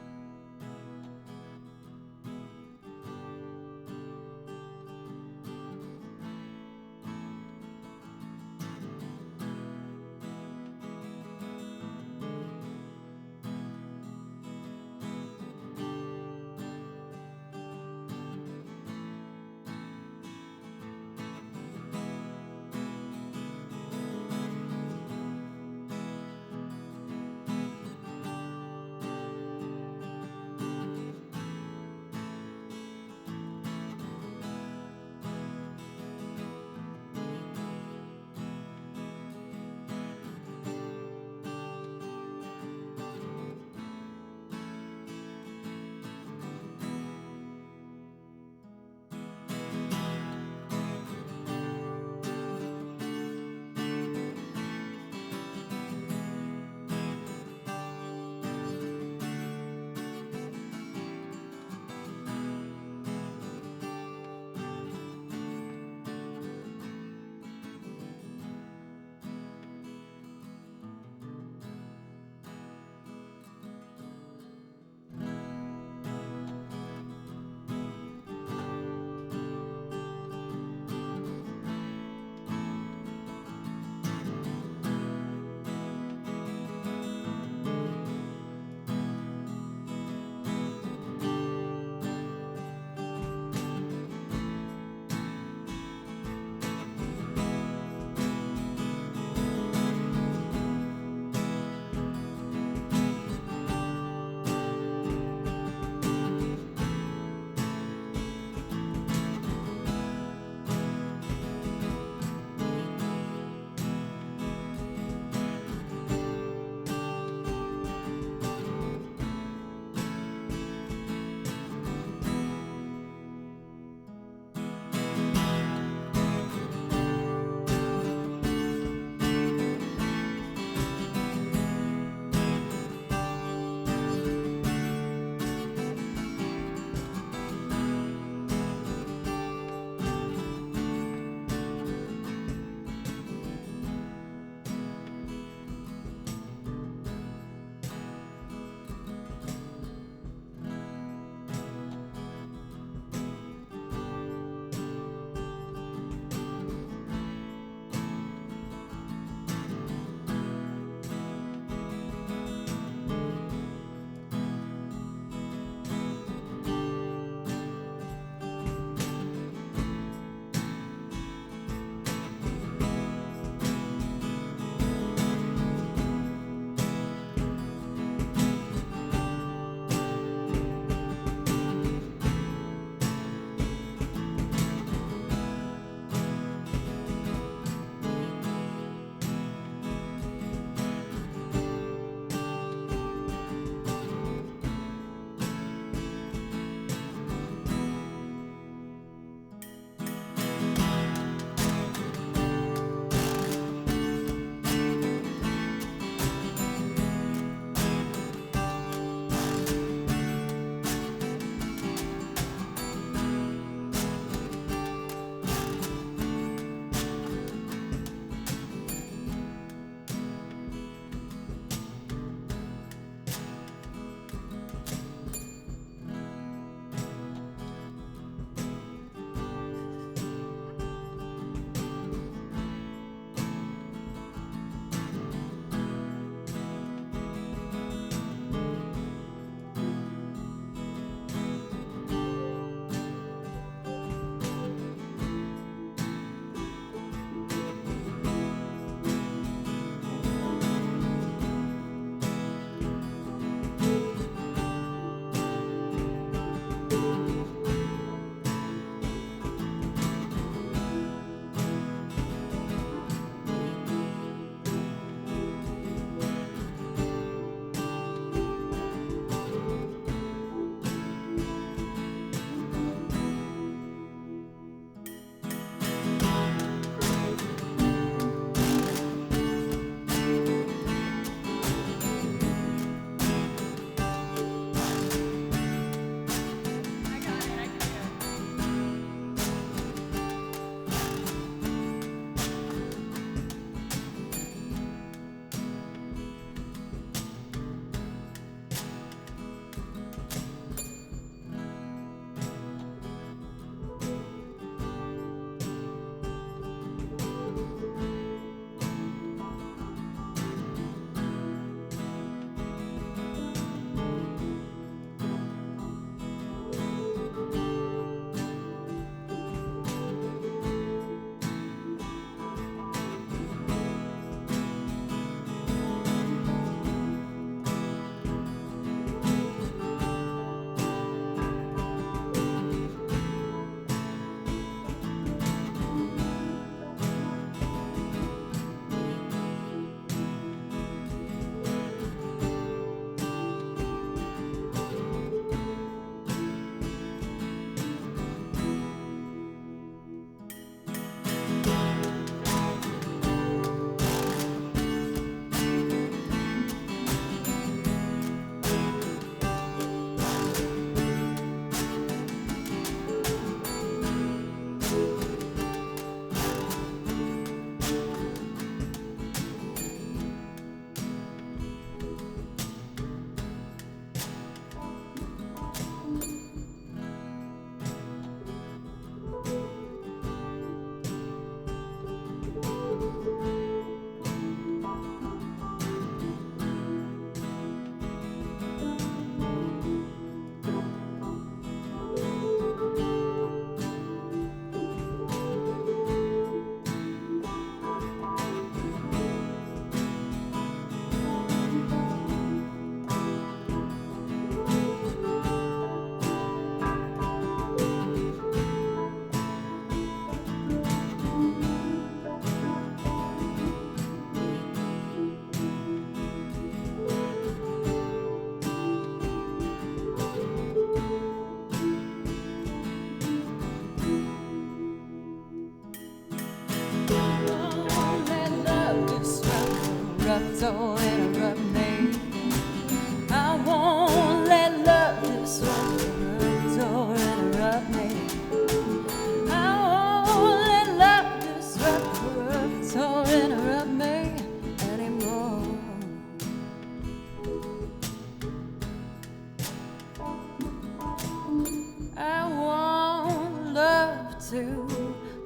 to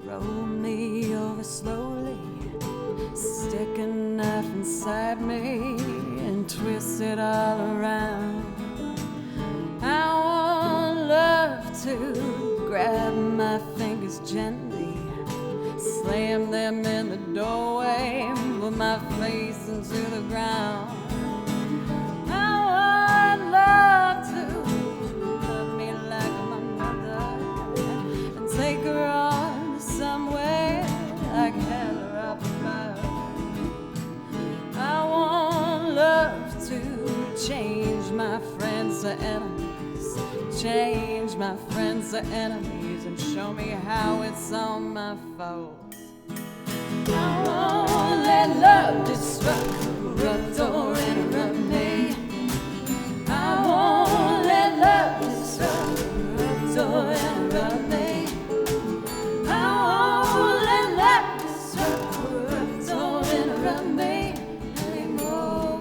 roll me over slowly, stick a knife inside me and twist it all around. I want love to grab my fingers gently, slam them in the doorway, put my face into the ground. I want love to love me like my mother and take her on somewhere like hell or up above. I want love to change my friends to enemies, change my friends to enemies, and show me how it's all my fault. I won't let love disrupt or interrupt me. I won't let love disrupt or interrupt me. I won't let love disrupt or interrupt me anymore.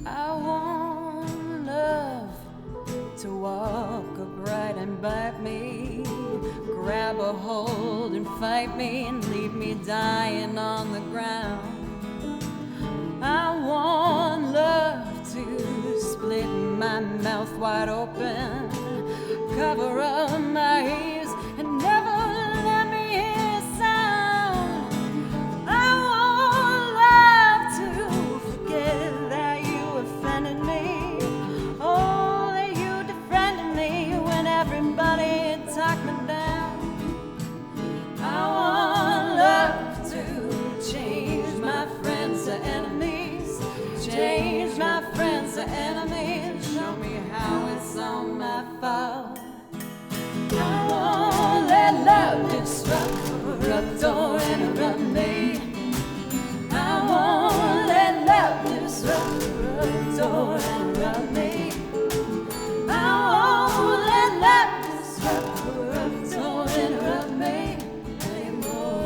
I want love to walk upright and bite me, grab a hold and fight me and leave me dying on the ground. I want love to split my mouth wide open, cover up my ears and never let me hear a sound. I want love to forget that you offended me, oh, that you defriended me when everybody talked me down. I want love to change my friends to enemies, change my friends to enemies, show me how it's all my fault. I won't let love disrupt or interrupt me. I won't let love disrupt or interrupt me. I won't let love disrupt or interrupt me anymore.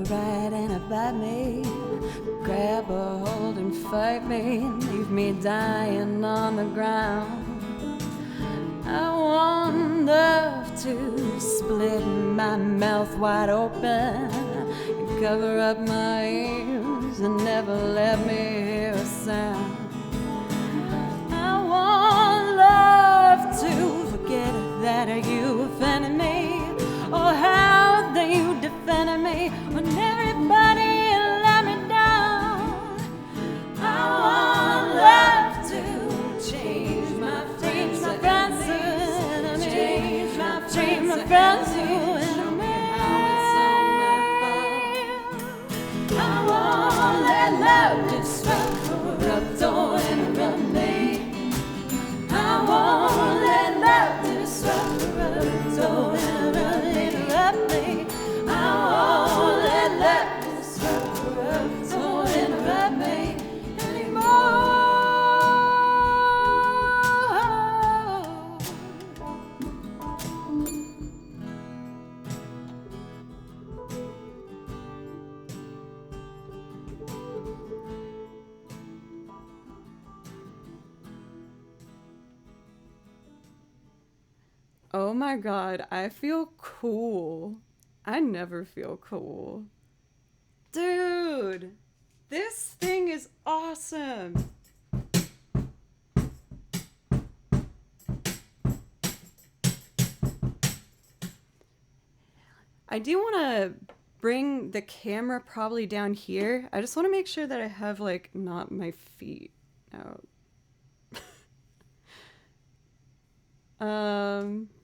Right and about me, grab a hold and fight me and leave me dying on the ground. I want love to split my mouth wide open and cover up my ears and never let me hear a sound. I want love to forget that you offended me, or how that you defended me when everybody let me down. I want love to change my friends to enemies, change my friends to enemies. I won't let love disrupt or interrupt me. I won't let love disrupt or interrupt me. I won't let love disrupt or interrupt me anymore. Oh my god, I feel cool. I never feel cool. Dude, this thing is awesome. I do want to bring the camera probably down here. I just want to make sure that I have, like, not my feet out.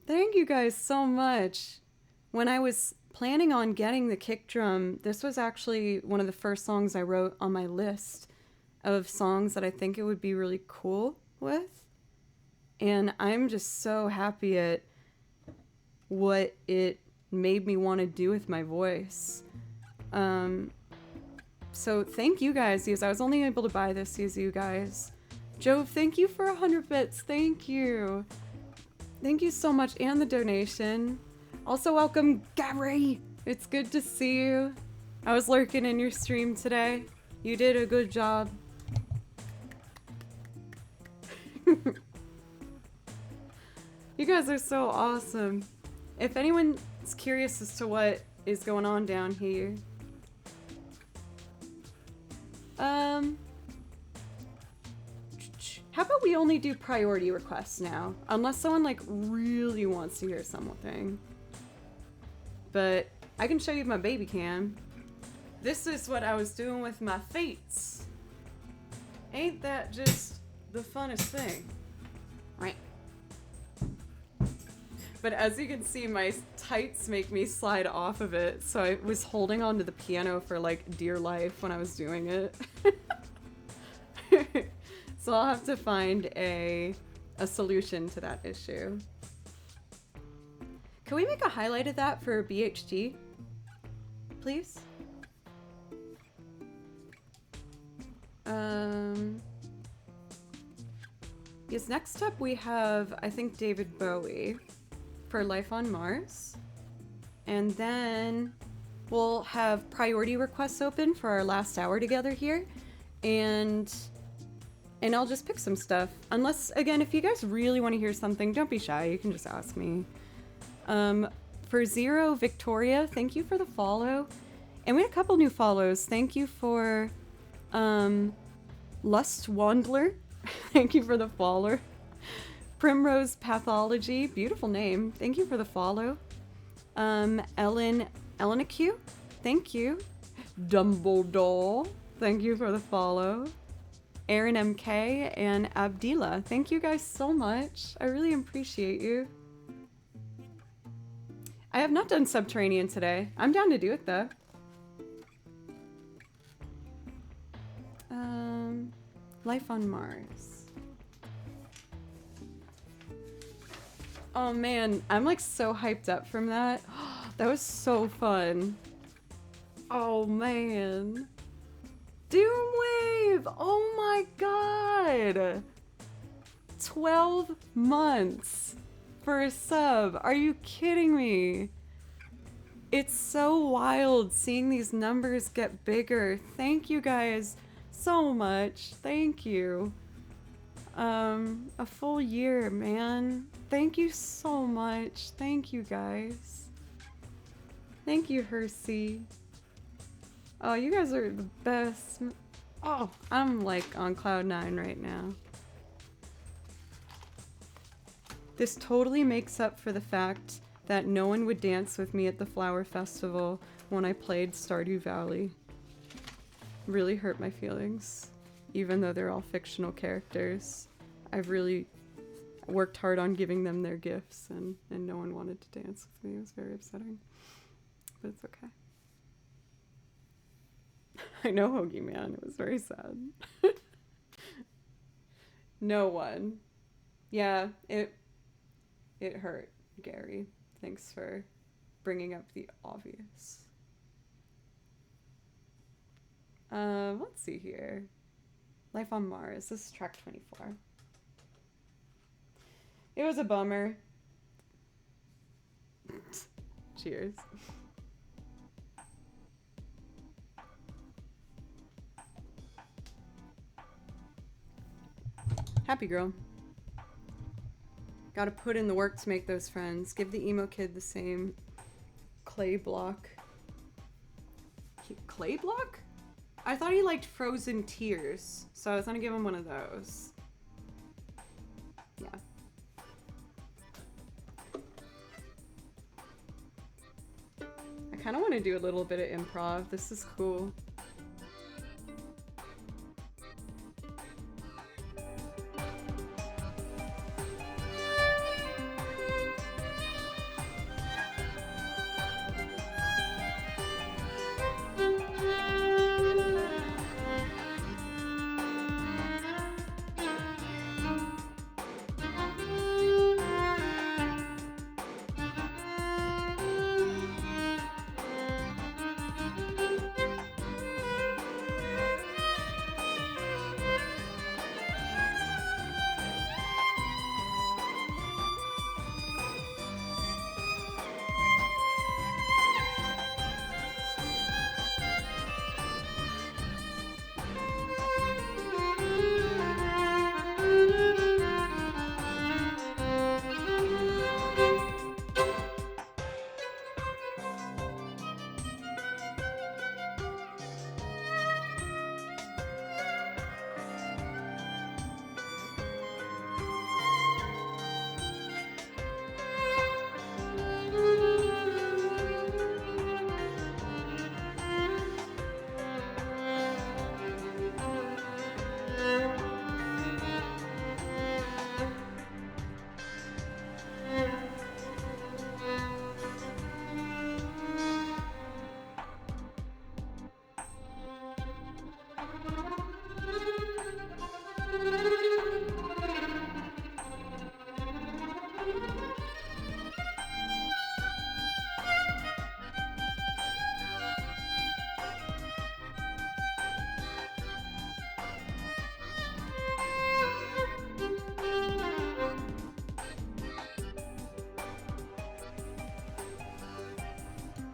Thank you guys so much. When I was planning on getting the kick drum, this was actually one of the first songs I wrote on my list of songs that I think it would be really cool with. And I'm just so happy at what it made me want to do with my voice. So thank you guys, because I was only able to buy this because you guys. Jove, thank you for 100 bits. Thank you. Thank you so much, and the donation. Also welcome, Gary. It's good to see you. I was lurking in your stream today. You did a good job. You guys are so awesome. If anyone's curious as to what is going on down here, how about we only do priority requests now? Unless someone like really wants to hear something. But I can show you my baby cam. This is what I was doing with my feet. Ain't that just the funnest thing? Right. But as you can see, my tights make me slide off of it, so I was holding onto the piano for like dear life when I was doing it. So I'll have to find a solution to that issue. Can we make a highlight of that for BHG, please? Yes, next up we have, I think, David Bowie for Life on Mars. And then we'll have priority requests open for our last hour together here. And I'll just pick some stuff. Unless, again, if you guys really want to hear something, don't be shy. You can just ask me. For Zero Victoria, thank you for the follow. And we had a couple new follows. Thank you for Lust Wandler. Thank you for the follow. Primrose Pathology, beautiful name. Thank you for the follow. Elena Q, thank you. Dumbledore, thank you for the follow. Aaron MK and Abdila, thank you guys so much. I really appreciate you. I have not done Subterranean today. I'm down to do it though. Life on Mars. Oh man, I'm like so hyped up from that. That was so fun. Oh man. Doomwave! Oh my god! 12 months for a sub. Are you kidding me? It's so wild seeing these numbers get bigger. Thank you guys so much. Thank you. A full year, man. Thank you so much. Thank you guys. Thank you, Hersey. Oh, you guys are the best. Oh, I'm like on cloud 9 right now. This totally makes up for the fact that no one would dance with me at the Flower Festival when I played Stardew Valley. Really hurt my feelings, even though they're all fictional characters. I've really worked hard on giving them their gifts, and no one wanted to dance with me. It was very upsetting, but it's okay. I know, Hoagie Man. It was very sad. No one. Yeah, it hurt, Gary. Thanks for bringing up the obvious. Let's see here. Life on Mars. This is track 24. It was a bummer. Cheers. Happy girl. Gotta put in the work to make those friends. Give the emo kid the same clay block. Clay block? I thought he liked frozen tears, so I was gonna give him one of those. Yeah. I kind of want to do a little bit of improv. This is cool.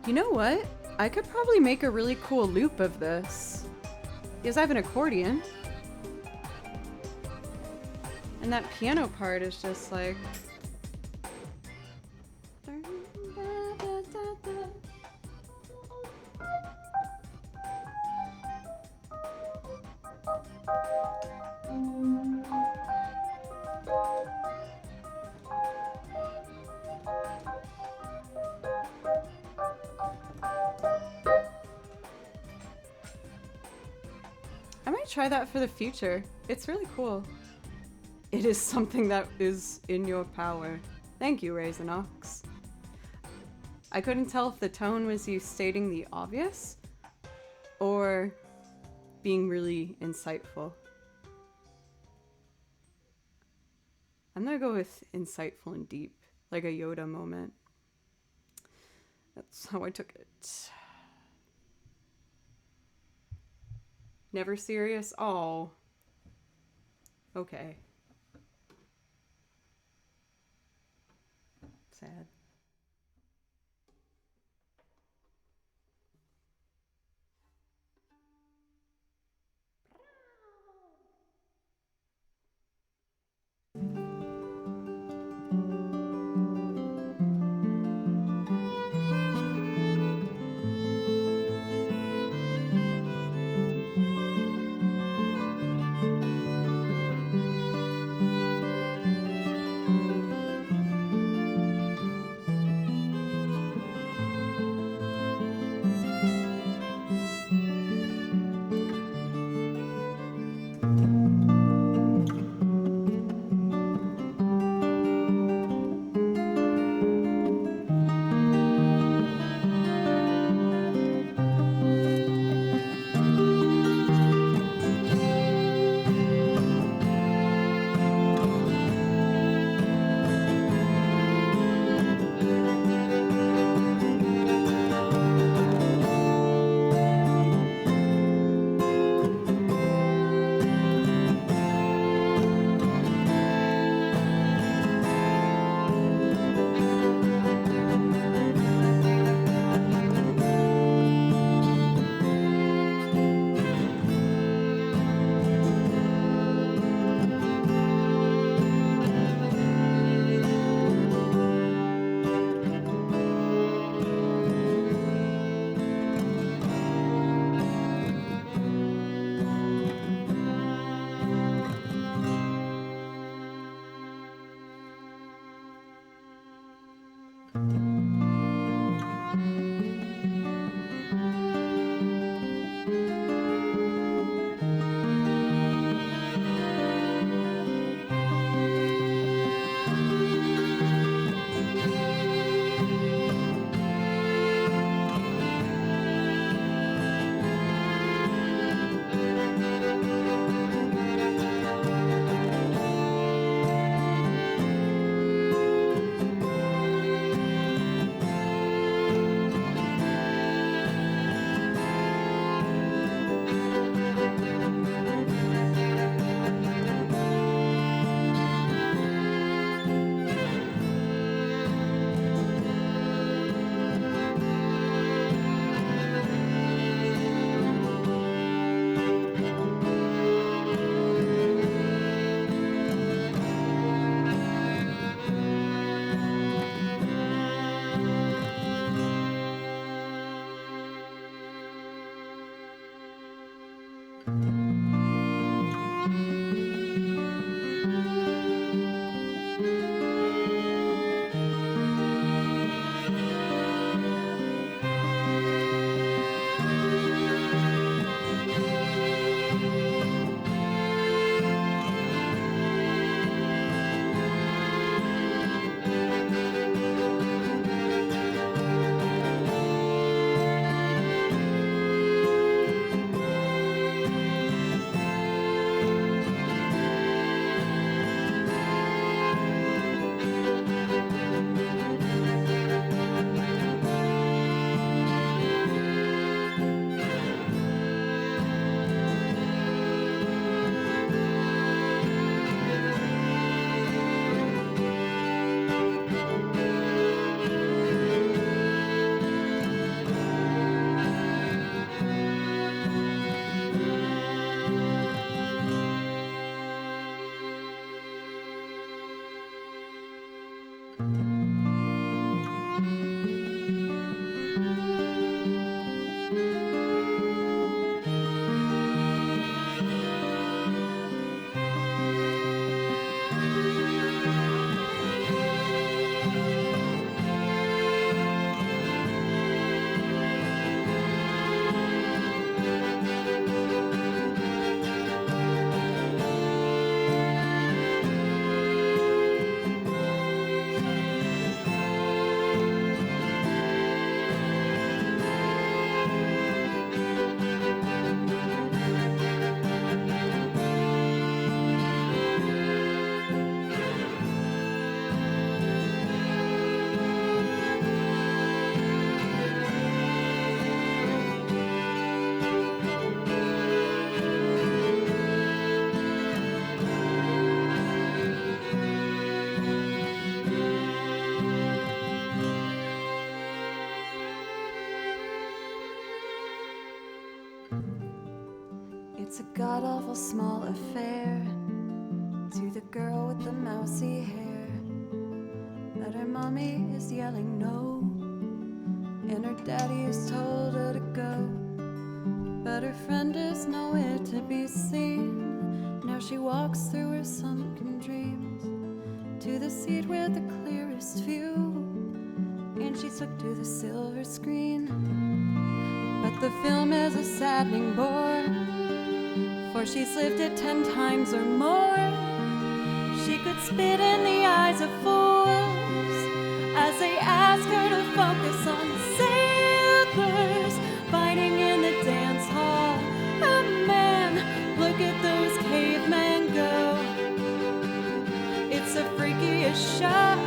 You know what? I could probably make a really cool loop of this. Because I have an accordion. And that piano part is just like... I might try that for the future. It's really cool. It is something that is in your power. Thank you, Raisinox. I couldn't tell if the tone was you stating the obvious or being really insightful. I'm gonna go with insightful and deep, like a Yoda moment. That's how I took it. Never serious? Oh. Okay. Sad. It's a god-awful small affair to the girl with the mousy hair that her mommy is yelling no, and her daddy has told her to go, but her friend is nowhere to be seen. Now she walks through her sunken dreams to the seat with the clearest view, and she's hooked to the silver screen. But the film is a saddening bore, for she's lived it 10 times or more. She could spit in the eyes of fools as they ask her to focus on sailors fighting in the dance hall. Oh man, look at those cavemen go. It's the freakiest show.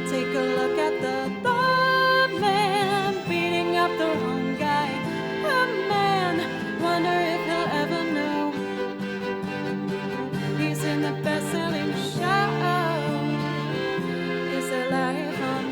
Take a look at the thought man beating up the wrong guy. Oh man, wonder if he'll ever know he's in the best-selling show. Is there life on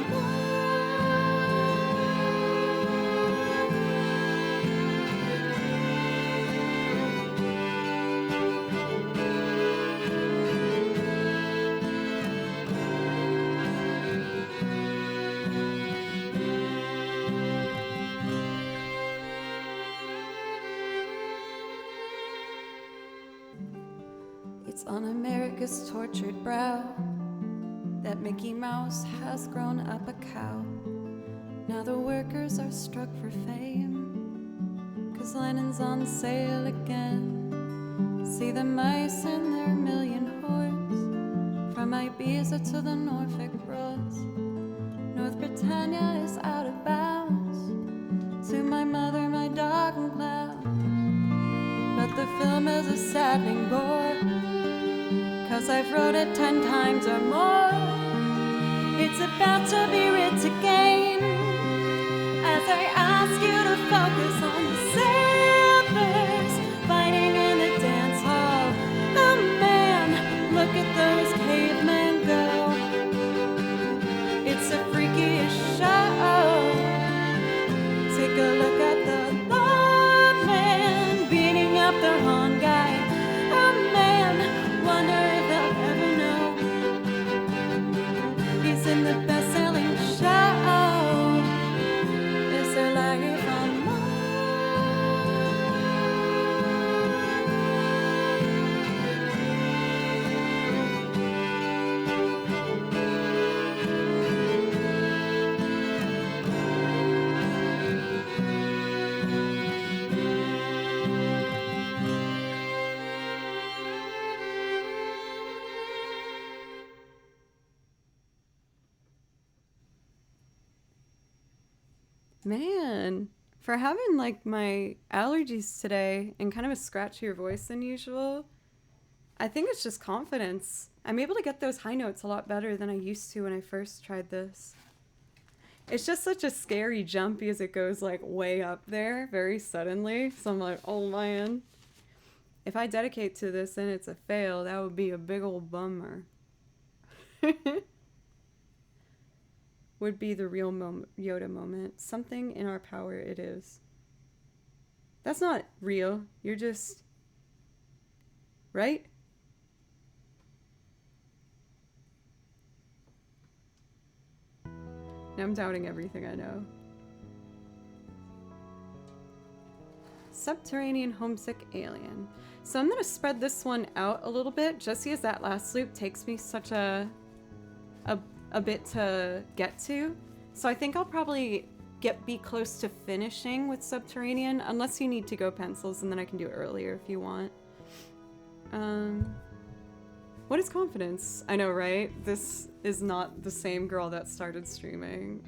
It's on America's tortured brow that Mickey Mouse has grown up a cow. Now the workers are struck for fame, 'cause Lennon's on sale again. See the mice and their million hordes, from Ibiza to the Norfolk Broads. North Britannia is out of bounds, to my mother, my dog, and cloud. But the film is a saddening bore, 'cause I've wrote it 10 times or more. It's about to be writ again, as I ask you to focus on the sailors fighting in the dance hall. Oh man, look at those cavemen go. It's the freakiest show. Take a look at the thought man beating up the wrong guy. Oh man, wonder if they'll ever know he's in the best-selling show. Is there life on Man, for having like my allergies today and kind of a scratchier voice than usual, I think it's just confidence. I'm able to get those high notes a lot better than I used to when I first tried this. It's just such a scary jump because it goes like way up there very suddenly. So I'm like, oh man. If I dedicate to this and it's a fail, that would be a big old bummer. Would be the real Yoda moment. Something in our power it is. That's not real. You're just... Right? Now I'm doubting everything I know. Subterranean homesick alien. So I'm gonna spread this one out a little bit, just because that last loop takes me such a bit to get to. So I think I'll probably be close to finishing with Subterranean, unless you need to go pencils, and then I can do it earlier if you want. What is confidence? I know, right? This is not the same girl that started streaming.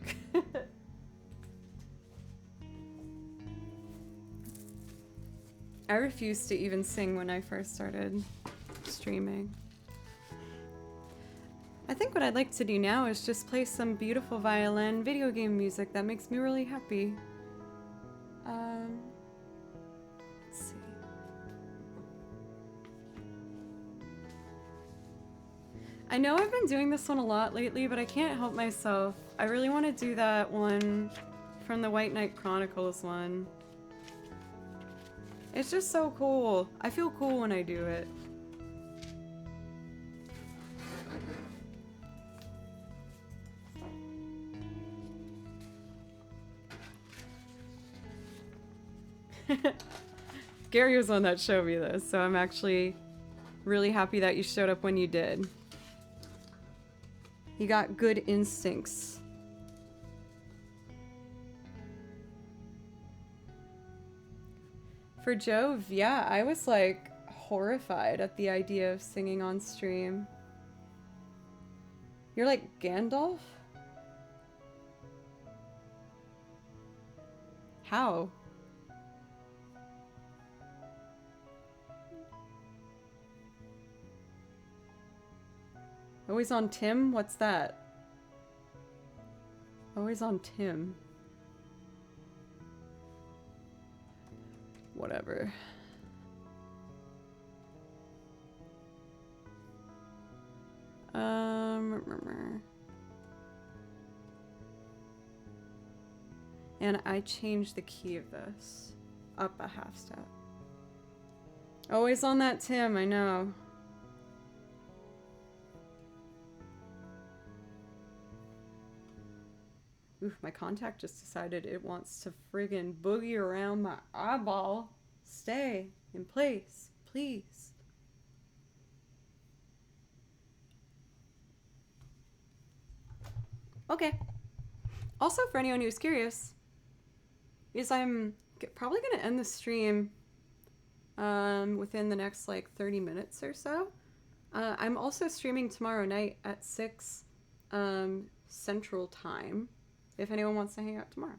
I refused to even sing when I first started streaming. I think what I'd like to do now is just play some beautiful violin video game music that makes me really happy. Let's see. I know I've been doing this one a lot lately, but I can't help myself. I really want to do that one from the White Knight Chronicles one. It's just so cool. I feel cool when I do it. Gary was the one that showed me this, so I'm actually really happy that you showed up when you did. You got good instincts. For Jove, yeah, I was like horrified at the idea of singing on stream. You're like Gandalf? How? Always on Tim? What's that? Always on Tim. Whatever. And I changed the key of this up a half step. Always on that Tim, I know. Oof, my contact just decided it wants to friggin' boogie around my eyeball. Stay in place, please. Okay. Also, for anyone who's curious, is I'm probably gonna end the stream within the next like 30 minutes or so. I'm also streaming tomorrow night at 6 Central Time, if anyone wants to hang out tomorrow.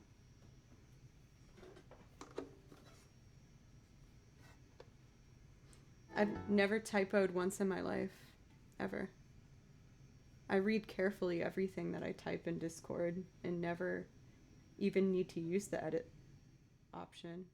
I've never typoed once in my life, ever. I read carefully everything that I type in Discord and never even need to use the edit option.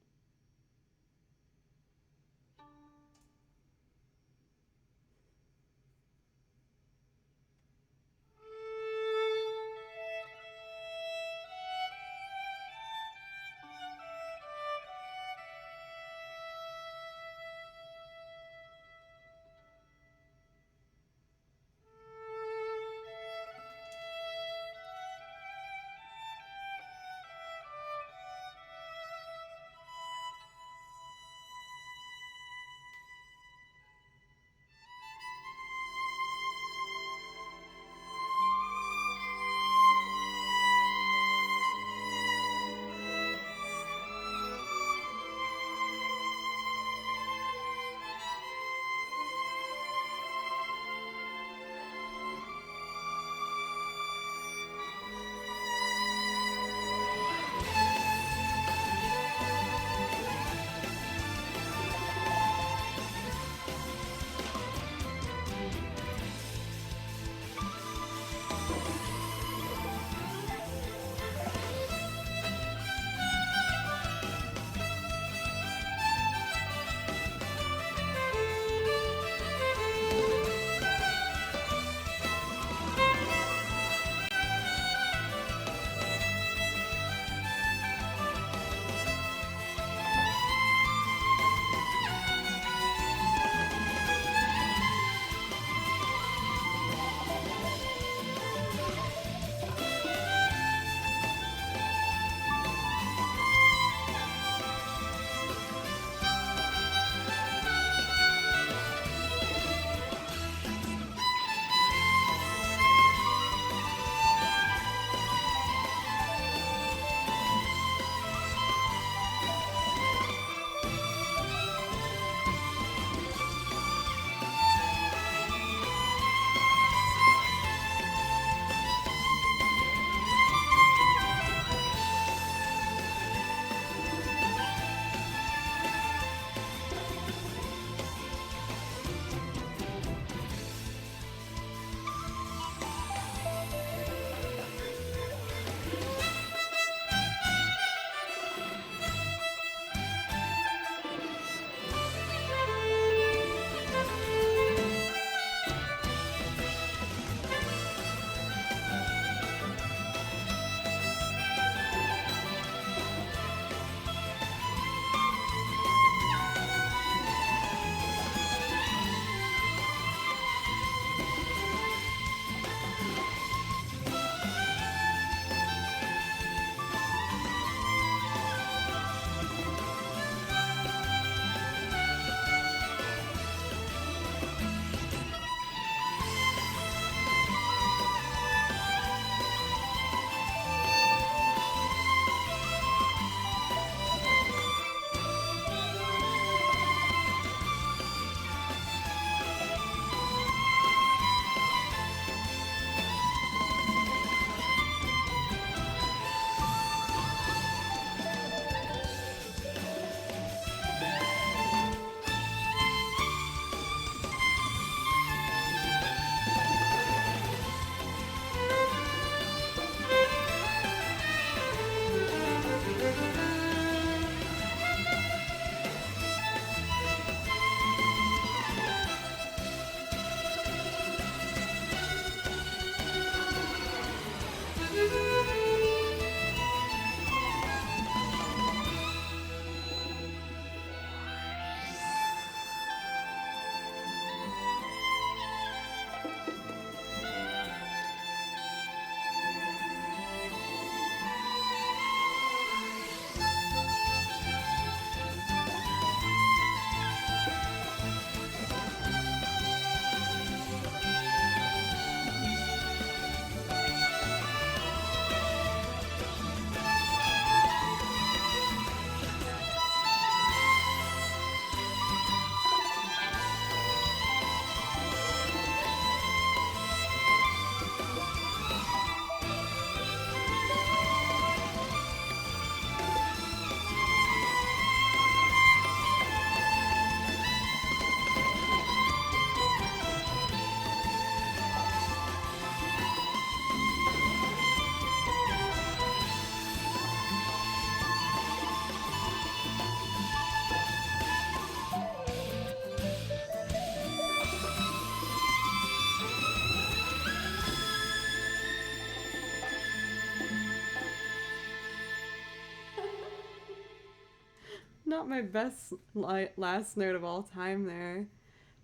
Not my best last note of all time there.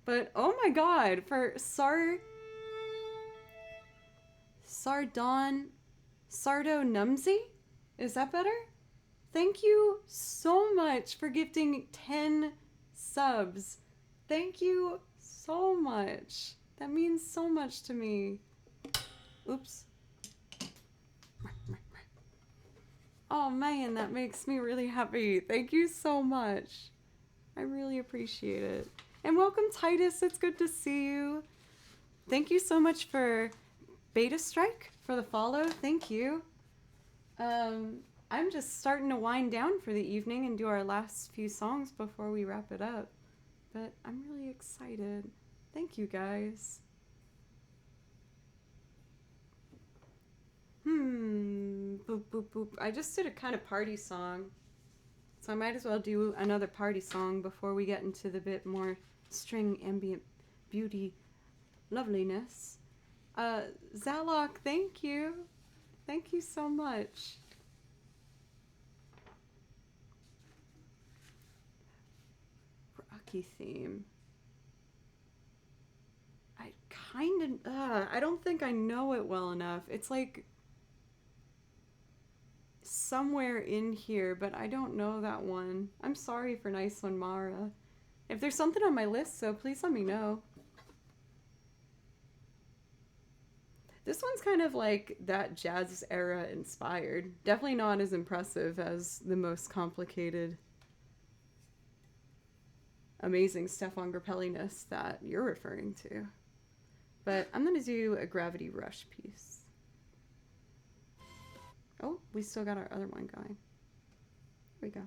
But oh my god, for Sardon Sardo Numsy? Is that better? Thank you so much for gifting 10 subs. Thank you so much. That means so much to me. Oops. Oh man, that makes me really happy. Thank you so much. I really appreciate it. And welcome, Titus. It's good to see you. Thank you so much for Beta Strike for the follow. Thank you. I'm just starting to wind down for the evening and do our last few songs before we wrap it up. But I'm really excited. Thank you, guys. Boop, boop, boop. I just did a kind of party song. So I might as well do another party song before we get into the bit more string ambient beauty loveliness. Zalok, thank you. Thank you so much. Rocky theme. I don't think I know it well enough. It's like somewhere in here, but I don't know that one. I'm sorry for Nice One Mara. If there's something on my list, so please let me know. This one's kind of like that jazz era inspired. Definitely not as impressive as the most complicated, amazing Stefan Grappelli-ness that you're referring to. But I'm gonna do a Gravity Rush piece. Oh, we still got our other one going. Here we go.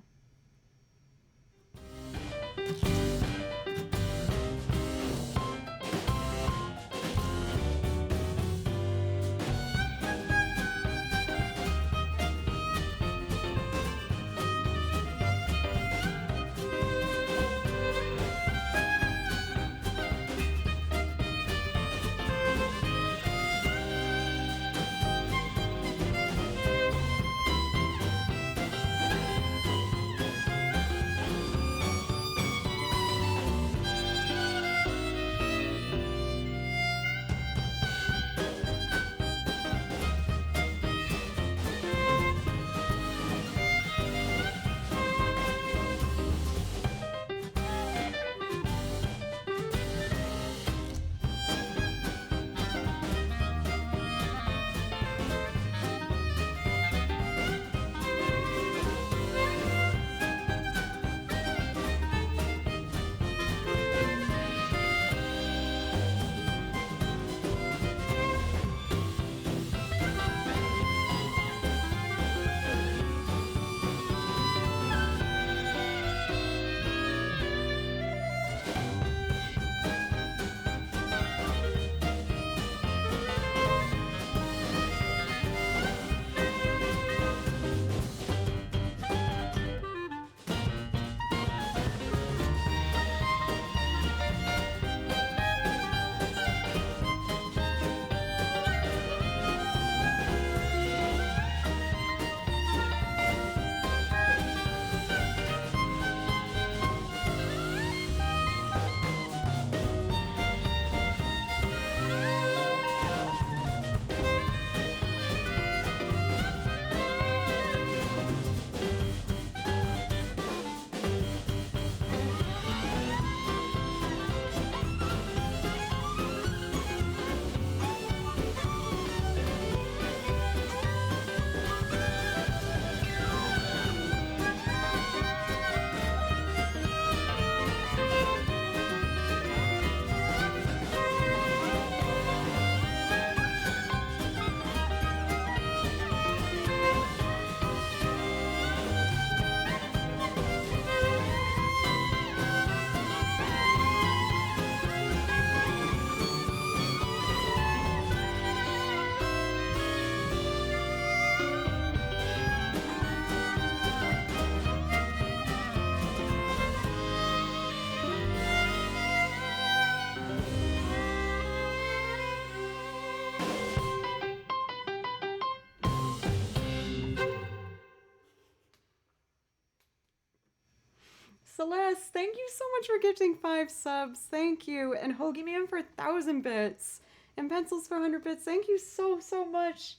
Celeste, thank you so much for gifting 5 subs. Thank you. And Hoagie Man for 1,000 bits. And Pencils for 100 bits. Thank you so, so much.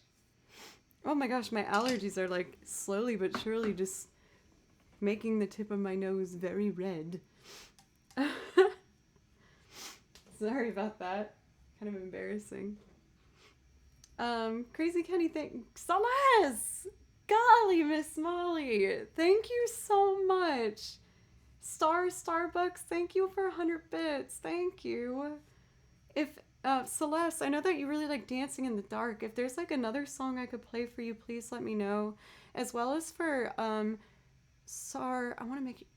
Oh my gosh, my allergies are like slowly but surely just making the tip of my nose very red. Sorry about that. Kind of embarrassing. Crazy Kenny, Celeste! Golly, Miss Molly, thank you so much. Starbucks, thank you for 100 bits. Thank you. If Celeste, I know that you really like Dancing in the Dark. If there's like another song I could play for you, please let me know. As well as for I want to make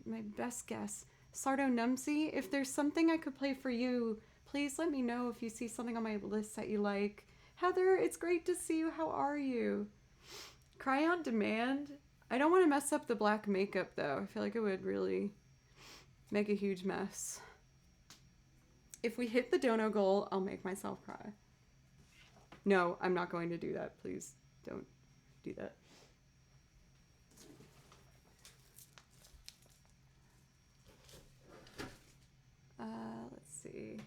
my best guess. Sardo Numsy, if there's something I could play for you, please let me know if you see something on my list that you like. Heather, it's great to see you. How are you? Cry on Demand. I don't want to mess up the black makeup though. I feel like it would really make a huge mess. If we hit the dono goal, I'll make myself cry. No, I'm not going to do that. Please don't do that. Let's see.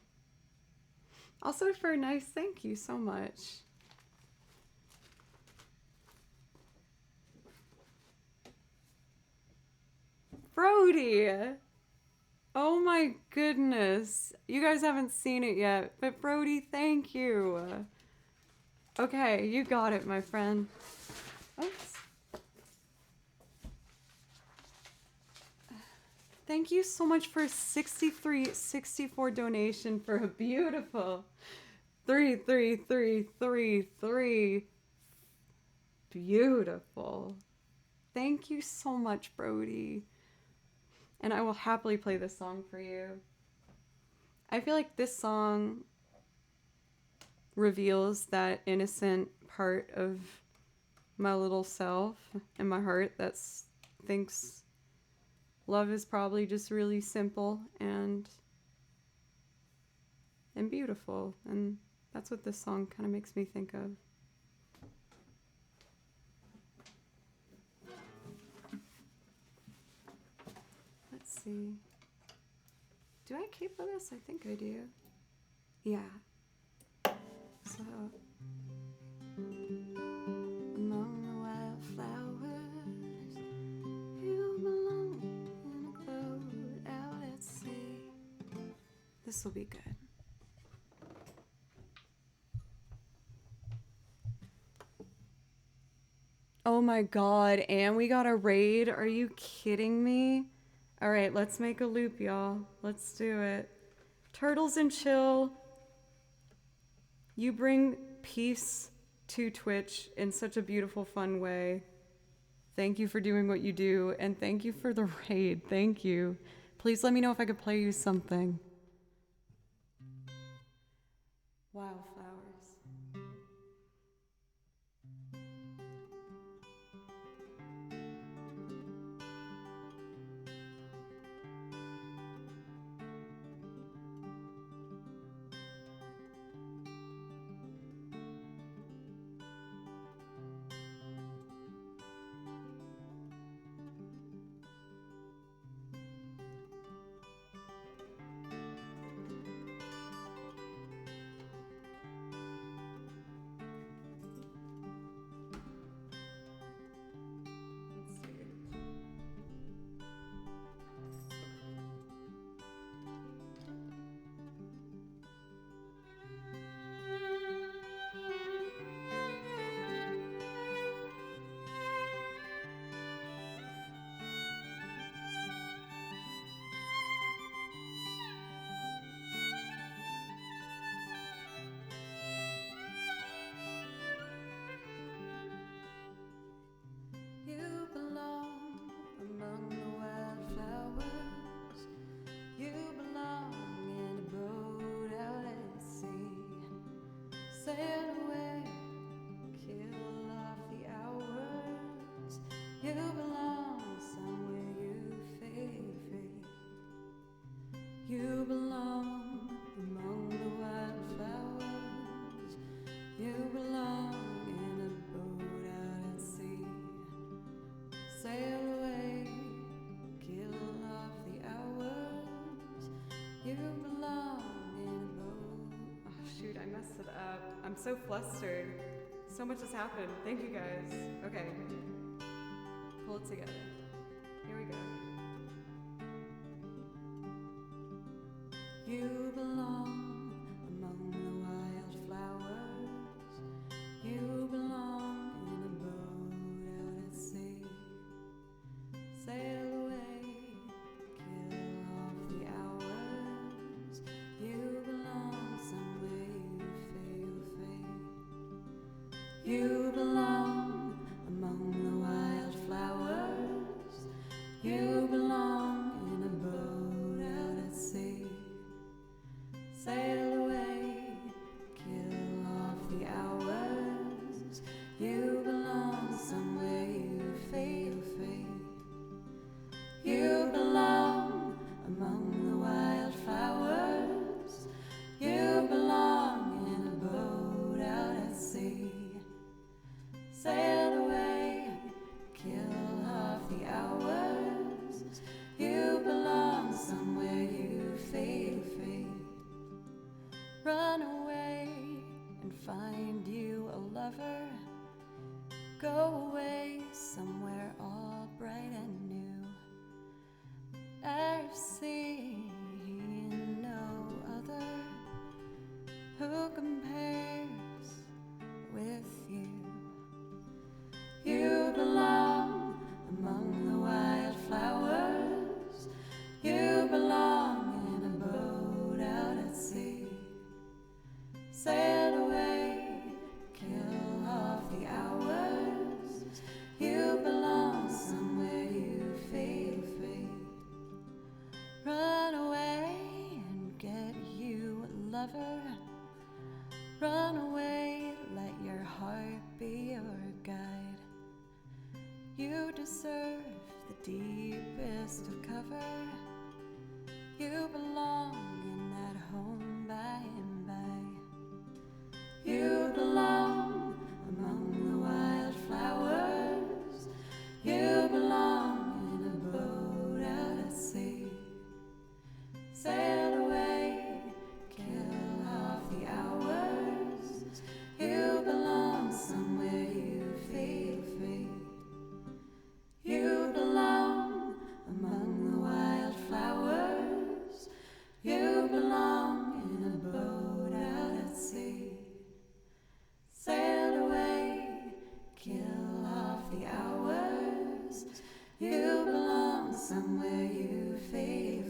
Also for a nice thank you so much. Brody! Oh my goodness. You guys haven't seen it yet, but Brody, thank you. Okay, you got it, my friend. Oops. Thank you so much for 6364 donation for a beautiful 33333. Beautiful. Thank you so much, Brody. And I will happily play this song for you. I feel like this song reveals that innocent part of my little self and my heart that thinks love is probably just really simple and beautiful. And that's what this song kind of makes me think of. Let's see. Do I keep with this? I think I do. Yeah. So, among the wildflowers, you belong in a boat out at sea. This will be good. Oh my god, and we got a raid? Are you kidding me? Alright, let's make a loop, y'all. Let's do it. Turtles and Chill, you bring peace to Twitch in such a beautiful, fun way. Thank you for doing what you do, and thank you for the raid. Thank you. Please let me know if I could play you something. Wildflowers. You belong among the wildflowers. You belong in a boat out at sea. Sail away, kill off I messed it up. I'm so flustered. So much has happened. Thank you guys. Okay. Pull it together. Here we go. You belong among the wildflowers. You belong in a boat out at sea. Sail away, kill off the hours. You belong somewhere you fade. You belong among the wildflowers. You belong in a boat out at sea. Sail away, kill off the hours. You belong somewhere you fade. You belong among the wildflowers. You belong in a boat out at sea. Sail away, kill off the hours. You belong somewhere you fade. Run away and find you a lover. Go away somewhere all bright and new. I've seen no other who compares with you. You belong among the wildflowers. You belong in a boat out at sea. Sail away, kill off the hours. You belong somewhere you fade. Run away and get you a lover. Run away, let your heart be your guide. You deserve the deepest of cover. You belong in that home by and by. You belong among the wildflowers. You belong in a boat out at sea. Sail away, kill off the hours. You belong somewhere you fade. You belong among the wildflowers. You belong in a boat out at sea. Sail away, kill off the hours. You belong somewhere you fade.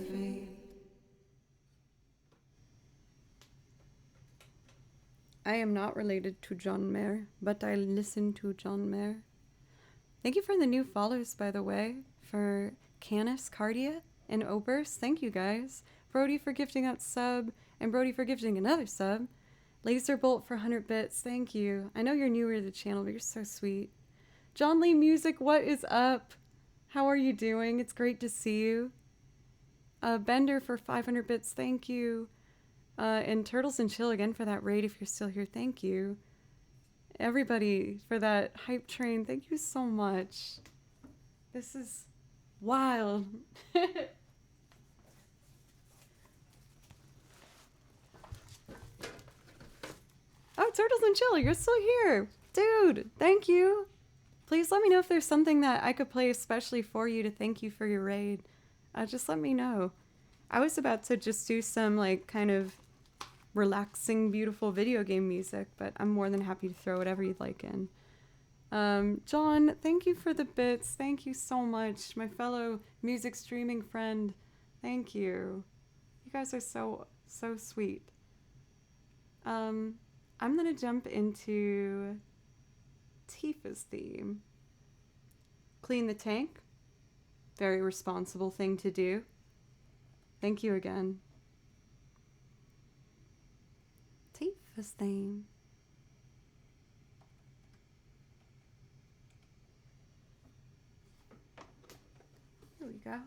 I am not related to John Mayer, but I listen to John Mayer. Thank you for the new follows, by the way, for Canis, Cardia, and Oberst. Thank you, guys. Brody for gifting that sub, and Brody for gifting another sub. Laserbolt for 100 bits. Thank you. I know you're newer to the channel, but you're so sweet. John Lee Music, what is up? How are you doing? It's great to see you. Bender for 500 bits. Thank you. And Turtles and Chill again for that raid if you're still here. Thank you. Everybody for that hype train. Thank you so much. This is wild. Oh, Turtles and Chill, you're still here. Dude, thank you. Please let me know if there's something that I could play especially for you to thank you for your raid. Just let me know. I was about to just do some like kind of relaxing, beautiful video game music, but I'm more than happy to throw whatever you'd like in. John, thank you for the bits. Thank you so much. My fellow music streaming friend, thank you. You guys are so sweet. I'm gonna jump into Tifa's theme. Clean the tank. Very responsible thing to do. Thank you again. Tifa's theme. Here we go.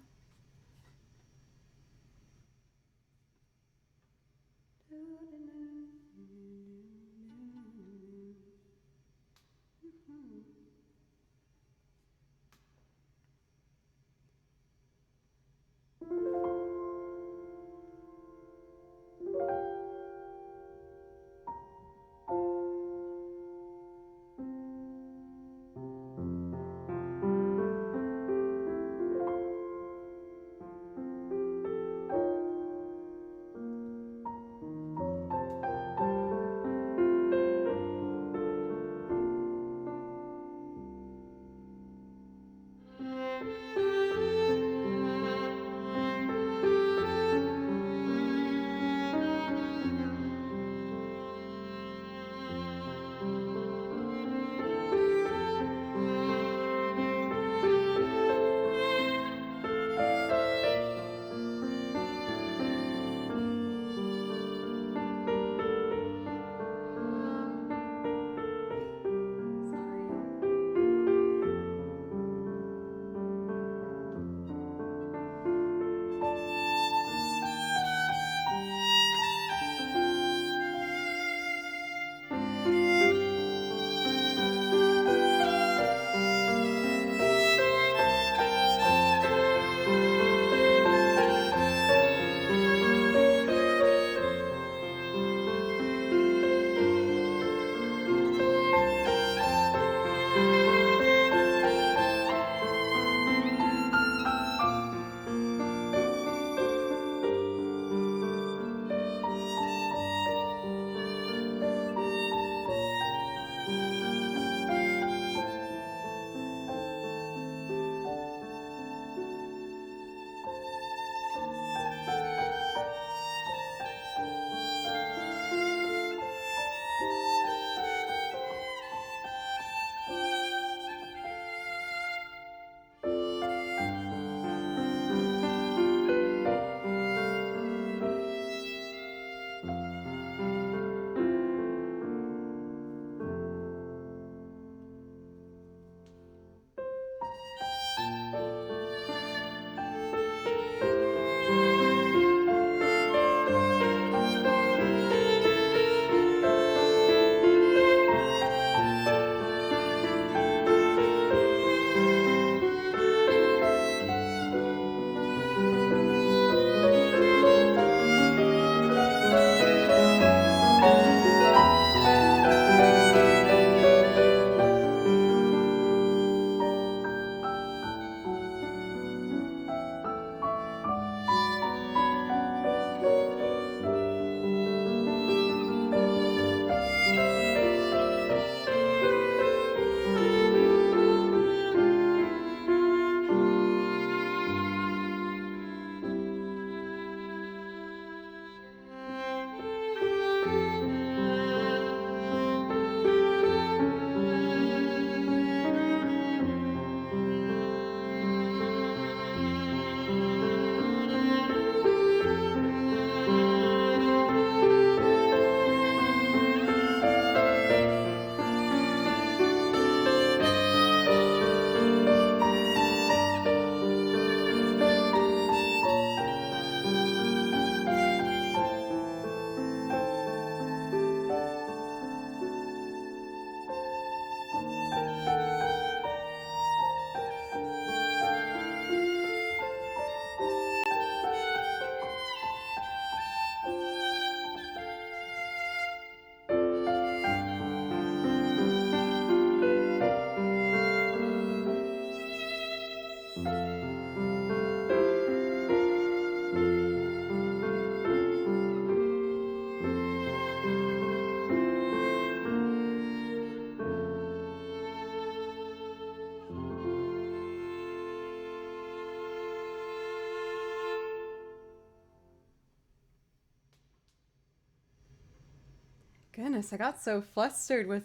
goodness, I got so flustered with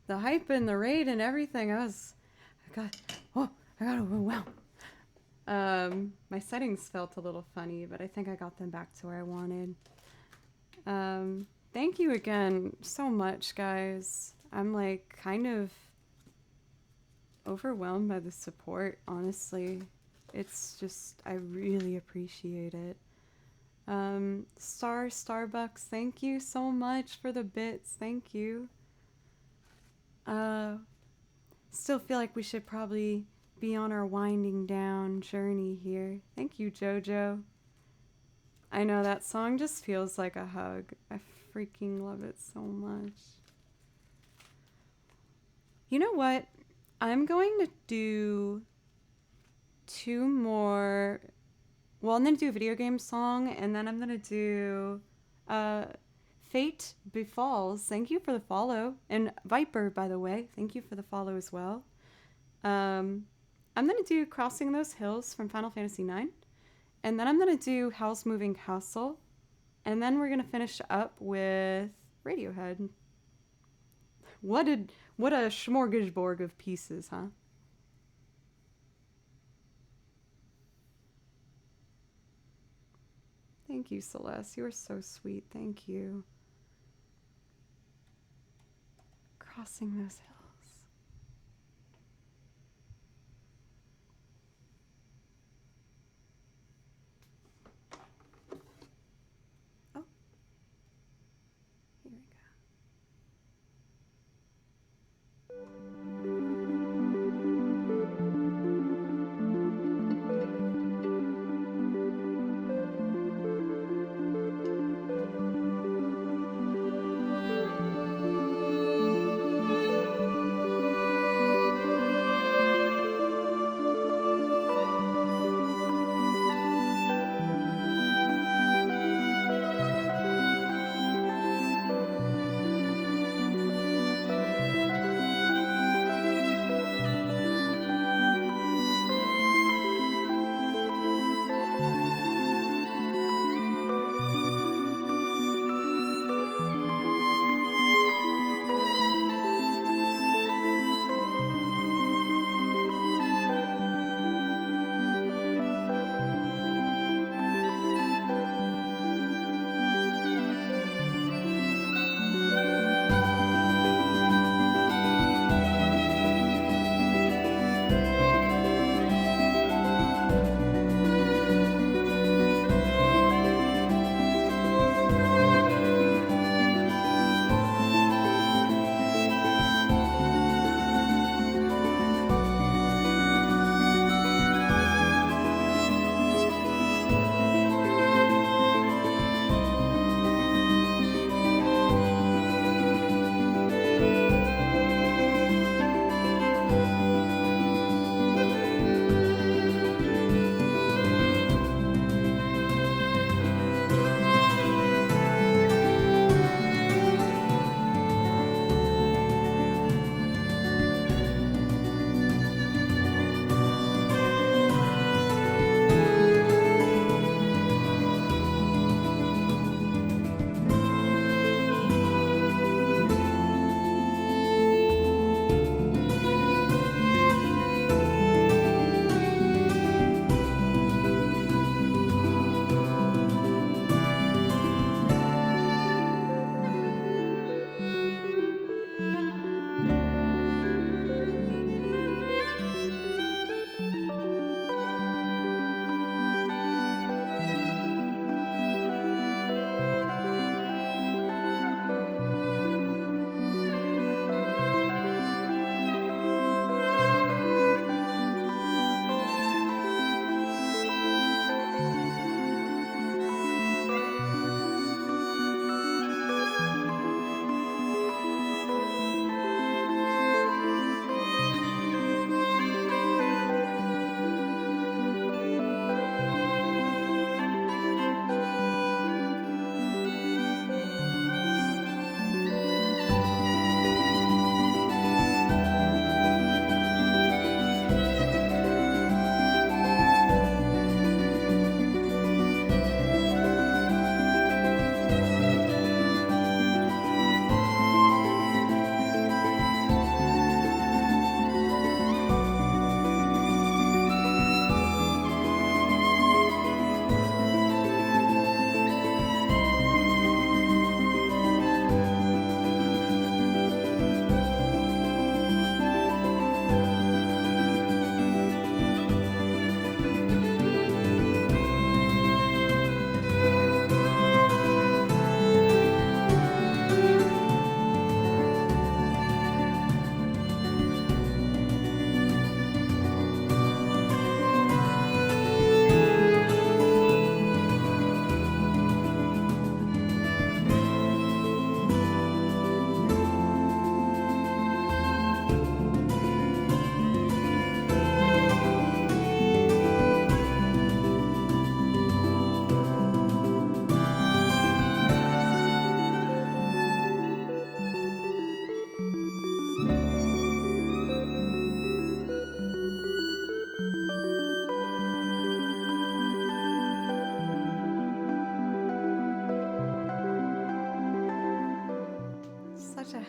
the hype and the raid and everything. I got overwhelmed. My settings felt a little funny, but I think I got them back to where I wanted. Thank you again so much, guys. I'm like kind of overwhelmed by the support, honestly. It's just, I really appreciate it. Starbucks, thank you so much for the bits. Thank you. Still feel like we should probably be on our winding down journey here. Thank you, Jojo. I know that song just feels like a hug. I freaking love it so much. You know what? I'm going to do 2 more. Well, I'm going to do a video game song, and then I'm going to do Fate Befalls. Thank you for the follow. And Viper, by the way, thank you for the follow as well. I'm going to do Crossing Those Hills from Final Fantasy IX. And then I'm going to do Howl's Moving Castle. And then we're going to finish up with Radiohead. What a smorgasbord of pieces, huh? Thank you, Celeste. You are so sweet. Thank you. Crossing those hills. Oh. Here we go.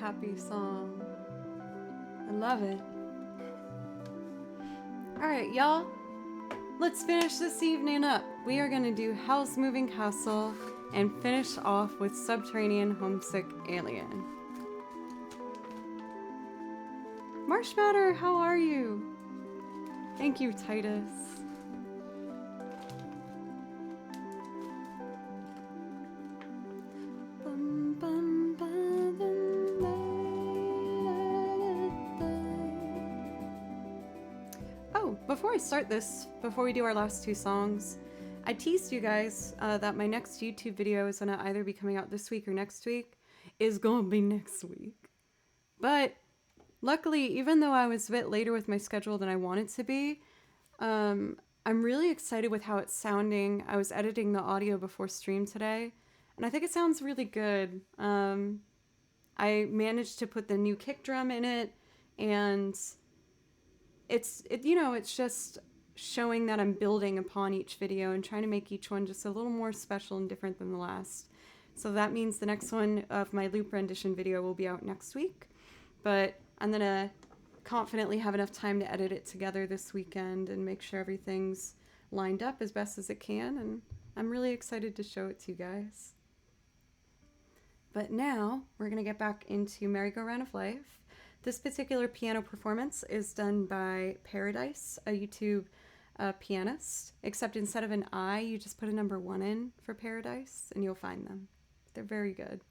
happy song. I love it. Alright, y'all. Let's finish this evening up. We are going to do Hell's Moving Castle and finish off with Subterranean Homesick Alien. Marshmatter, how are you? Thank you, Titus. Oh, before I start this, before we do our last two songs, I teased you guys that my next YouTube video is going to either be coming out this week or next week. Is going to be next week. But luckily, even though I was a bit later with my schedule than I wanted to be, I'm really excited with how it's sounding. I was editing the audio before stream today, and I think it sounds really good. I managed to put the new kick drum in it, and it's just showing that I'm building upon each video and trying to make each one just a little more special and different than the last. So that means the next one of my loop rendition video will be out next week, but I'm gonna confidently have enough time to edit it together this weekend and make sure everything's lined up as best as it can, and I'm really excited to show it to you guys. But now we're gonna get back into Merry-Go-Round of Life. This particular piano performance is done by Paradise, a YouTube pianist, except instead of an I, you just put a number 1 in for Paradise and you'll find them. They're very good.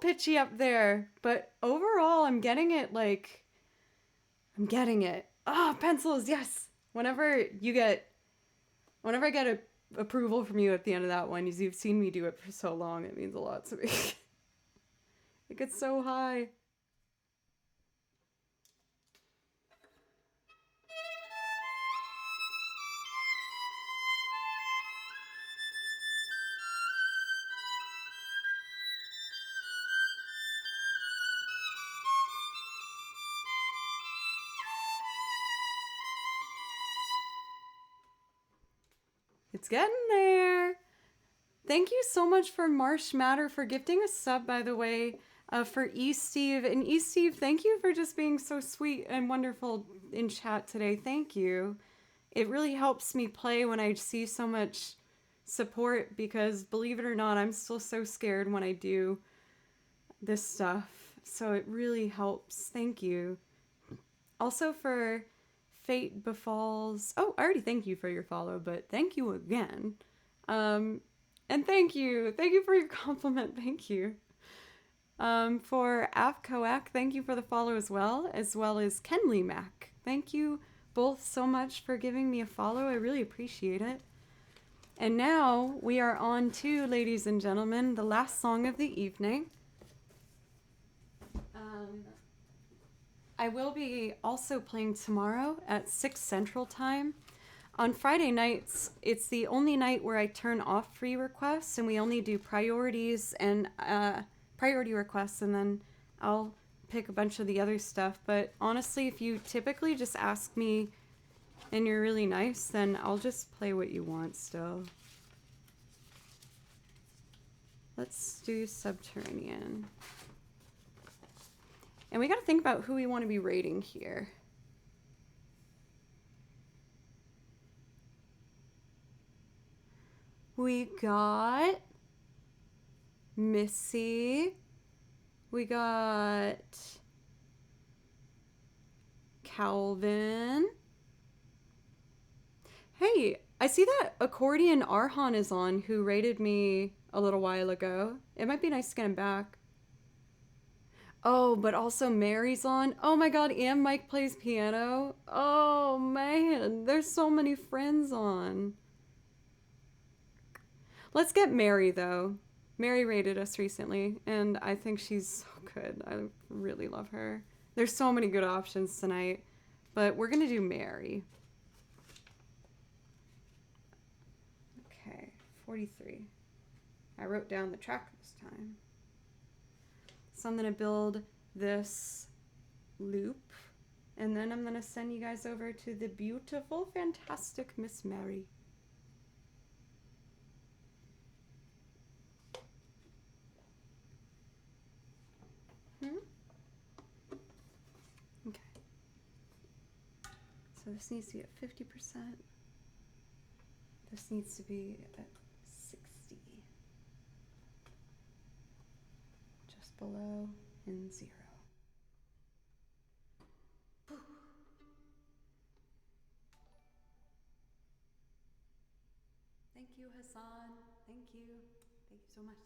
pitchy up there, but overall I'm getting it. I'm getting it. Ah, pencils, yes. Whenever I get approval from you at the end of that one, you've seen me do it for so long, it means a lot to me. It gets so high. It's getting there. Thank you so much for Marsh Matter for gifting a sub, by the way, for E Steve. And E Steve, thank you for just being so sweet and wonderful in chat today. Thank you. It really helps me play when I see so much support because, believe it or not, I'm still so scared when I do this stuff. So it really helps. Thank you. Also for Fate Befalls. Oh, I already thank you for your follow, but thank you again. And thank you. Thank you for your compliment. Thank you. For Afcoac, thank you for the follow as well as Kenley Mac. Thank you both so much for giving me a follow. I really appreciate it. And now we are on to, ladies and gentlemen, the last song of the evening. I will be also playing tomorrow at 6 Central Time. On Friday nights, it's the only night where I turn off free requests, and we only do priorities and priority requests, and then I'll pick a bunch of the other stuff. But honestly, if you typically just ask me and you're really nice, then I'll just play what you want still. Let's do Subterranean. And we gotta think about who we want to be rating here. We got Missy. We got Calvin. Hey, I see that Accordion Arhan is on, who rated me a little while ago. It might be nice to get him back. Oh, but also Mary's on. Oh my god, and Mike plays piano. Oh man, there's so many friends on. Let's get Mary though. Mary rated us recently, and I think she's so good. I really love her. There's so many good options tonight, but we're gonna do Mary. Okay, 43. I wrote down the track this time. So I'm gonna build this loop, and then I'm gonna send you guys over to the beautiful, fantastic Miss Mary. Okay. So this needs to be at 50%. This needs to be at 60. Just below and 0. Thank you, Hassan. Thank you. Thank you so much.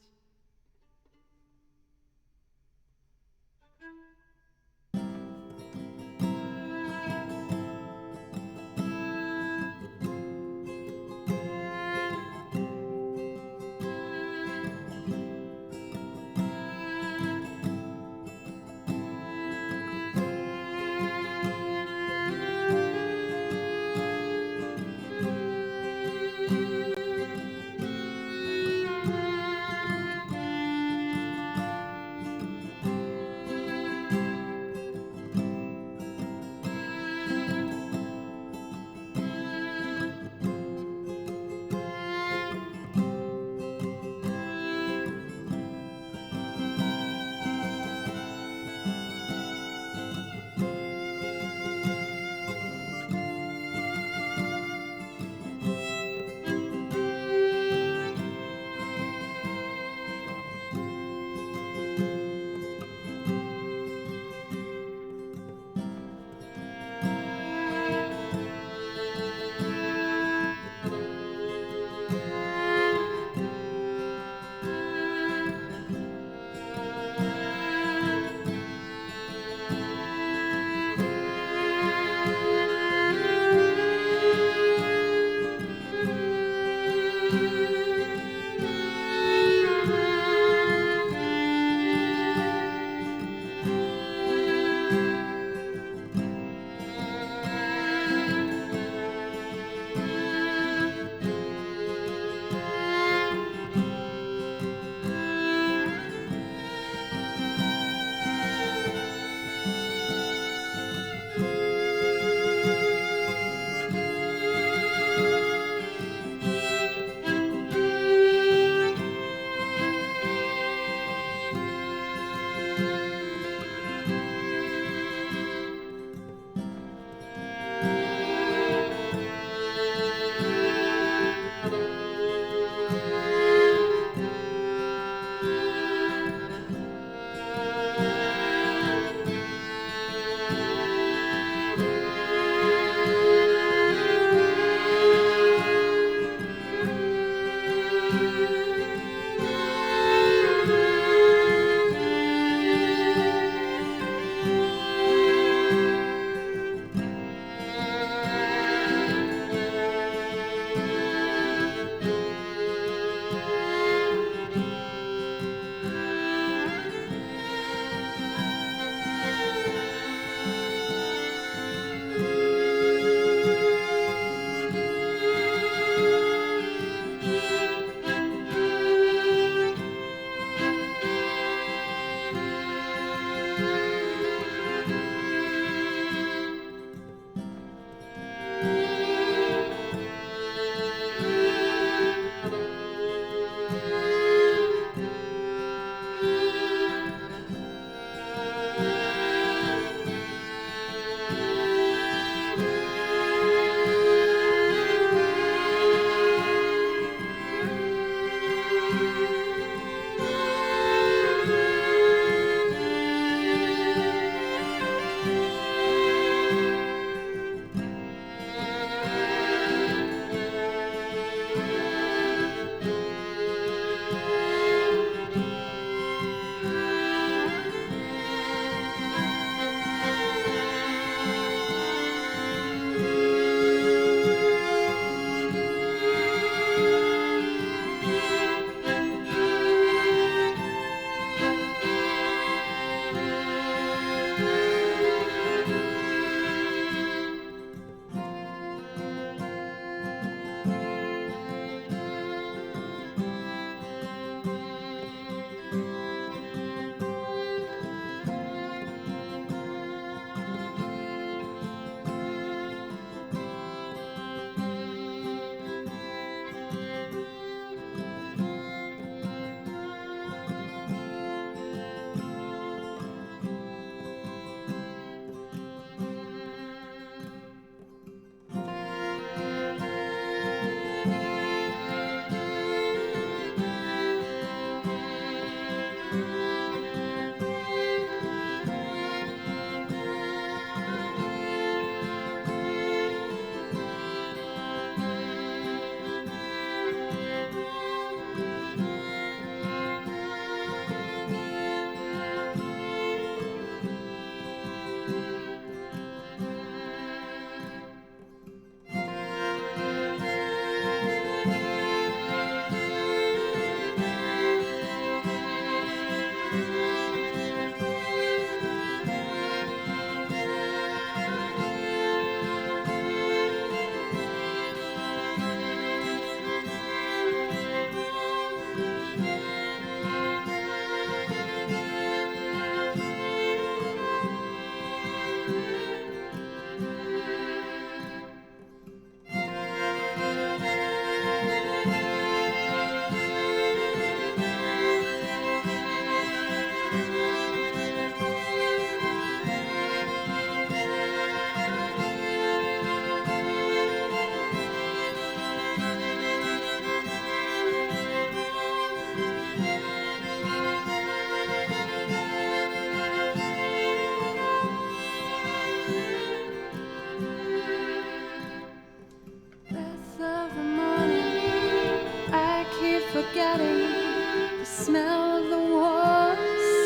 smell of the warm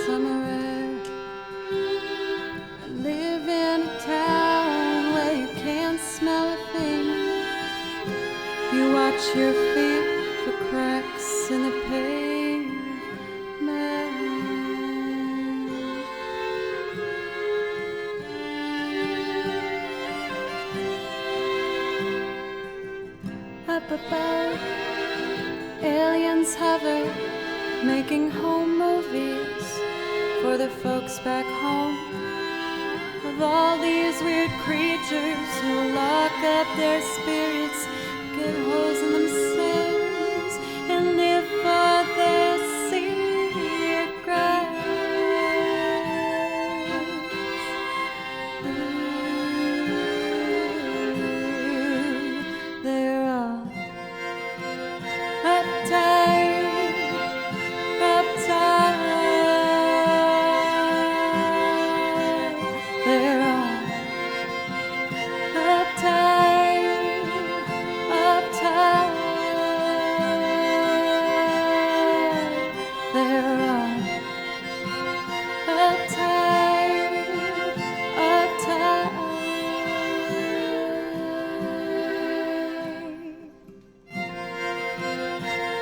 summer air. I live in a town where you can't smell a thing. You watch your feet for cracks in the pavement. Up above, aliens hover, making home movies for their folks back home. Of all these weird creatures who lock up their spirits, get holes in themselves, and live for their secrets. They're all uptight, uptight. They're all uptight, uptight. They're all uptight, uptight.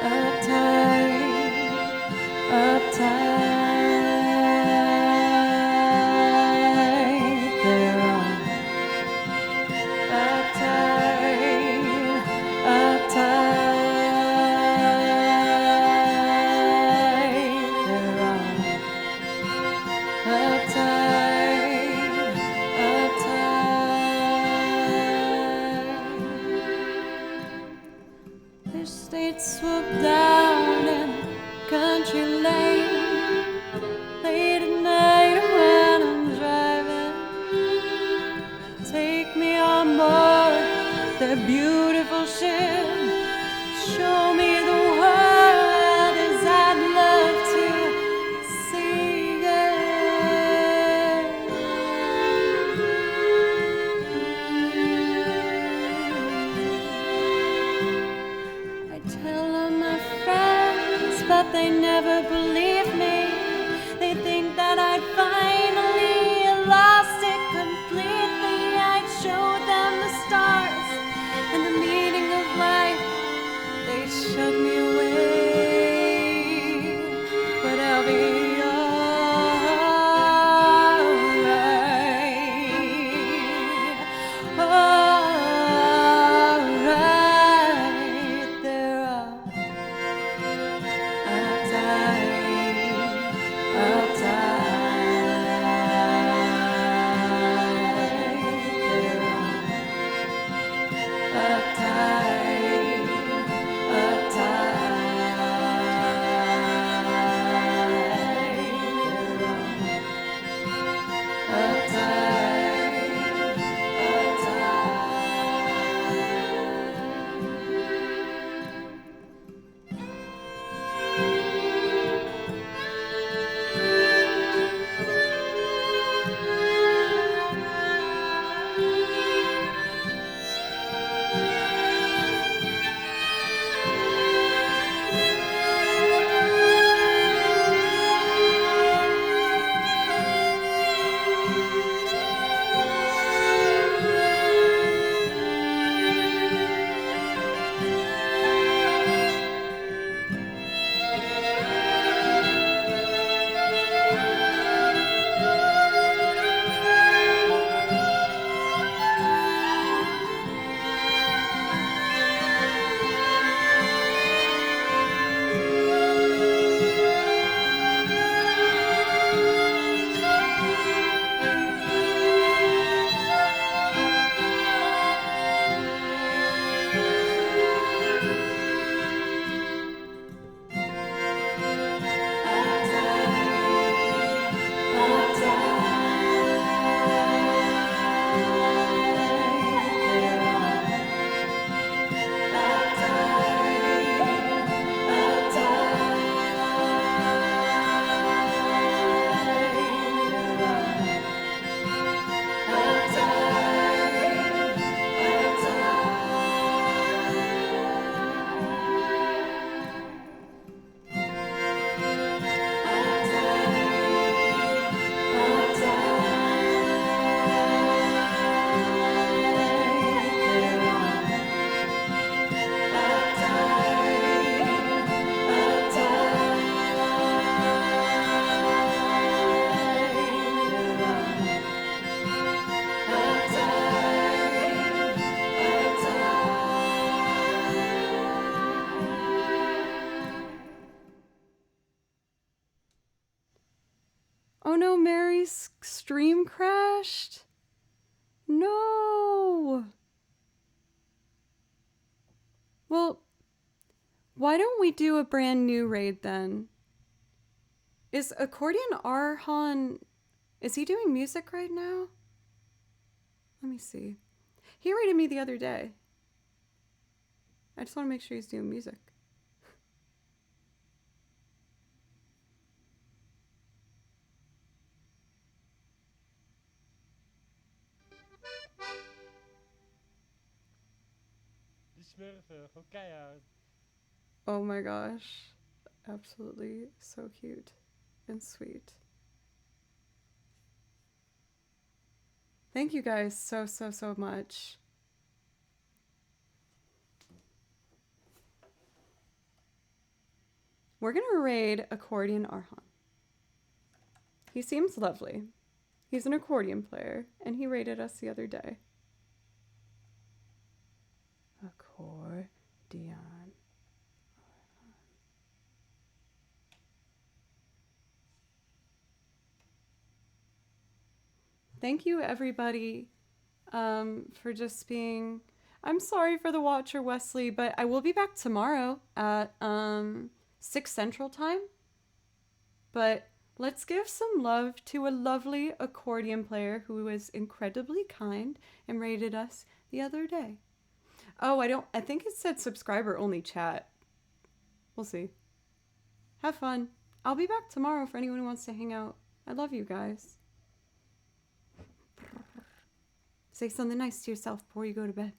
Uptight, uptight. They're all uptight, uptight. They're all uptight, uptight. Wish they'd swoop down in country lane late at night when I'm driving. Take me on board their beautiful ship. Show me the world as I'd love to see it. I tell all my friends, but they never believe me. They think that I'd finally lost it completely. I'd show them the stars and the meaning of life. They shut me away, but I'll be alright. Alright, they're all uptight, uptight. Oh no, Mary's stream crashed. No. Well, why don't we do a brand new raid then? Is Accordion Arhan... Is he doing music right now? Let me see. He raided me the other day. I just want to make sure he's doing music. Die smurfen, gewoon keihard. Oh my gosh. Absolutely so cute and sweet. Thank you guys so much. We're gonna raid Accordion Arhan. He seems lovely. He's an accordion player, and he raided us the other day. Accordion. Thank you, everybody, for just being... I'm sorry for the Watcher, Wesley, but I will be back tomorrow at 6 Central Time. But let's give some love to a lovely accordion player who was incredibly kind and rated us the other day. Oh, I think it said subscriber only chat. We'll see. Have fun. I'll be back tomorrow for anyone who wants to hang out. I love you guys. Say something nice to yourself before you go to bed.